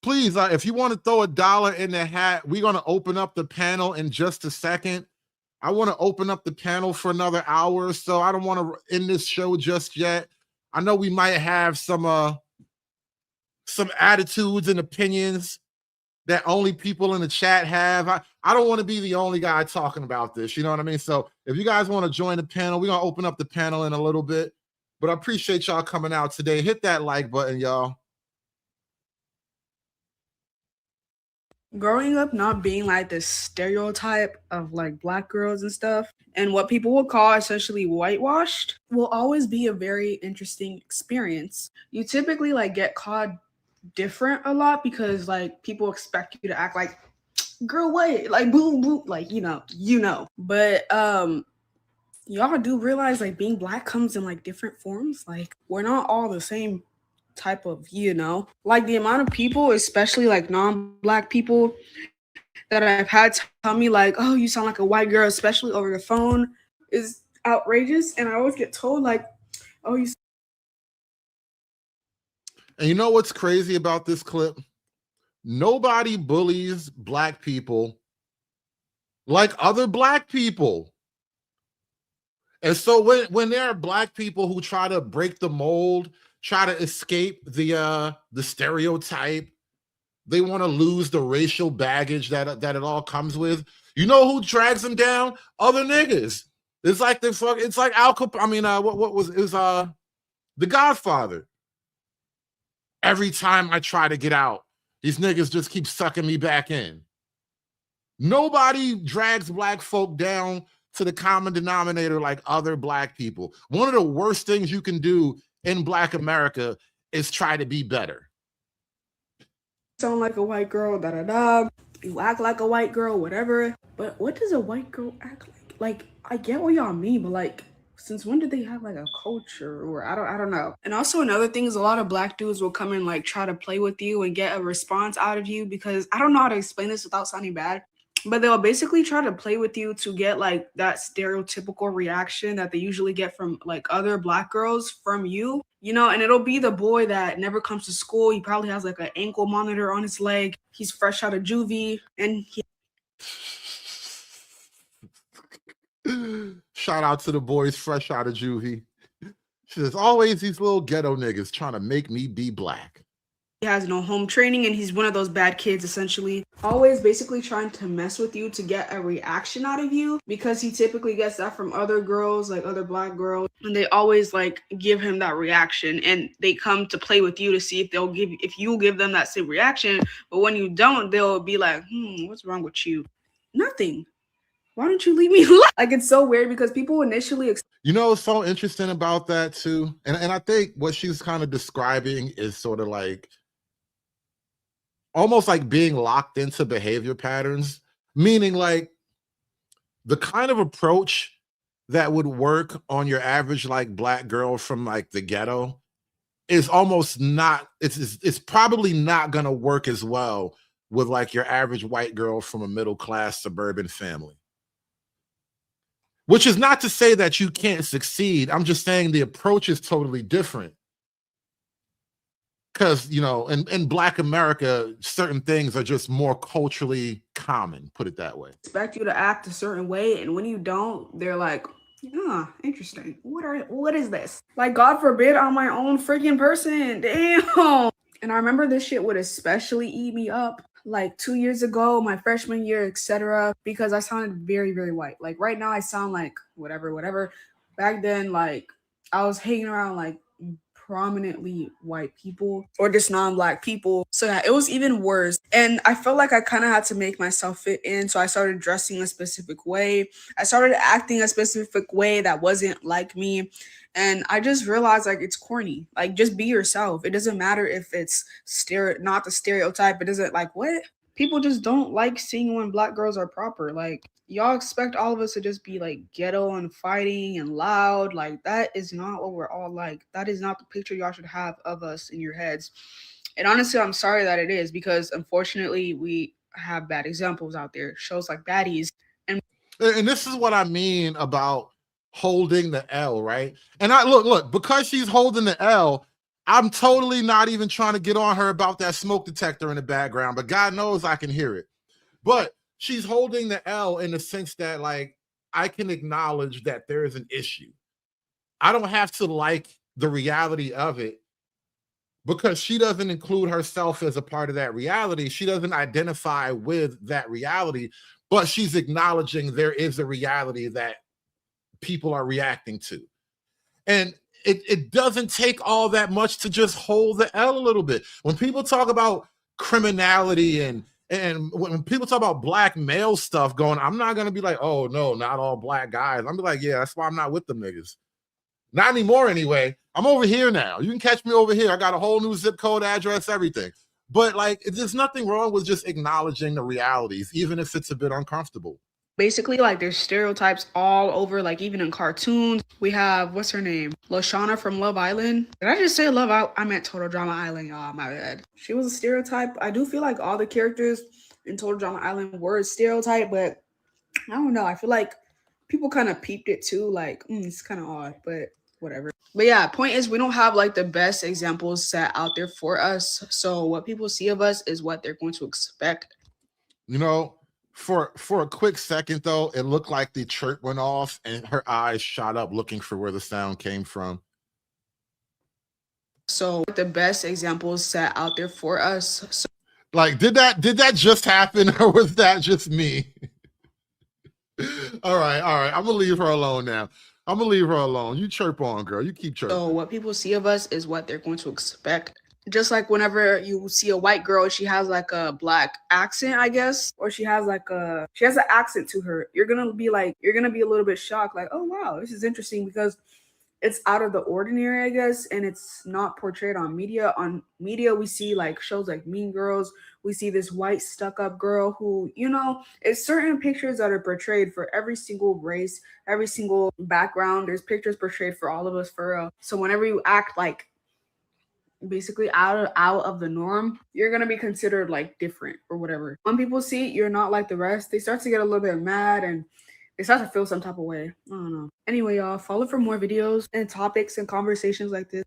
Please, if you want to throw $1 in the hat, we're going to open up the panel in just a second. I want to open up the panel for another hour or so. I don't want to end this show just yet. I know we might have some attitudes and opinions that only people in the chat have. I don't want to be the only guy talking about this. You know what I mean? So if you guys want to join the panel, we're going to open up the panel in a little bit. But I appreciate y'all coming out today. Hit that like button, y'all. Growing up not being like this stereotype of like black girls and stuff and what people will call essentially whitewashed will always be a very interesting experience. You typically like get called different a lot because like people expect you to act like girl what like boom boom like you know but y'all do realize like being black comes in like different forms. Like we're not all the same type of, like the amount of people, especially like non-black people that I've had tell me like, oh, you sound like a white girl, especially over the phone, is outrageous. And I always get told like, oh, you. And you know what's crazy about this clip? Nobody bullies black people like other black people. And so when there are black people who try to break the mold, try to escape the stereotype, they want to lose the racial baggage that it all comes with. You know who drags them down? Other niggas. It's like Al Capone. I mean, what was The Godfather. Every time I try to get out, these niggas just keep sucking me back in. Nobody drags black folk down to the common denominator like other black people. One of the worst things you can do in Black America is try to be better. Sound like a white girl, da-da-da. You act like a white girl, whatever. But what does a white girl act like? Like, I get what y'all mean, but like, since when did they have like a culture? Or I don't know. And also another thing is a lot of black dudes will come and like try to play with you and get a response out of you because I don't know how to explain this without sounding bad. But they'll basically try to play with you to get like that stereotypical reaction that they usually get from like other black girls from you, and it'll be the boy that never comes to school. He probably has like an ankle monitor on his leg. He's fresh out of juvie and Shout out to the boys fresh out of juvie. There's always these little ghetto niggas trying to make me be black. He has no home training and he's one of those bad kids essentially. Always basically trying to mess with you to get a reaction out of you because he typically gets that from other girls, like other black girls. And they always like give him that reaction and they come to play with you to see if you'll give them that same reaction. But when you don't, they'll be like, what's wrong with you? Nothing. Why don't you leave me alone? Like it's so weird because people initially what's so interesting about that too? And I think what she's kind of describing is sort of like almost like being locked into behavior patterns, meaning like the kind of approach that would work on your average like black girl from like the ghetto is almost not, it's probably not going to work as well with like your average white girl from a middle-class suburban family. Which is not to say that you can't succeed. I'm just saying the approach is totally different. Because, in Black America, certain things are just more culturally common, put it that way. Expect you to act a certain way, and when you don't, they're like, interesting. What is this? Like, God forbid I'm my own freaking person. Damn. And I remember this shit would especially eat me up like 2 years ago, my freshman year, etc., because I sounded very, very white. Like right now I sound like whatever. Back then, like I was hanging around like prominently white people or just non-black people. So yeah, it was even worse. And I felt like I kind of had to make myself fit in. So I started dressing a specific way. I started acting a specific way that wasn't like me. And I just realized like it's corny. Like just be yourself. It doesn't matter if it's not the stereotype. It doesn't like what? People just don't like seeing when black girls are proper. Like y'all expect all of us to just be like ghetto and fighting and loud. Like that is not what we're all like. That is not the picture y'all should have of us in your heads. And honestly, I'm sorry that it is, because unfortunately we have bad examples out there. Shows like Baddies. And this is what I mean about holding the L, right? And I look, because she's holding the L, I'm totally not even trying to get on her about that smoke detector in the background, but God knows I can hear it. But she's holding the L in the sense that, like, I can acknowledge that there is an issue. I don't have to like the reality of it because she doesn't include herself as a part of that reality. She doesn't identify with that reality, but she's acknowledging there is a reality that people are reacting to. And it doesn't take all that much to just hold the L a little bit. When people talk about criminality and when people talk about black male stuff going, I'm not going to be like, oh, no, not all black guys. I'm be like, yeah, that's why I'm not with them niggas. Not anymore anyway. I'm over here now. You can catch me over here. I got a whole new zip code, address, everything. But like, there's nothing wrong with just acknowledging the realities, even if it's a bit uncomfortable. Basically, like there's stereotypes all over, like even in cartoons. We have, what's her name? Lashana from Love Island. Did I just say Love Island? I meant Total Drama Island, y'all, my bad. She was a stereotype. I do feel like all the characters in Total Drama Island were a stereotype, but I don't know. I feel like people kind of peeped it too. Like, it's kind of odd, but whatever. But yeah, point is we don't have like the best examples set out there for us. So what people see of us is what they're going to expect. You know, for a quick second, though, it looked like the chirp went off and her eyes shot up looking for where the sound came from. So the best examples set out there for us. So, like, did that just happen, or was that just me? All right. I'm gonna leave her alone now. I'm gonna leave her alone. You chirp on, girl. You keep chirping. So what people see of us is what they're going to expect. Just like whenever you see a white girl, she has like a black accent, I guess, or she has an accent to her. You're gonna be a little bit shocked, like, oh wow, this is interesting, because it's out of the ordinary, I guess, and it's not portrayed on media. On media, we see like shows like Mean Girls. We see this white stuck-up girl who, you know, it's certain pictures that are portrayed for every single race, every single background. There's pictures portrayed for all of us, for real. So whenever you act like basically out of the norm, you're gonna be considered like different or whatever. When people see you're not like the rest, they start to get a little bit mad and they start to feel some type of way. I don't know. Anyway, y'all, follow for more videos and topics and conversations like this.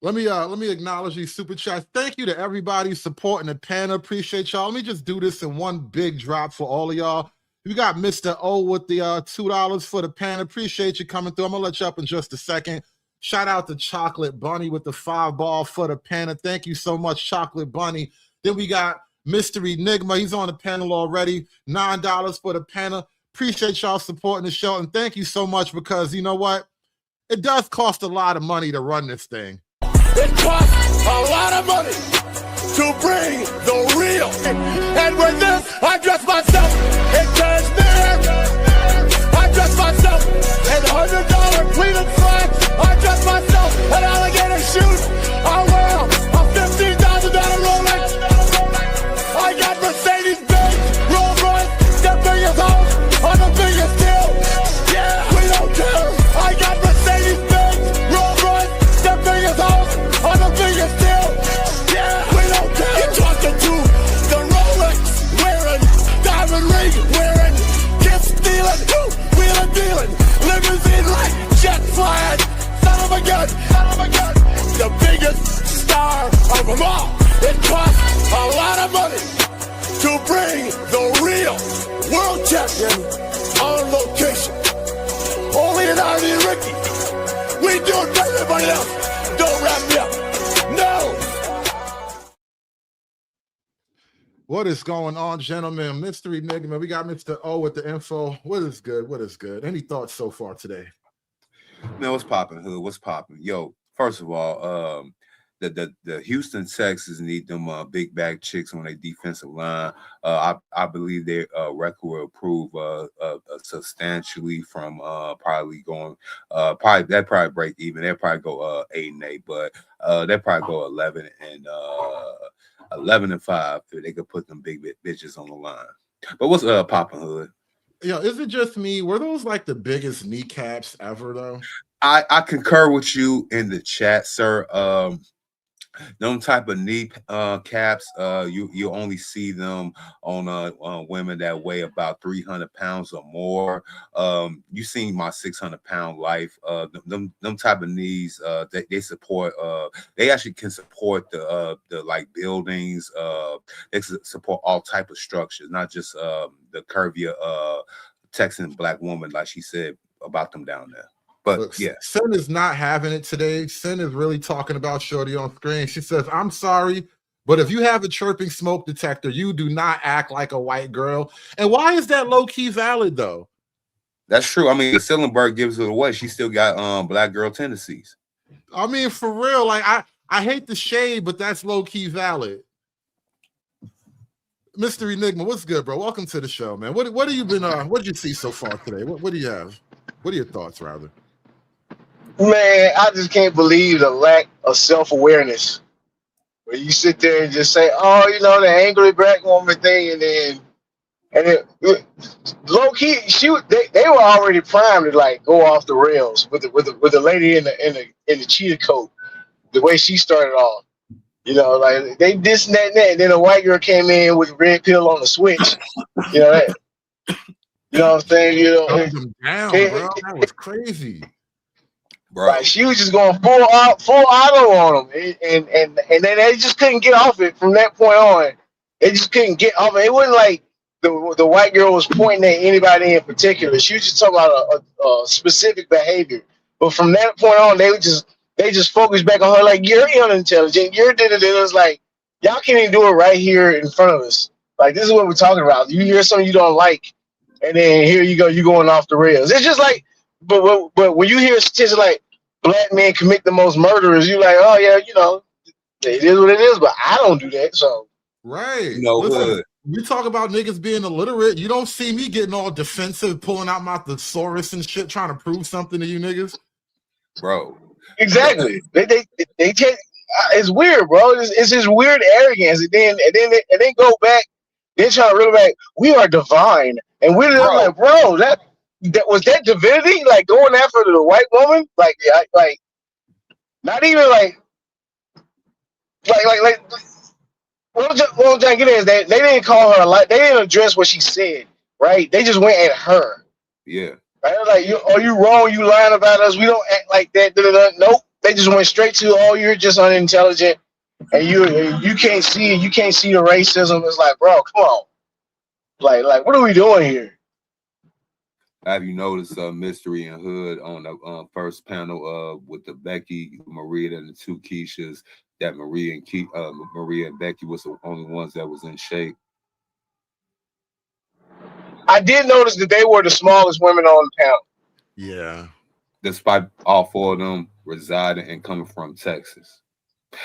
Let me acknowledge these super chats. Thank you to everybody supporting the panel. Appreciate y'all. Let me just do this in one big drop for all of y'all. We got Mr. O with the $2 for the panel. Appreciate you coming through. I'm gonna let you up in just a second. Shout out to Chocolate Bunny with the $5 for the panel. Thank you so much, Chocolate Bunny. Then we got Mr. Enigma. He's on the panel already. $9 for the panel. Appreciate y'all supporting the show. And thank you so much, because you know what? It does cost a lot of money to run this thing. It costs a lot of money to bring the real. And with this, I dress myself in cashmere. I dress myself in $100 pleated slacks. I dress myself in alligator shoes. I wear a $15,000 Rolex. I got Mercedes-Benz, Rolls-Royce, the biggest house on the biggest deal. Yeah, we don't care. I got Mercedes-Benz, Rolls-Royce, the biggest house on the biggest deal. Yeah, we don't care. You're talking to the Rolex wearing, diamond ring wearing, gift stealing, wheeling dealing, limousine like jet flying, son of a gun, the biggest star of them all. It costs a lot of money On location. Only an Artie and Ricky. We do it better than everybody else. Don't wrap me up. No. What is going on, gentlemen? Mystery Enigma. We got Mr. O with the info. What is good? What is good? Any thoughts so far today? Man, what's popping, Hood? What's popping? Yo, first of all, the Houston Texans need them big back chicks on their defensive line. I believe their record will improve substantially from probably going they'll probably break even. They'll probably go 8-8, but they'll probably go 11 and 5 if they could put them big bitches on the line. But what's popping, Hood? Yo, is it just me? Were those like the biggest kneecaps ever, though? I concur with you in the chat, sir. Them type of knee caps, you only see them on women that weigh about 300 pounds or more. You seen my 600-pound life. Them type of knees, they support. They actually can support the like buildings. They support all type of structures, not just the curvier Texan black woman, like she said about them down there. But look, yeah, Sin is not having it today. Sin is really talking about Shorty on screen. She says, I'm sorry, but if you have a chirping smoke detector, you do not act like a white girl. And why is that low-key valid, though? that's true. I mean, Sillenberg gives it away. She still got black girl tendencies. I mean, for real, like I hate the shade, but that's low-key valid. Mr. Enigma, what's good, bro? Welcome to the show, man. What have you been what did you see so far today? What do you have? What are your thoughts, rather? Man, I just can't believe the lack of self-awareness. Where you sit there and just say, "Oh, you know, the angry black woman thing," and then low key, they were already primed to like go off the rails with the lady in the cheetah coat, the way she started off. You know, like they this and that and that, and then a white girl came in with a red pill on the switch. You know that. You know what I'm saying? You know, them down, bro. That was crazy. Bro. Like she was just going full auto on them, and then they just couldn't get off it from that point on. They just couldn't get off it. It wasn't like the white girl was pointing at anybody in particular. She was just talking about a specific behavior. But from that point on, they just focused back on her like, you're unintelligent. You're da. It's like, y'all can't even do it right here in front of us. Like, this is what we're talking about. You hear something you don't like, and then here you go, you going off the rails. It's just like, but when you hear statistics like black men commit the most murders, you're like, oh yeah, you know, it is what it is. But I don't do that, so right. No, listen, you talk about niggas being illiterate. You don't see me getting all defensive, pulling out my thesaurus and shit, trying to prove something to you niggas, bro. Exactly. They take. It's weird, bro. It's this weird arrogance, and then go back. Then try to reel back. We are divine, and we're like, bro, that was that divinity, like going after the white woman, like not even like. What I'm trying to get is that they didn't call her they didn't address what she said, right? They just went at her. Yeah. Right? Like, are you wrong? You lying about us? We don't act like that. Nope. They just went straight to, oh, you're just unintelligent, and you can't see the racism. It's like, bro, come on. Like, what are we doing here? Have you noticed Mystery and Hood on the first panel with the Becky, Maria, and the two Keishas? That Maria and Becky was the only ones that was in shape. I did notice that they were the smallest women on the panel. Yeah. Despite all four of them residing and coming from Texas.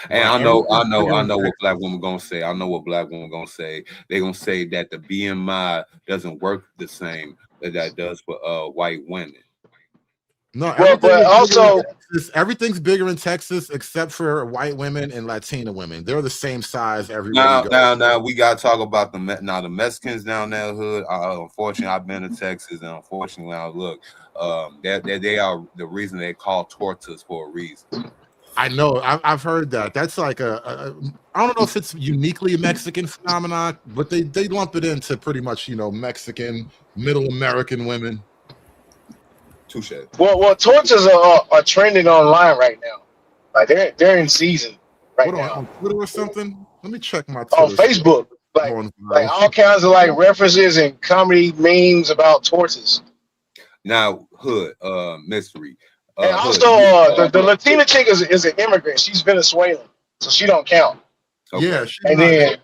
And I know what black women gonna say. I know what black women gonna say. They're gonna say that the BMI doesn't work the same that does for white women. No, but also everything's bigger in Texas except for white women and Latina women. They're the same size everywhere. Now we gotta talk about the Mexicans down there, Hood. Unfortunately, I've been to Texas, and unfortunately, now look, they are the reason they call tortas for a reason. I know. I've heard that. That's like I don't know if it's uniquely a Mexican phenomenon, but they lump it into pretty much, Mexican, Middle American women. Touche. Well, torches are trending online right now. Like they're in season right now. On Twitter or something? Let me check my Twitter. On Facebook. like all kinds of like references and comedy memes about tortoise. Now, Hood, mystery. And Hood, also, the Latina chick is an immigrant. She's Venezuelan, so she don't count. Okay. Yeah,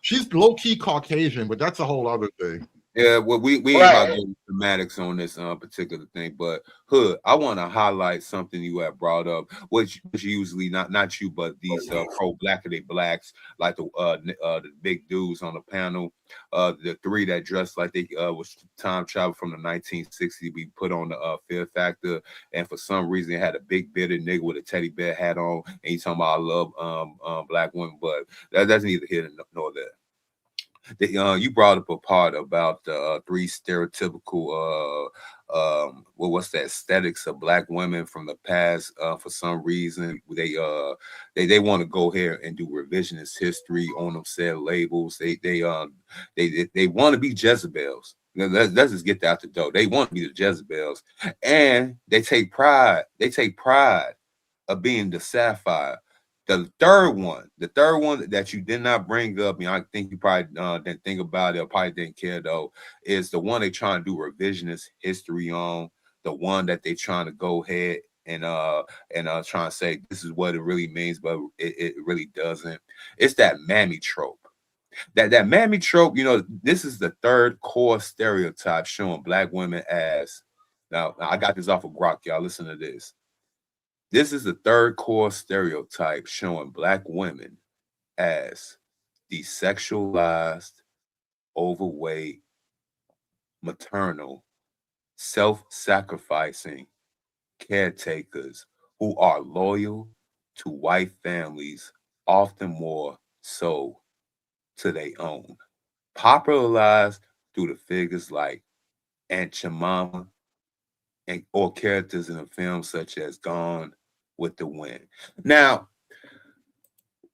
she's low key Caucasian, but that's a whole other thing. Yeah, well, we ain't about getting thematics on this particular thing, but Hood, I want to highlight something you have brought up, which usually not you, but these pro-blackity blacks, like the big dudes on the panel, the three that dressed like they was time travel from the 1960s. We put on the Fear Factor, and for some reason they had a big bearded nigga with a teddy bear hat on, and he's talking about I love black women, but that's neither here nor there. You brought up a part about the three stereotypical what's that aesthetics of black women from the past. For some reason they want to go here and do revisionist history on them said labels. They want to be Jezebels. Let's just get that out the door. They want to be the Jezebels, and they take pride of being the sapphire. The third one that you did not bring up, I think you probably didn't think about it, or probably didn't care though, is the one they trying to do revisionist history on, the one that they trying to go ahead and trying to say this is what it really means, but it really doesn't. It's that mammy trope. That mammy trope, this is the third core stereotype showing black women as. Now, I got this off of Grok, y'all. Listen to this. This is the third core stereotype showing black women as desexualized, overweight, maternal, self-sacrificing caretakers who are loyal to white families, often more so to their own. Popularized through the figures like Aunt Jemima or characters in a film such as Gone with the Wind. Now,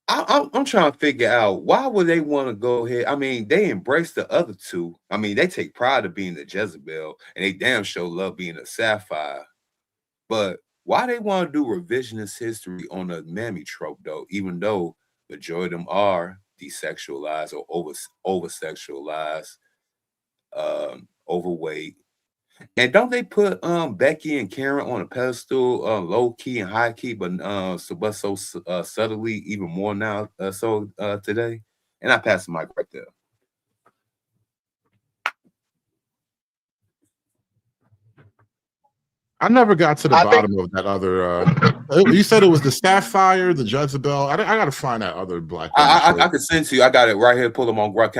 I'm trying to figure out why would they want to go ahead. They embrace the other two. They take pride of being the Jezebel, and they damn sure love being a sapphire. But why they want to do revisionist history on the mammy trope, though, even though majority of them are desexualized or over-sexualized, overweight. And don't they put Becky and Karen on a pedestal, low key and high key, but so subtly, even more now today? And I pass the mic right there. I never got to the bottom of that other. You said it was the Sapphire, the Jezebel. I got to find that other black. I could send to you. I got it right here. Pull them on Grok.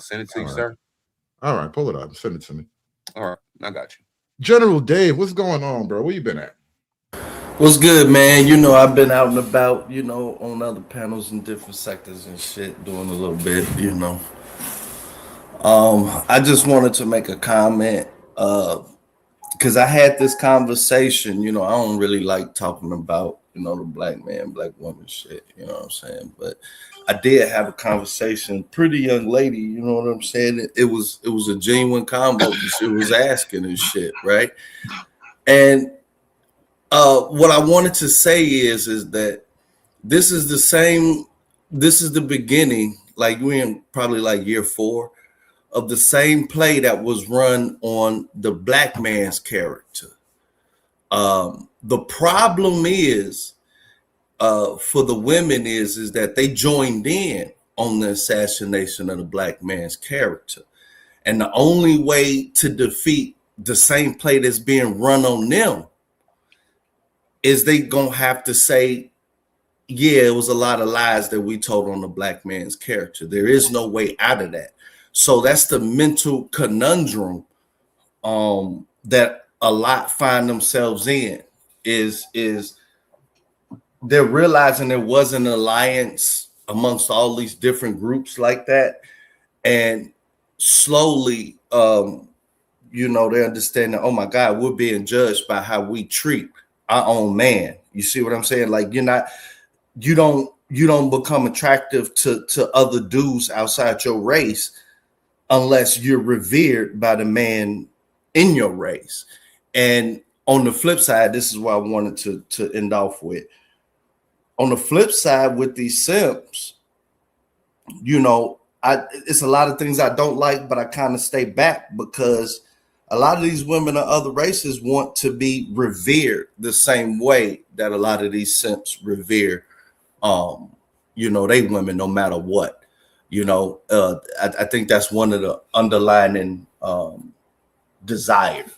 Send it to you, sir. All right, pull it up. Send it to me. All right, I got you. General Dave, what's going on, bro? Where you been at? What's good, man? I've been out and about, on other panels in different sectors and shit, doing a little bit, I just wanted to make a comment, because I had this conversation, I don't really like talking about, the black man, black woman shit, you know what I'm saying? But I did have a conversation, pretty young lady, you know what I'm saying? It was a genuine combo. She was asking and shit, right? And what I wanted to say is that this is the beginning, like we're in probably like year 4 of the same play that was run on the black man's character. The problem is for the women is that they joined in on the assassination of the black man's character. And the only way to defeat the same play that's being run on them is they gonna have to say, yeah, it was a lot of lies that we told on the black man's character. There is no way out of that. So that's the mental conundrum that a lot find themselves in, is they're realizing there was an alliance amongst all these different groups like that. And slowly, they understand that, oh my God, we're being judged by how we treat our own man. You see what I'm saying? Like you don't become attractive to other dudes outside your race unless you're revered by the man in your race. And on the flip side, this is what I wanted to end off with. On the flip side, with these simps, it's a lot of things I don't like, but I kind of stay back because a lot of these women of other races want to be revered the same way that a lot of these simps revere, they women no matter what. I think that's one of the underlying desires.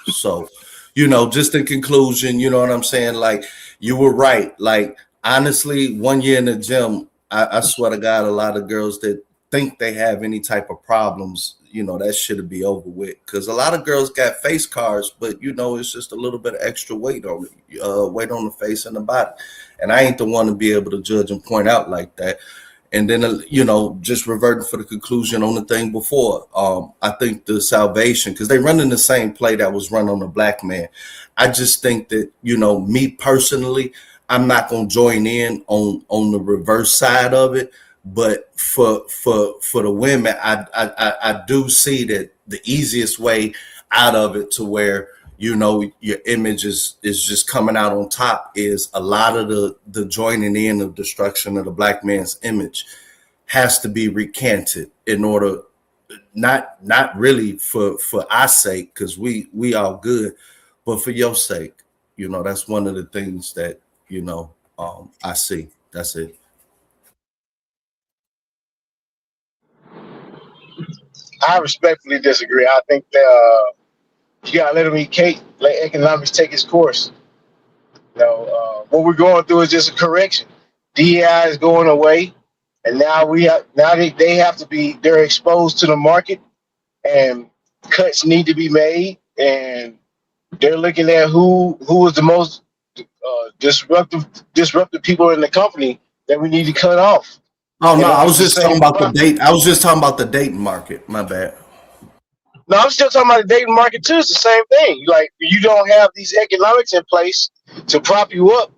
So, just in conclusion, you know what I'm saying? Like, you were right. Like, honestly, 1 year in the gym, I swear to God, a lot of girls that think they have any type of problems, that should be over with. Because a lot of girls got face cards, but it's just a little bit of extra weight on the face and the body. And I ain't the one to be able to judge and point out like that. And then, just reverting for the conclusion on the thing before, I think the salvation, because they run in the same play that was run on the black man. I just think that, me personally, I'm not going to join in on the reverse side of it. But for the women, I do see that the easiest way out of it to where, your image is just coming out on top is a lot of the joining in of destruction of the black man's image has to be recanted in order, not really for our sake, because we all good, but for your sake. That's one of the things that, I see. That's it. I respectfully disagree. I think that you gotta let them eat cake, let economics take its course. What we're going through is just a correction. DEI is going away, and now they have to be. They're exposed to the market, and cuts need to be made, and they're looking at who is the most disruptive people in the company that we need to cut off. Oh no, I was just talking about the date. I was just talking about the dating market. My bad. No, I'm still talking about the dating market too. It's the same thing. Like, you don't have these economics in place to prop you up,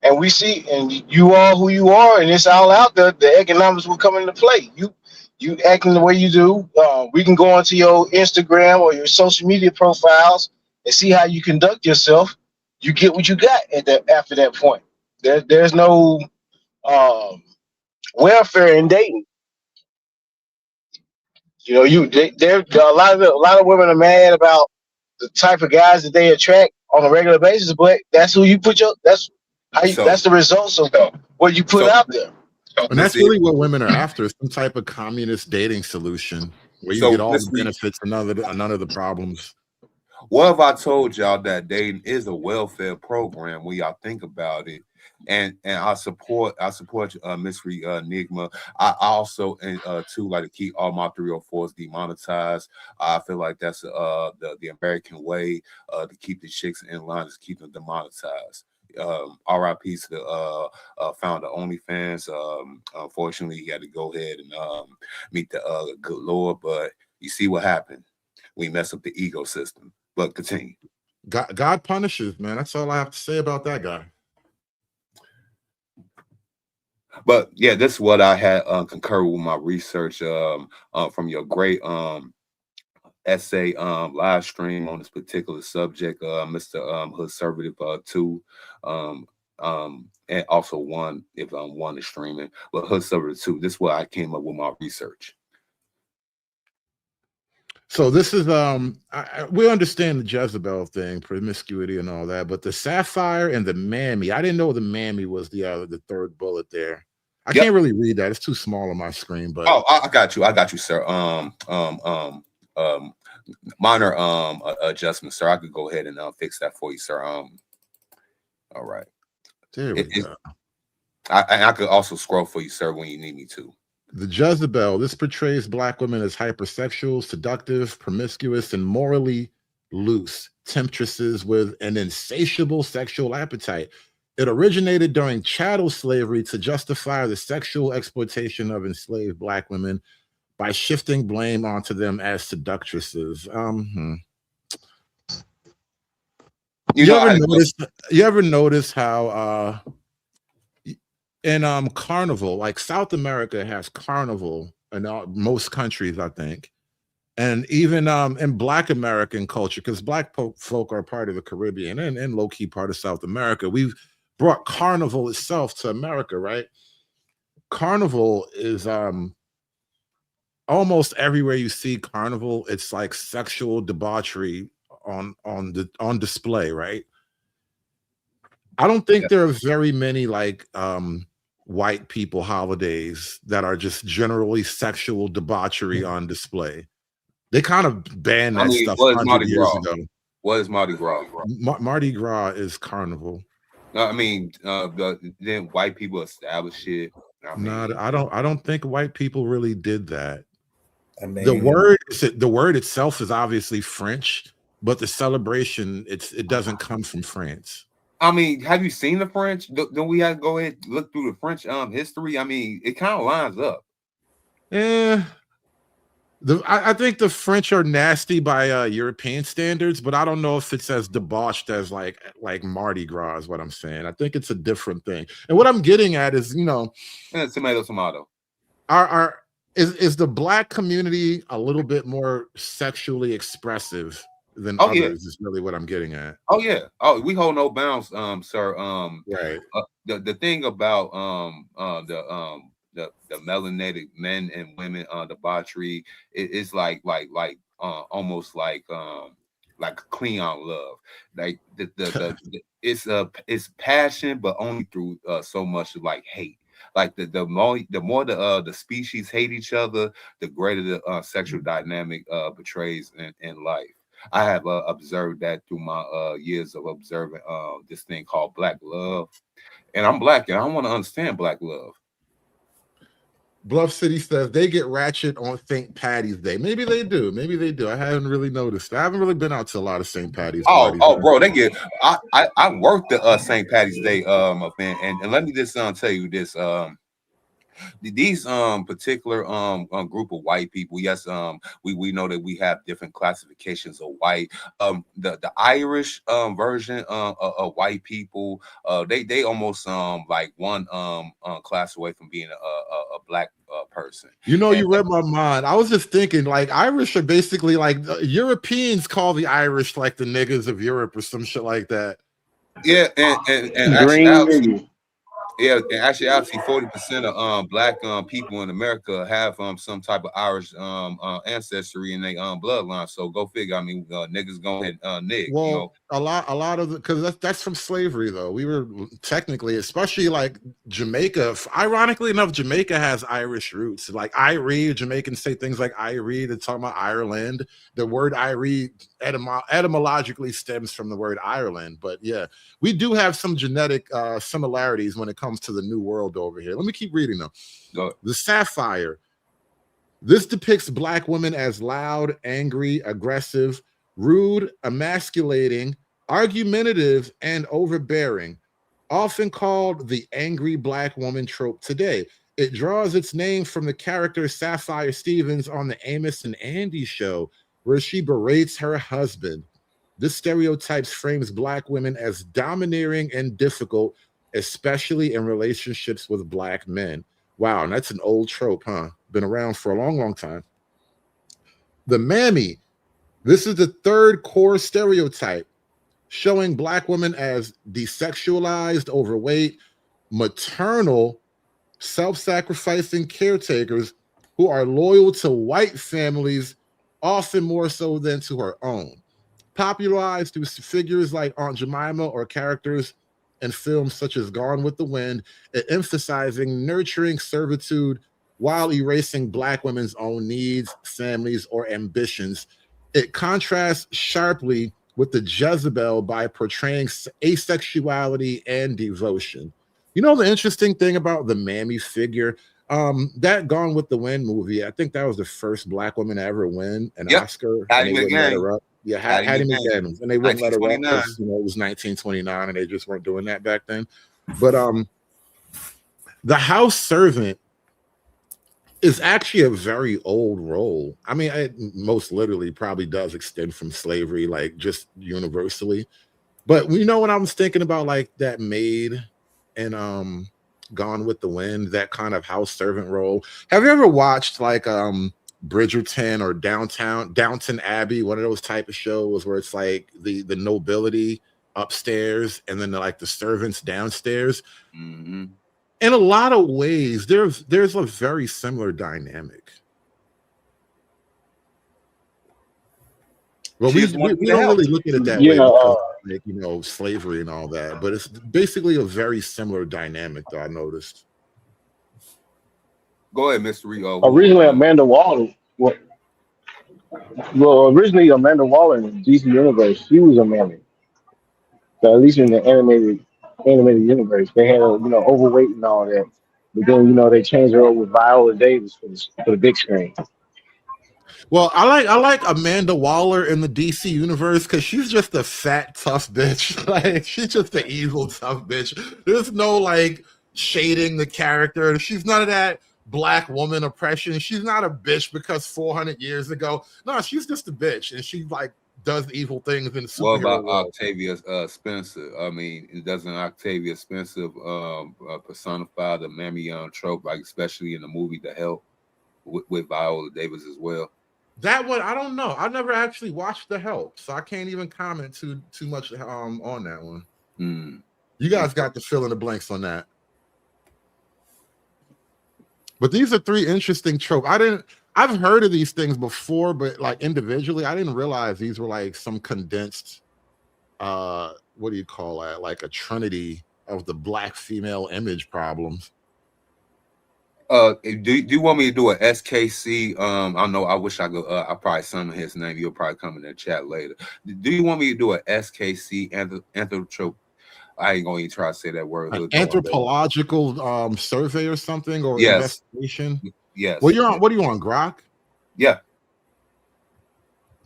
and we see, and you are who you are, and it's all out there. The economics will come into play. You acting the way you do. We can go onto your Instagram or your social media profiles and see how you conduct yourself. You get what you got after that point. There's no welfare in dating. A lot of women are mad about the type of guys that they attract on a regular basis, but that's who you put that's the results of what you put out there. And that's really what women are after, some type of communist dating solution where you get all the benefits and none of the problems. What if I told y'all that dating is a welfare program when y'all think about it? And I support Miss Enigma. I also too like to keep all my 304s demonetized. I feel like that's the American way to keep the chicks in line, is keep them demonetized. RIP to the founder OnlyFans. Unfortunately, he had to go ahead and meet the good Lord, but you see what happened. We mess up the ecosystem. But continue. God punishes, man. That's all I have to say about that guy. But yeah, this is what I had concurred with my research from your great essay live stream on this particular subject, Mr. Hoodservative 2, and also one if one is streaming, but Hoodservative 2. This is what I came up with my research. So this is we understand the Jezebel thing, promiscuity and all that, but the sapphire and the mammy, I didn't know the mammy was the third bullet there. I can't really read that; it's too small on my screen. But I got you, sir. Minor adjustment, sir. I could go ahead and fix that for you, sir. All right. There we go. I could also scroll for you, sir, when you need me to. The Jezebel. This portrays Black women as hypersexual, seductive, promiscuous, and morally loose temptresses with an insatiable sexual appetite. It originated during chattel slavery to justify the sexual exploitation of enslaved Black women by shifting blame onto them as seductresses. You ever notice how in carnival, like South America has carnival in most countries, I think, and even in Black American culture, because Black folk are part of the Caribbean and low-key part of South America, we've brought carnival itself to America, right? Carnival is almost everywhere you see carnival, it's like sexual debauchery on display, right? I don't think there are very many like white people holidays that are just generally sexual debauchery on display. They kind of banned that stuff what is 100 Mardi years Gras? ago. What is Mardi Gras? Mardi Gras is carnival. I mean, then white people establish it. I mean, I don't think white people really did that. I mean, The word itself is obviously French, but the celebration it doesn't come from France. I mean, have you seen the French? Don't we have to go ahead and look through the French history? I mean, it kind of lines up. Yeah. I think the French are nasty by European standards, but I don't know if it's as debauched as like Mardi Gras is what I'm saying. I think it's a different thing. And what I'm getting at is, Tomato. Is the black community a little bit more sexually expressive than others? Yeah. Is really what I'm getting at. Oh yeah. Oh, we hold no bounds, sir. Right. The thing about the melanated men and women debauchery is like almost like Cleon love. Like it's passion, but only through so much like hate. Like the more the species hate each other, the greater the sexual dynamic portrays in life. I have observed that through my years of observing this thing called Black love, and I'm Black and I want to understand Black love. Bluff City says they get ratchet on St. Patty's Day. Maybe they do. Maybe they do. I haven't really noticed. I haven't really been out to a lot of St. Patty's parties. Oh, bro, they get. I worked the St. Patty's Day event, and let me just tell you this. These particular group of white people, yes, we know that we have different classifications of white. The Irish version of white people, they almost like one class away from being a black person. You read my mind. I was just thinking, like, Irish are basically like Europeans call the Irish like the niggas of Europe or some shit like that. Yeah, and actually, yeah, in actuality, 40% of black people in America have some type of Irish ancestry in their bloodline. So go figure. I mean, niggas going nig. Well, a lot of because that's from slavery though. We were technically, especially like Jamaica. Ironically enough, Jamaica has Irish roots. Like Irie, Jamaicans say things like Irie. They're talking about Ireland. The word Irie etymologically stems from the word Ireland. But yeah, we do have some genetic similarities when it comes to the New World over here. Let me keep reading them. The Sapphire. This depicts black women as loud, angry, aggressive, rude, emasculating, argumentative, and overbearing, often called the angry black woman trope today. It draws its name from the character Sapphire Stevens on the Amos and Andy show, where she berates her husband. This stereotype frames black women as domineering and difficult, especially in relationships with black men. Wow, and that's an old trope, huh? Been around for a long, long time. The mammy. This is the third core stereotype, showing black women as desexualized, overweight, maternal, self-sacrificing caretakers who are loyal to white families, often more so than to her own. Popularized through figures like Aunt Jemima or characters in films such as Gone with the Wind, emphasizing nurturing servitude while erasing black women's own needs, families, or ambitions. It contrasts sharply with the Jezebel by portraying asexuality and devotion. You know the interesting thing about the mammy figure? That Gone with the Wind movie, I think that was the first black woman to ever win an Oscar. Hattie McGann. Yeah, Hattie McGann. And they wouldn't let her up because it was 1929 and they just weren't doing that back then. But the house servant is actually a very old role. I mean, it most literally probably does extend from slavery, like just universally. But you know what I was thinking about, like that maid and Gone with the Wind, that kind of house servant role. Have you ever watched like Bridgerton or Downton Abbey, one of those type of shows where it's like the nobility upstairs and then like the servants downstairs? Mm-hmm. In a lot of ways, there's a very similar dynamic. Well, She we, just we, wanted we to don't help. really look at it that way Yeah, because, like, slavery and all that. But it's basically a very similar dynamic that I noticed. Go ahead, Mr. Rio. originally Amanda Waller. Well, originally Amanda Waller in the DC universe, she was a man. So at least in the animated universe, they had her, overweight and all that. But then, they changed her up with Viola Davis for the big screen. Well, I like Amanda Waller in the DC universe because she's just a fat, tough bitch. Like, she's just an evil, tough bitch. There's no like shading the character. She's none of that black woman oppression. She's not a bitch because 400 years ago. No, she's just a bitch, and she like does evil things in the superhero What about world. Octavia Spencer? I mean, doesn't Octavia Spencer personify the Mammy trope, like especially in the movie The Help with Viola Davis as well? That one, I don't know. I never actually watched The Help, so I can't even comment too much on that one. You guys got to fill in the blanks on that. But these are three interesting tropes. I've heard of these things before, but like individually, I didn't realize these were like some condensed, what do you call that? Like a trinity of the black female image problems. Do you want me to do a SKC? I know. I wish I could. I probably summon his name. You'll probably come in the chat later. Do you want me to do a SKC anthropotrope? I ain't gonna even try to say that word. Anthropological survey or something, or investigation. Yes. Well, what are you on, Grok? Yeah.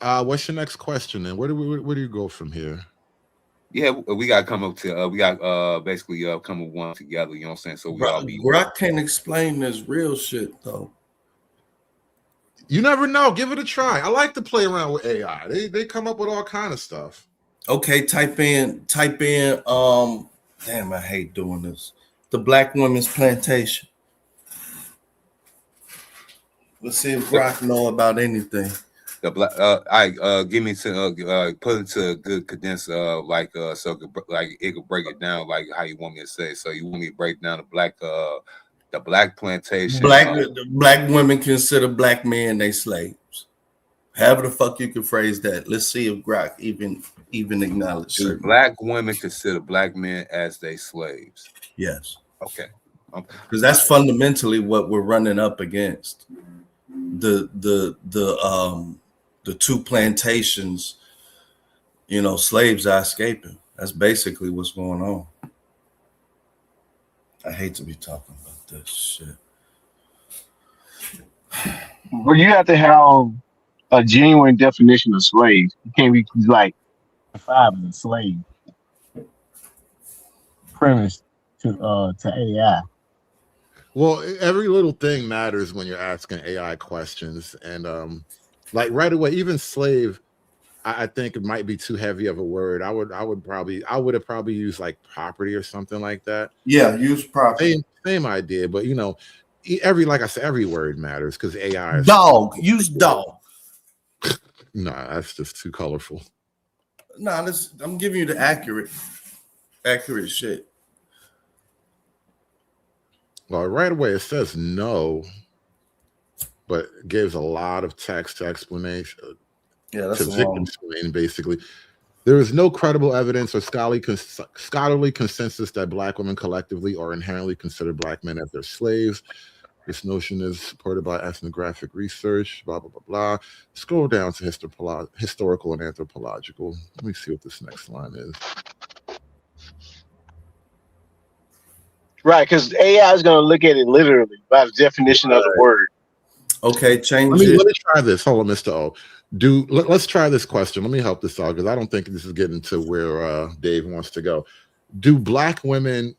What's your next question? And where do you go from here? Yeah, we gotta come up to we got basically come up one together, you know what I'm saying? So we all be Grok can't explain this real shit though. You never know. Give it a try. I like to play around with AI. They come up with all kind of stuff. Okay, type in damn, I hate doing this. The Black Women's Plantation. Let's see if Grok know about anything. The black give me to put into a good condensed so it could break it down like how you want me to say. So you want me to break down the black plantation. Black women consider black men they slaves. However the fuck you can phrase that. Let's see if Grok even acknowledge. Do black women consider black men as they slaves? Yes. Okay. Because that's fundamentally what we're running up against. The two plantations, slaves are escaping. That's basically what's going on. I hate to be talking about this shit. Well, you have to have a genuine definition of slaves. You can't be like five as a slave. Premise to AI. Well, every little thing matters when you're asking AI questions, and like right away, even slave, I think it might be too heavy of a word. I would have probably used like property or something like that. Yeah, use property. Same idea, but like I said, every word matters because AI is dog. Use dog. Nah, that's just too colorful. Nah, I'm giving you the accurate shit. Well, right away it says no, but it gives a lot of text explanation. Yeah, that's to victim explain basically. There is no credible evidence or scholarly consensus that black women collectively or inherently consider black men as their slaves. This notion is supported by ethnographic research, blah, blah, blah, blah. Scroll down to historical and anthropological. Let me see what this next line is. Right, because AI is going to look at it literally by the definition of the word. Okay, change Let it. me try this. Hold on, Mr. O. Let's try this question. Let me help this out because I don't think this is getting to where Dave wants to go. Do black women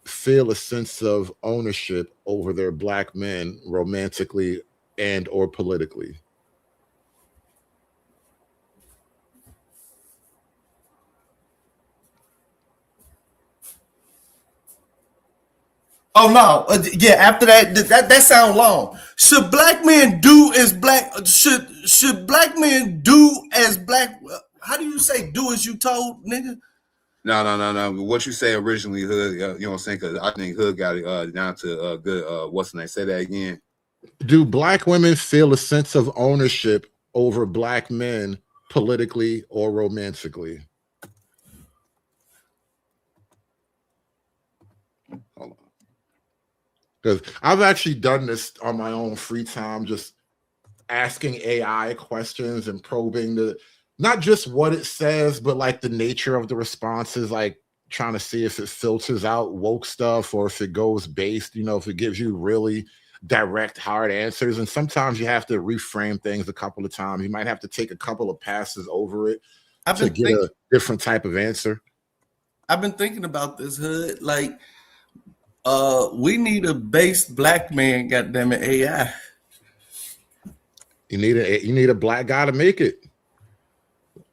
feel a sense of ownership over their black men romantically and or politically? Oh no! Yeah, after that sound long. Should black men do as black? Should black men do as black? How do you say do as you told, nigga? No. What you say originally, Hood? You know what I'm saying? Because I think Hood got it down to good. What's the name? Say that again. Do black women feel a sense of ownership over black men politically, or romantically? Hold on. Because I've actually done this on my own free time, just asking AI questions and probing not just what it says, but like the nature of the responses, like trying to see if it filters out woke stuff or if it goes based, if it gives you really direct, hard answers. And sometimes you have to reframe things a couple of times. You might have to take a couple of passes over it to get a different type of answer. I've been thinking about this, Hood. Like, we need a based black man, goddammit, AI. You need a black guy to make it.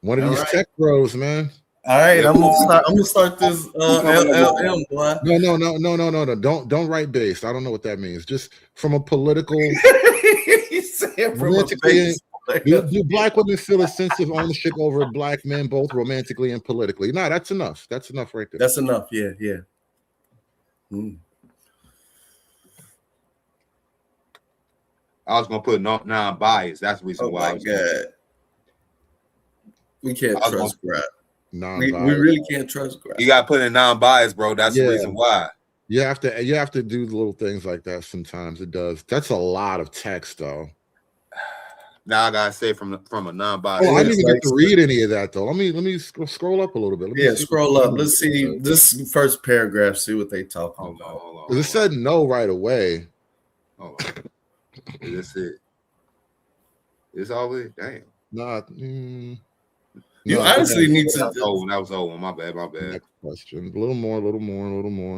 One of these tech bros, man. All right, I'm gonna start this LLM, boy. No. Don't write based. I don't know what that means. Just from a political. He said from a base. Do black women feel a sense of ownership over black men, both romantically and politically? No, that's enough. That's enough right there. That's enough. Yeah. I was gonna put non-biased. That's the reason why. Oh my God. We can't trust Grab. We Non-biased. really can't trust Grab. You gotta put in non-biased, bro. That's the reason why. You have to do little things like that sometimes. It does. That's a lot of text, though. Now I gotta say from a non-biased. Oh, I didn't even get to read any of that though. Let me scroll up a little bit. Scroll up. Let's see this first paragraph. See what they talking about. Hold on. It said no right away. Hold on. That's it. It's always damn. You honestly need to. That was old. My bad. Next question. A little more.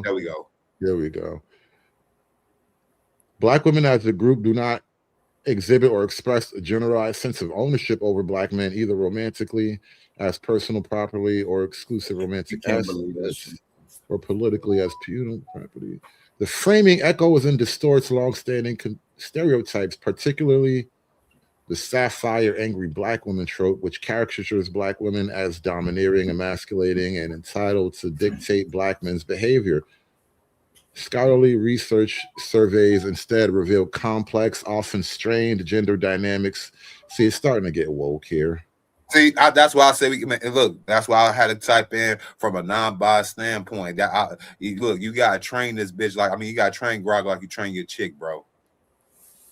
There we go. There we go. Black women as a group do not exhibit or express a generalized sense of ownership over black men, either romantically as personal property or exclusive romantic assets, or politically as punitive property. The framing echoes and distorts longstanding stereotypes, particularly the sapphire angry black woman trope, which caricatures black women as domineering, emasculating, and entitled to dictate black men's behavior. Scholarly research surveys instead reveal complex, often strained gender dynamics. See, it's starting to get woke here. See, that's why I say we can look. That's why I had to type in from a non-biased standpoint. You gotta train this bitch you gotta train Grog like you train your chick, bro.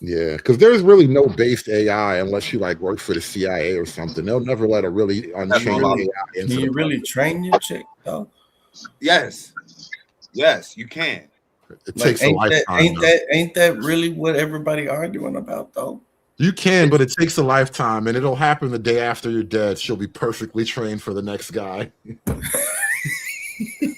Yeah, because there's really no based AI unless you work for the CIA or something. They'll never let a really untrained AI into. Can you really train your chick though? Yes, you can. It takes a lifetime. Ain't that really what everybody arguing about though? You can, but it takes a lifetime, and it'll happen the day after you're dead. She'll be perfectly trained for the next guy.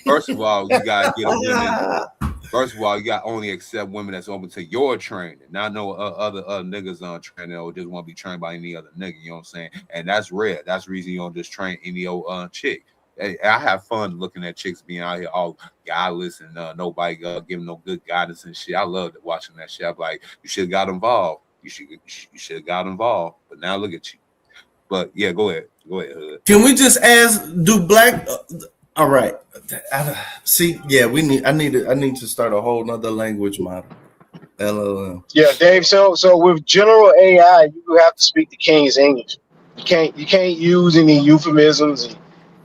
First of all, you gotta get a woman. First of all, you got only accept women that's open to your training. Not no other niggas on training or just want to be trained by any other nigga. You know what I'm saying? And that's rare. That's the reason you don't just train any old chick. Hey, I have fun looking at chicks being out here all godless and nobody giving no good guidance and shit. I love watching that shit. I'm like, you should have got involved. You should have got involved. But now look at you. But yeah, go ahead. Hood. Can we just ask? Do black? All right. See, yeah, I need to start a whole nother language model. LLM. Yeah, Dave. So with general AI, you have to speak the King's English. You can't use any euphemisms and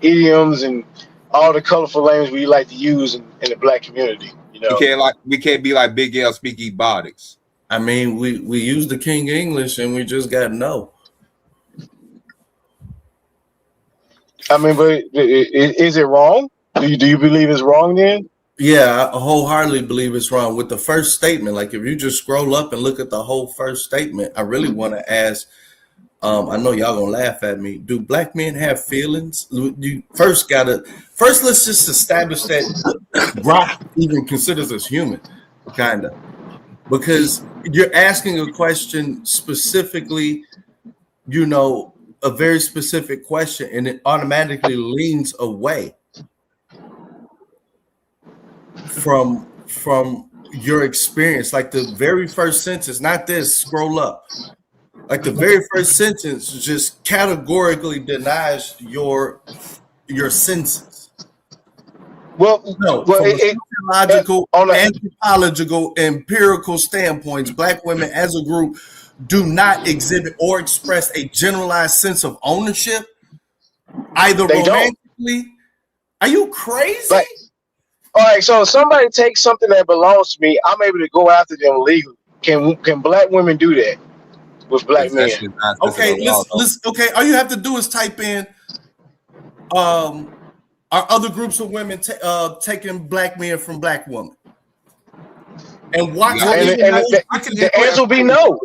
idioms and all the colorful language we like to use in the black community. You know, we can't be like Big L speak Ebotics. I mean, we use the King English and we just got no. I mean, but is it wrong? Do you believe it's wrong then? Yeah, I wholeheartedly believe it's wrong. With the first statement, like if you just scroll up and look at the whole first statement, I really want to ask, I know y'all gonna laugh at me. Do black men have feelings? You first let's just establish that Brock even considers us human, kind of. Because you're asking a question specifically, a very specific question, and it automatically leans away from your experience. Like the very first sentence, not this, scroll up. Like the very first sentence just categorically denies your senses. Well, sociological, anthropological, empirical standpoints, black women as a group do not exhibit or express a generalized sense of ownership, either They don't. romantically. Are you crazy? Like, all right, so if somebody takes something that belongs to me, I'm able to go after them legally. Can black women do that with black men? Okay, listen. Okay, all you have to do is type in, are other groups of women taking black men from black women? And watch. The answer will be no.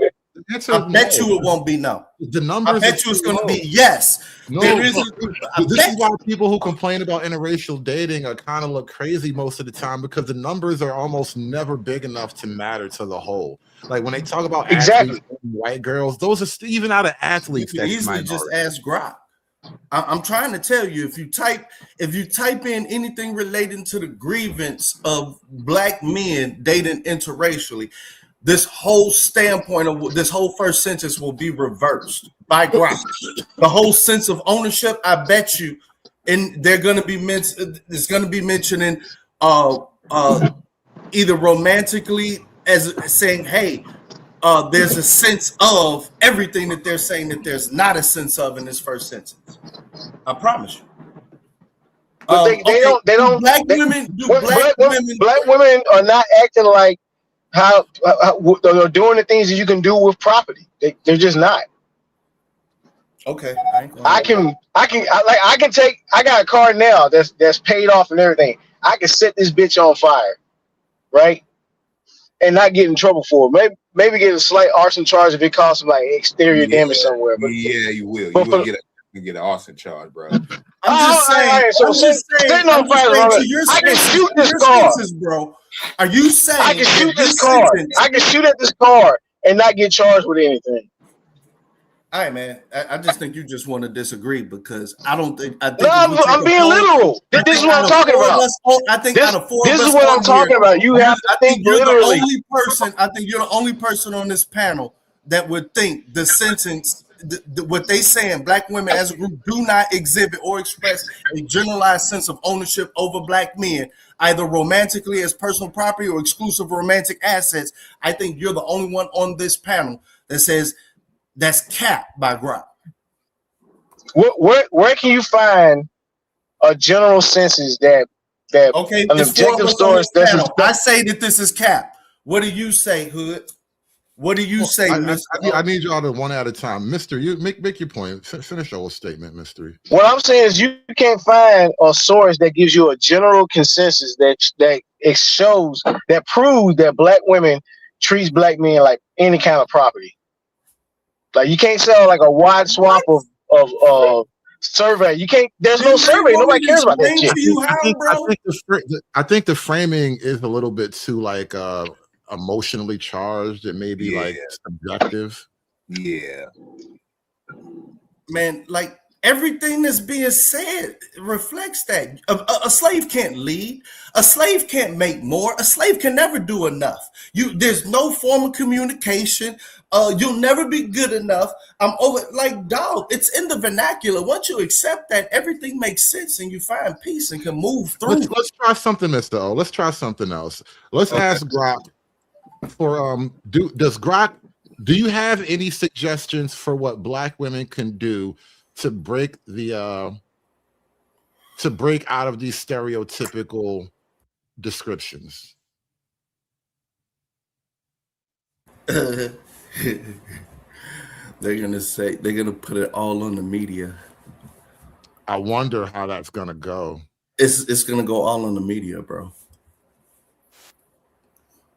I bet you it won't be no. The numbers. I bet you it's going to be yes. No, this is why people who complain about interracial dating are kind of look crazy most of the time, because the numbers are almost never big enough to matter to the whole. Like when they talk about athletes, white girls, those are even out of athletes. You can easily just ask Grok. I'm trying to tell you, if you type in anything relating to the grievance of black men dating interracially, this whole standpoint of this whole first sentence will be reversed by Grok. The whole sense of ownership, I bet you, and they're going to be it's going to be mentioning either romantically as saying, hey, there's a sense of everything that they're saying that there's not a sense of in this first sentence. I promise you. But they don't. Black women are not acting like how they're doing the things that you can do with property. They're just not. Okay. I got a car now that's paid off and everything. I can set this bitch on fire, right? And not get in trouble for it. Maybe get a slight arson charge if it costs some like exterior damage somewhere. But yeah, you will. You will get an arson charge, bro. I'm just saying. I can shoot this car, bro. Are you saying I can shoot this car? I can shoot at this car and not get charged with anything. All right, man. I just think you just want to disagree because I think I'm being literal. This is what I'm talking about. I think out of four, this is what I'm talking about. You have to think literally. I think you're the only person on this panel that would think the sentence, what they saying, black women as a group do not exhibit or express a generalized sense of ownership over black men, either romantically as personal property or exclusive romantic assets. I think you're the only one on this panel that says that's capped by Grok. Where can you find a general census that okay? An objective source. I say that this is capped. What do you say, Hood? What do you say, Mr.? I need y'all to one at a time, Mister. You make your point. Finish your whole statement, Mister. What I'm saying is you can't find a source that gives you a general consensus that it shows that proves that black women treats black men like any kind of property. Like you can't sell like a wide swath of survey. You can't. There's no survey. Nobody cares about that shit. I think the framing is a little bit too like emotionally charged. It may be like subjective. Yeah, man. Like everything that's being said reflects that a slave can't lead. A slave can't make more. A slave can never do enough. There's no form of communication. You'll never be good enough. I'm over like dog. It's in the vernacular. Once you accept that, everything makes sense and you find peace and can move through. Let's try something, Mr. O. Let's try something else. Let's ask Grok for do you have any suggestions for what black women can do to break out of these stereotypical descriptions? They're gonna put it all on the media. I wonder how that's gonna go. It's gonna go all on the media, bro.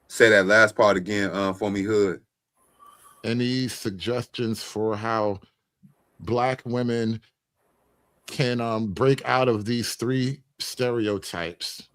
Say that last part again for me, Hood. Any suggestions for how black women can break out of these three stereotypes?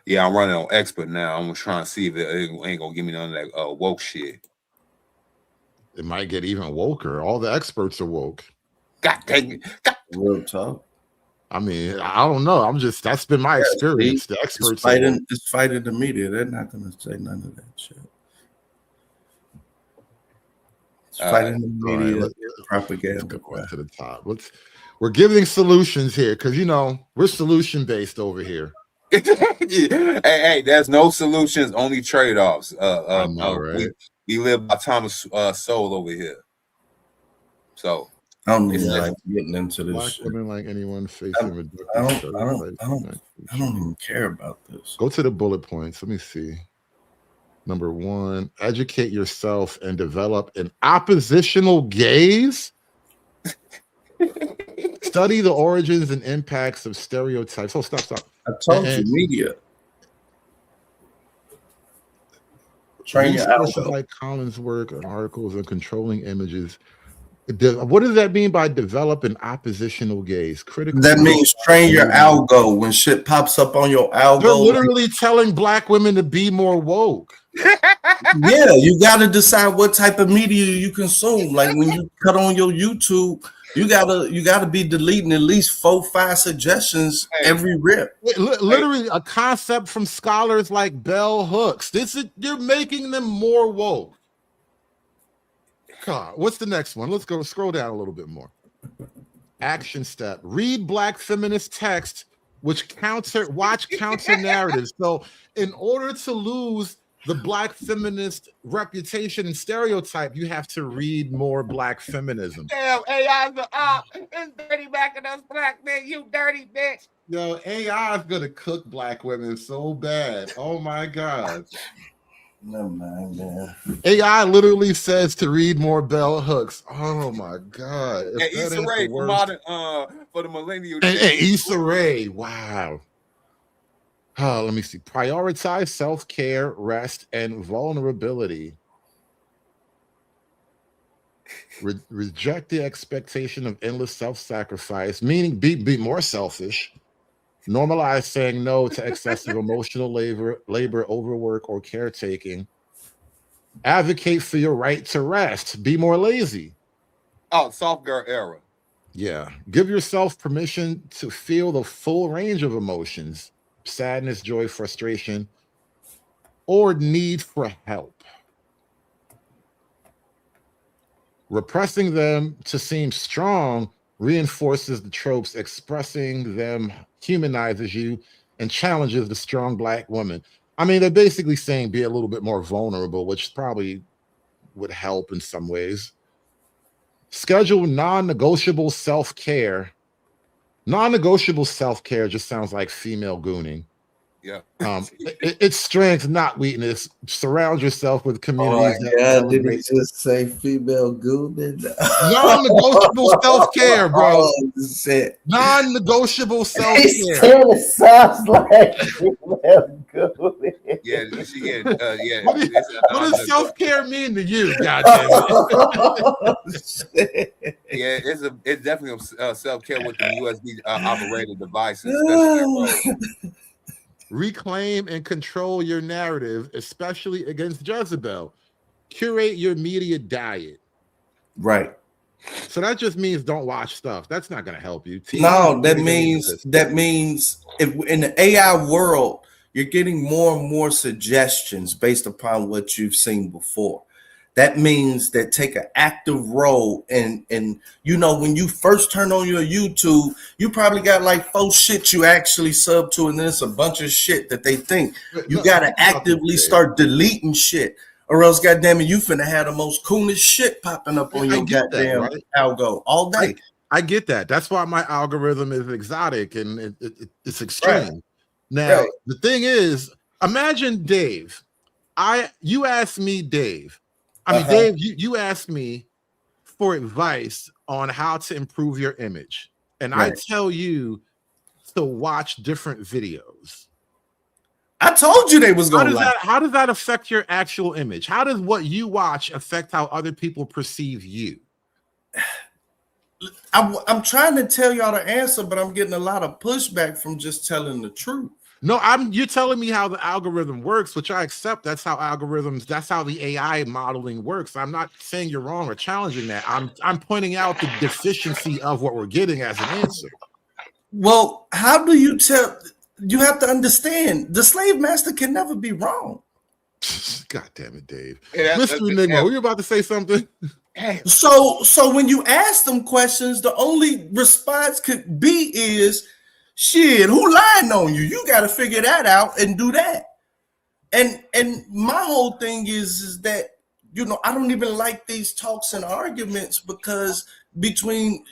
Yeah, I'm running on expert now. I'm trying to see if it ain't gonna give me none of that woke shit. It might get even woker. All the experts are woke. God dang it. God. Real talk. I mean, I don't know. That's been my experience. The experts it's fighting the media. They're not gonna say none of that shit. It's fighting the media, let's propaganda. go on to the top. We're giving solutions here because we're solution based over here. Hey, there's no solutions, only trade-offs. I know, right? We live by Thomas Sowell over here. So I don't even like getting into this. Black women like anyone facing I don't even care about this. Go to the bullet points. Let me see. Number 1, educate yourself and develop an oppositional gaze. Study the origins and impacts of stereotypes. Oh, stop. I told you, media. Train your algo. Like Collins' work on articles on controlling images. What does that mean by develop an oppositional gaze? Critical. That means train your algo. When shit pops up on your algo, they're literally telling Black women to be more woke. Yeah, you got to decide what type of media you consume. Like when you cut on your YouTube, you gotta be deleting at least 4-5 suggestions every rip. Literally a concept from scholars like bell hooks. You're making them more woke. God, what's the next one? Let's go scroll down a little bit more. Action step: read Black feminist text, watch counter narratives. So, in order to lose the Black feminist reputation and stereotype, you have to read more Black feminism. Damn, AI's the op. It's dirty back in us Black men, you dirty bitch. Yo, AI is gonna cook Black women so bad. Oh my God. Never mind, man. AI literally says to read more bell hooks. Oh my God. Yeah, Issa Rae for modern for the millennial. And Issa Rae, wow. Let me see. Prioritize self-care, rest, and vulnerability. Reject the expectation of endless self-sacrifice, meaning be more selfish. Normalize saying no to excessive emotional labor, overwork, or caretaking. Advocate for your right to rest. Be more lazy. Oh, soft girl era. Yeah. Give yourself permission to feel the full range of emotions: sadness, joy, frustration, or need for help. Repressing them to seem strong reinforces the tropes. Expressing them humanizes you and challenges the strong Black woman. I mean, they're basically saying be a little bit more vulnerable, which probably would help in some ways. Schedule non-negotiable self-care. Non-negotiable self-care just sounds like female gooning. Yeah. It's strength, not weakness. Surround yourself with communities. Oh my God, did he just say female gooning? Non-negotiable self-care, bro. Oh, shit. Non-negotiable self-care. He said it sounds like female gooning. Yeah, yeah. What does self-care mean to you? Goddamn it. Yeah, it's definitely self-care with the USB operated devices. Reclaim and control your narrative, especially against Jezebel. Curate your media diet. Right. So that just means don't watch stuff. That's not going to help you. No, that means if in the AI world, you're getting more and more suggestions based upon what you've seen before. That means that take an active role and when you first turn on your YouTube, you probably got like 4 shit you actually sub to, and then it's a bunch of shit that they think. You gotta actively start deleting shit, or else goddamn it, you finna have the most coolest shit popping up on your goddamn algo all day. I get that. That's why my algorithm is exotic and it's extreme. Right. Now the thing is, imagine Dave. You asked me, Dave. I mean, Dave, you asked me for advice on how to improve your image. And I tell you to watch different videos. I told you they was going to How does that affect your actual image? How does what you watch affect how other people perceive you? I'm trying to tell y'all the answer, but I'm getting a lot of pushback from just telling the truth. No, you're telling me how the algorithm works, which I accept. That's how the AI modeling works. I'm not saying you're wrong or challenging that. I'm pointing out the deficiency of what we're getting as an answer. Well, how do you tell? You have to understand the slave master can never be wrong. God damn it, Dave. Mr. Enigma, were you about to say something? So when you ask them questions, the only response could be is, shit, who lying on you? You got to figure that out and do that. And my whole thing is that, you know, I don't even like these talks and arguments because between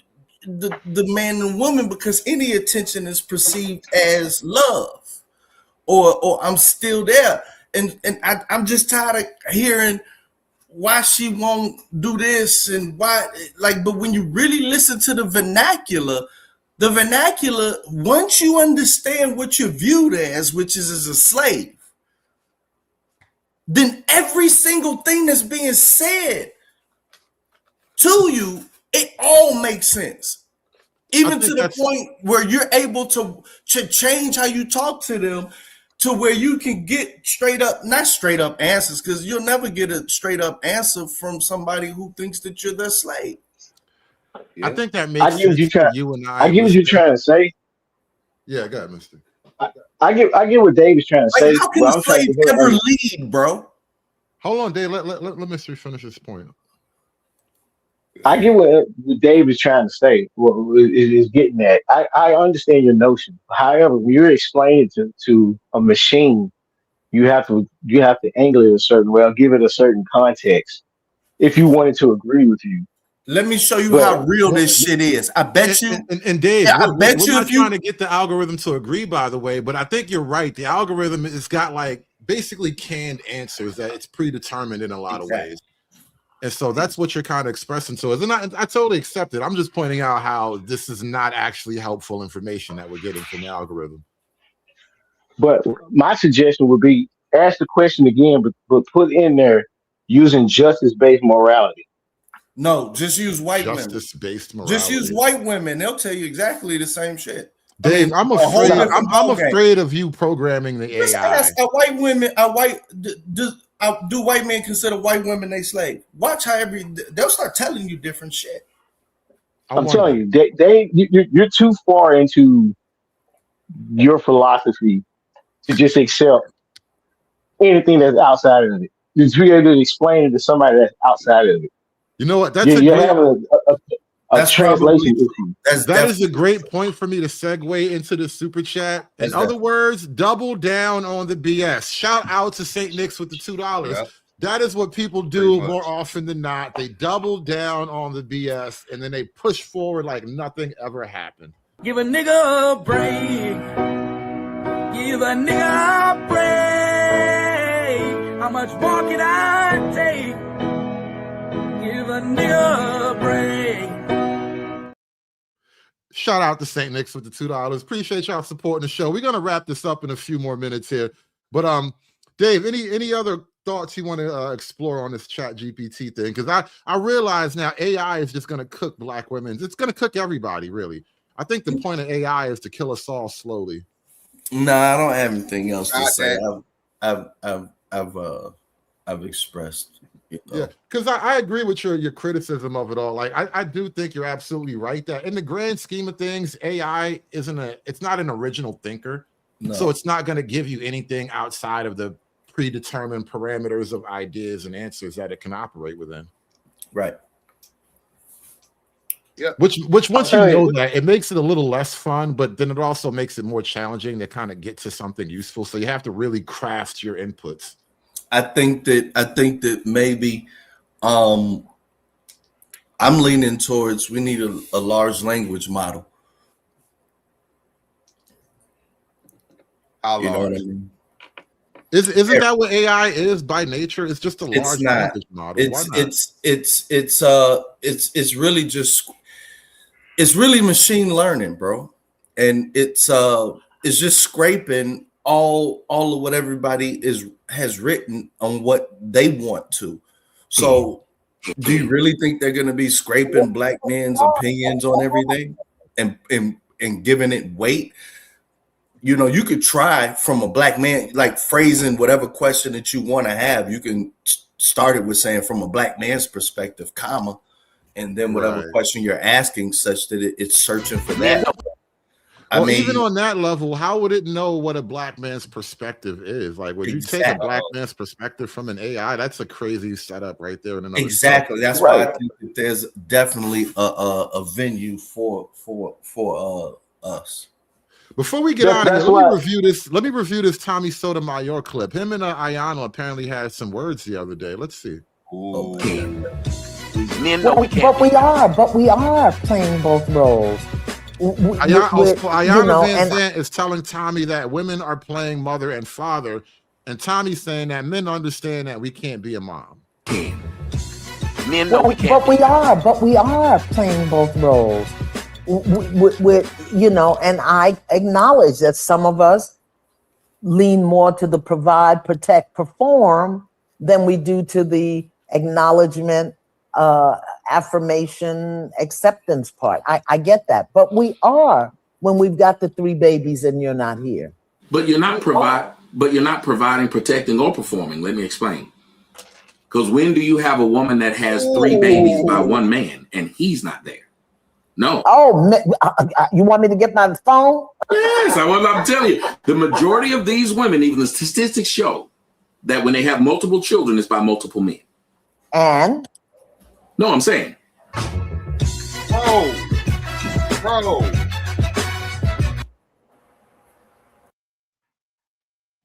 the man and woman, because any attention is perceived as love or I'm still there. And I'm just tired of hearing why she won't do this and why, like, but when you really listen to the vernacular, once you understand what you're viewed as, which is as a slave, then every single thing that's being said to you, it all makes sense. Even to the point where you're able to change how you talk to them to where you can get not straight up answers, because you'll never get a straight up answer from somebody who thinks that you're their slave. Yeah. I think that makes sense to you and I. I get what you're trying to say. Yeah, go ahead, mister. I get what Dave is trying to say. How can a slave ever lead, bro? Hold on, Dave. Let Mr. finish his point. I get what Dave is trying to say. What is getting at? I understand your notion. However, when you're explaining to a machine, you have to angle it a certain way, or give it a certain context if you wanted to agree with you. Let me show you how real this shit is. I bet you. And Dave, yeah, we're not trying to get the algorithm to agree, by the way, but I think you're right. The algorithm has got like basically canned answers that it's predetermined in a lot of ways. And so that's what you're kind of expressing to us. And I totally accept it. I'm just pointing out how this is not actually helpful information that we're getting from the algorithm. But my suggestion would be ask the question again, but put in there using justice-based morality. No, just use white women. Justice-based morality. Just use white women. They'll tell you exactly the same shit. Dave, I'm afraid of you programming the Just AI. ask do white men consider white women they slave? Watch how they'll start telling you different shit. I'm telling you, you're too far into your philosophy to just accept anything that's outside of it. Just be able to explain it to somebody that's outside of it. You know what? You're having a translation issue. That is a great point for me to segue into the super chat. In other words, double down on the BS. Shout out to St. Nick's with the $2. Yep. That is what people do more often than not. They double down on the BS and then they push forward like nothing ever happened. Give a nigga a break. Give a nigga a break. How much more can I take? Give a nigga a break. Shout out to St. Nick's with the $2. Appreciate y'all supporting the show. We're gonna wrap this up in a few more minutes here. But Dave, any other thoughts you want to explore on this Chat GPT thing? Because I realize now AI is just gonna cook Black women. It's gonna cook everybody, really. I think the point of AI is to kill us all slowly. No, I don't have anything else to say. I've expressed. Yeah, because I agree with your criticism of it all. Like I do think you're absolutely right that in the grand scheme of things, AI it's not an original thinker. No. So it's not going to give you anything outside of the predetermined parameters of ideas and answers that it can operate within. Right. Yeah. Which once you know that, it makes it a little less fun, but then it also makes it more challenging to kind of get to something useful. So you have to really craft your inputs. I think that maybe I'm leaning towards we need a large language model. How large? You know what I mean? Isn't that what AI is by nature? It's just a large language model. It's really just machine learning, bro, and it's just scraping all of what everybody has written on what they want to. So do you really think they're going to be scraping Black men's opinions on everything and giving it weight? you know, you could try from a black man, like phrasing whatever question that you want to have. You can start it with saying from a black man's perspective, comma, and then whatever question you're asking, such that it's searching for that. Well, even on that level, how would it know what a black man's perspective is? Like, would you take a black man's perspective from an AI? That's a crazy setup right there. Exactly. That's why I think that there's definitely a venue for us. Before we get out of here, let me review this Tommy Sotomayor clip. Him and Ayana apparently had some words the other day. Let's see. But we are playing both roles. Ayana Van Zandt is telling Tommy that women are playing mother and father, and Tommy's saying that men understand that we can't be a mom. But we are playing both roles. And I acknowledge that some of us lean more to the provide, protect, perform than we do to the acknowledgement, affirmation, acceptance part. I get that. But we are when we've got the 3 babies and you're not here. But you're not providing, protecting, or performing. Let me explain. Because when do you have a woman that has 3 babies by one man and he's not there? No. Oh, you want me to get my phone? Yes, I'm telling you. The majority of these women, even the statistics show, that when they have multiple children, it's by multiple men. And? No, I'm saying. Bro.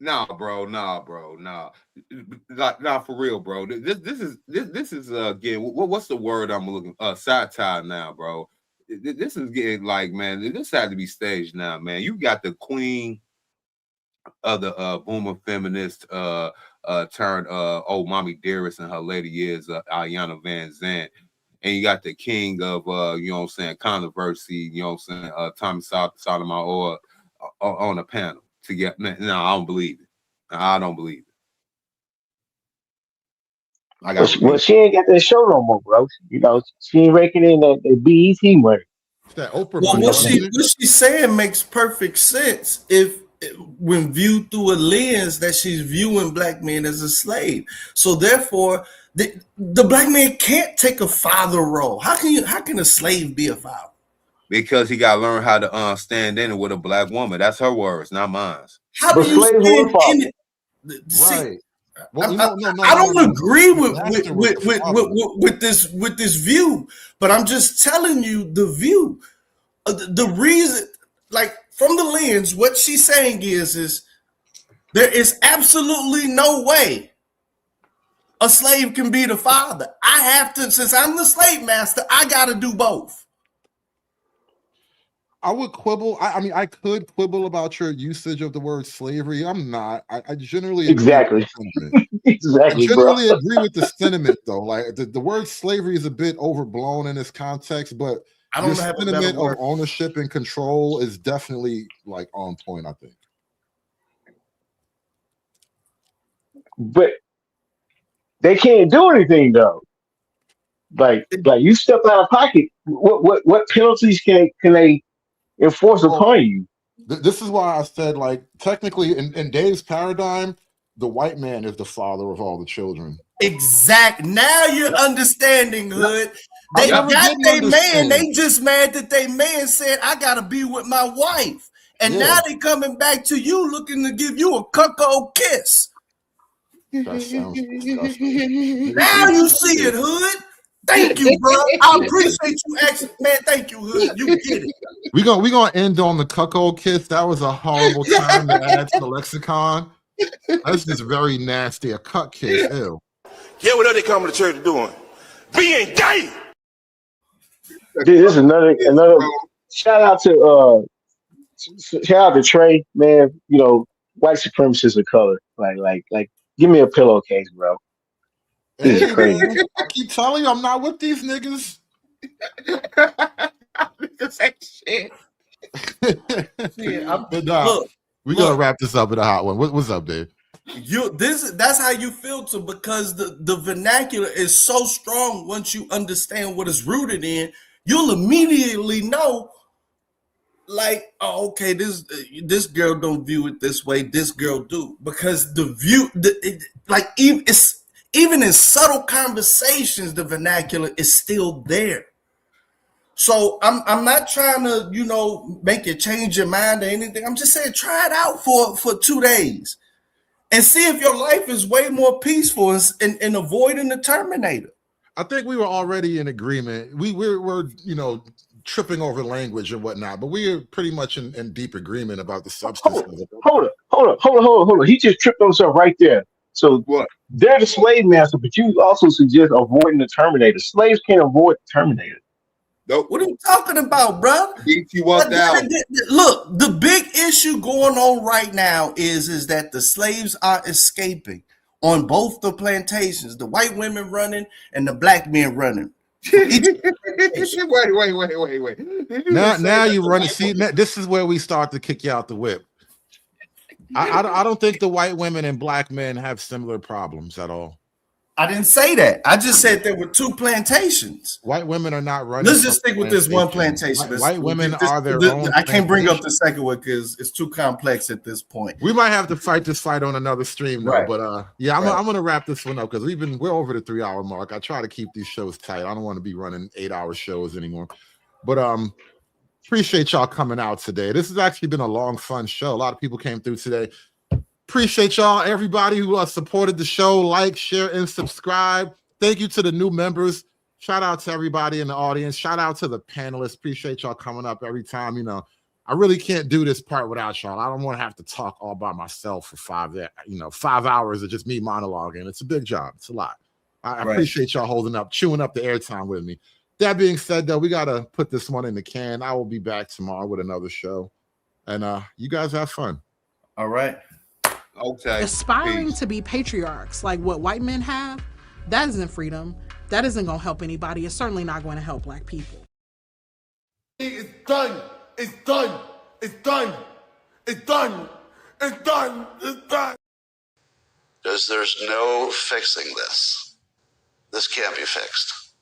Nah, for real, bro. This is again. What's the word I'm looking? Satire now, bro. This is getting like, man. This had to be staged now, man. You got the queen of the boomer feminist turned old mommy dearest in her later years, Ayana Van Zandt. And you got the king of you know what I'm saying, controversy, you know what I'm saying, Tommy Sotomayor on a panel together. No, I don't believe it. I don't believe it. Well, she ain't got that show no more, bro. You know, she ain't raking in that BET money. That Oprah well, what she's saying makes perfect sense when viewed through a lens that she's viewing black men as a slave. So therefore, the black man can't take a father role. How can a slave be a father? Because he got to learn how to stand in it with a black woman. That's her words, not mine. How do you stand in it? Right. Well, I don't agree with this view, but I'm just telling you the view. The reason, like from the lens, what she's saying is there is absolutely no way a slave can be the father. I have to, since I'm the slave master, I got to do both. I would quibble. I could quibble about your usage of the word slavery. I'm not. I generally exactly. I generally agree with the sentiment, though. Like the word slavery is a bit overblown in this context, but the sentiment of ownership and control is definitely like on point, I think. But they can't do anything though. Like you step out of pocket. What penalties can they enforce upon you? This is why I said, like, technically in Dave's paradigm, the white man is the father of all the children. Exact. Now you're understanding, Hood. They got their man. They just mad that they man said, I gotta be with my wife. And now they coming back to you looking to give you a cuckold kiss. That sounds disgusting. Now you see it, Hood. Thank you, bro. I appreciate you actually, man. Thank you, Hood. You get it. We gonna end on the cuckold kiss. That was a horrible time to add to the lexicon. That's just very nasty. A cuck kiss. Ew. Yeah, what are they coming to church doing? Being gay. This is another shout out to Trey, man. You know, white supremacists of color. Like, give me a pillowcase, bro. This is crazy. Man, I keep telling you, I'm not with these niggas. Niggas ain't shit. Look, we're gonna wrap this up with a hot one. What's up, Dave? That's how you filter, because the vernacular is so strong. Once you understand what it's rooted in, you'll immediately know like, oh, okay, this girl don't view it this way, this girl do, because the view, like even in subtle conversations, the vernacular is still there. So I'm not trying to, you know, make you change your mind or anything. I'm just saying try it out for 2 days and see if your life is way more peaceful and avoiding the Terminator. I think we were already in agreement. We're you know, tripping over language and whatnot, but we are pretty much in deep agreement about the substance of it. Hold on. He just tripped on himself right there. So What? they're the slave master, but you also suggest avoiding the Terminator. Slaves can't avoid the Terminator. Nope. What are you talking about, bro? Beat you up down. Look, the big issue going on right now is that the slaves are escaping on both the plantations. The white women running and the black men running. Wait. Now you run. See, this is where we start to kick you out the whip. I don't think the white women and black men have similar problems at all. I didn't say that. I just said there were 2 plantations. White women are not running. Let's just stick with this one plantation. White women are their own. I can't bring up the second one because it's too complex at this point. We might have to fight this fight on another stream, though. Right. But yeah, I'm gonna wrap this one up because we're over the 3-hour mark. I try to keep these shows tight. I don't want to be running 8-hour shows anymore. But appreciate y'all coming out today. This has actually been a long, fun show. A lot of people came through today. Appreciate y'all, everybody who supported the show. Like, share, and subscribe. Thank you to the new members. Shout out to everybody in the audience. Shout out to the panelists. Appreciate y'all coming up every time. You know, I really can't do this part without y'all. I don't want to have to talk all by myself for 5 hours of just me monologuing. It's a big job. It's a lot. I appreciate y'all holding up, chewing up the airtime with me. That being said, though, we got to put this one in the can. I will be back tomorrow with another show. And you guys have fun. All right. Okay. Aspiring to be patriarchs like what white men have, that isn't freedom. That isn't going to help anybody. It's certainly not going to help black people. It's done. It's done. It's done. It's done. It's done. It's done. There's no fixing this. This can't be fixed.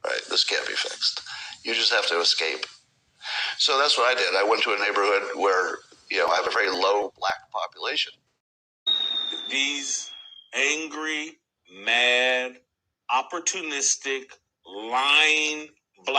Right? This can't be fixed. You just have to escape. So that's what I did. I went to a neighborhood where, you know, I have a very low black population. These angry, mad, opportunistic, lying,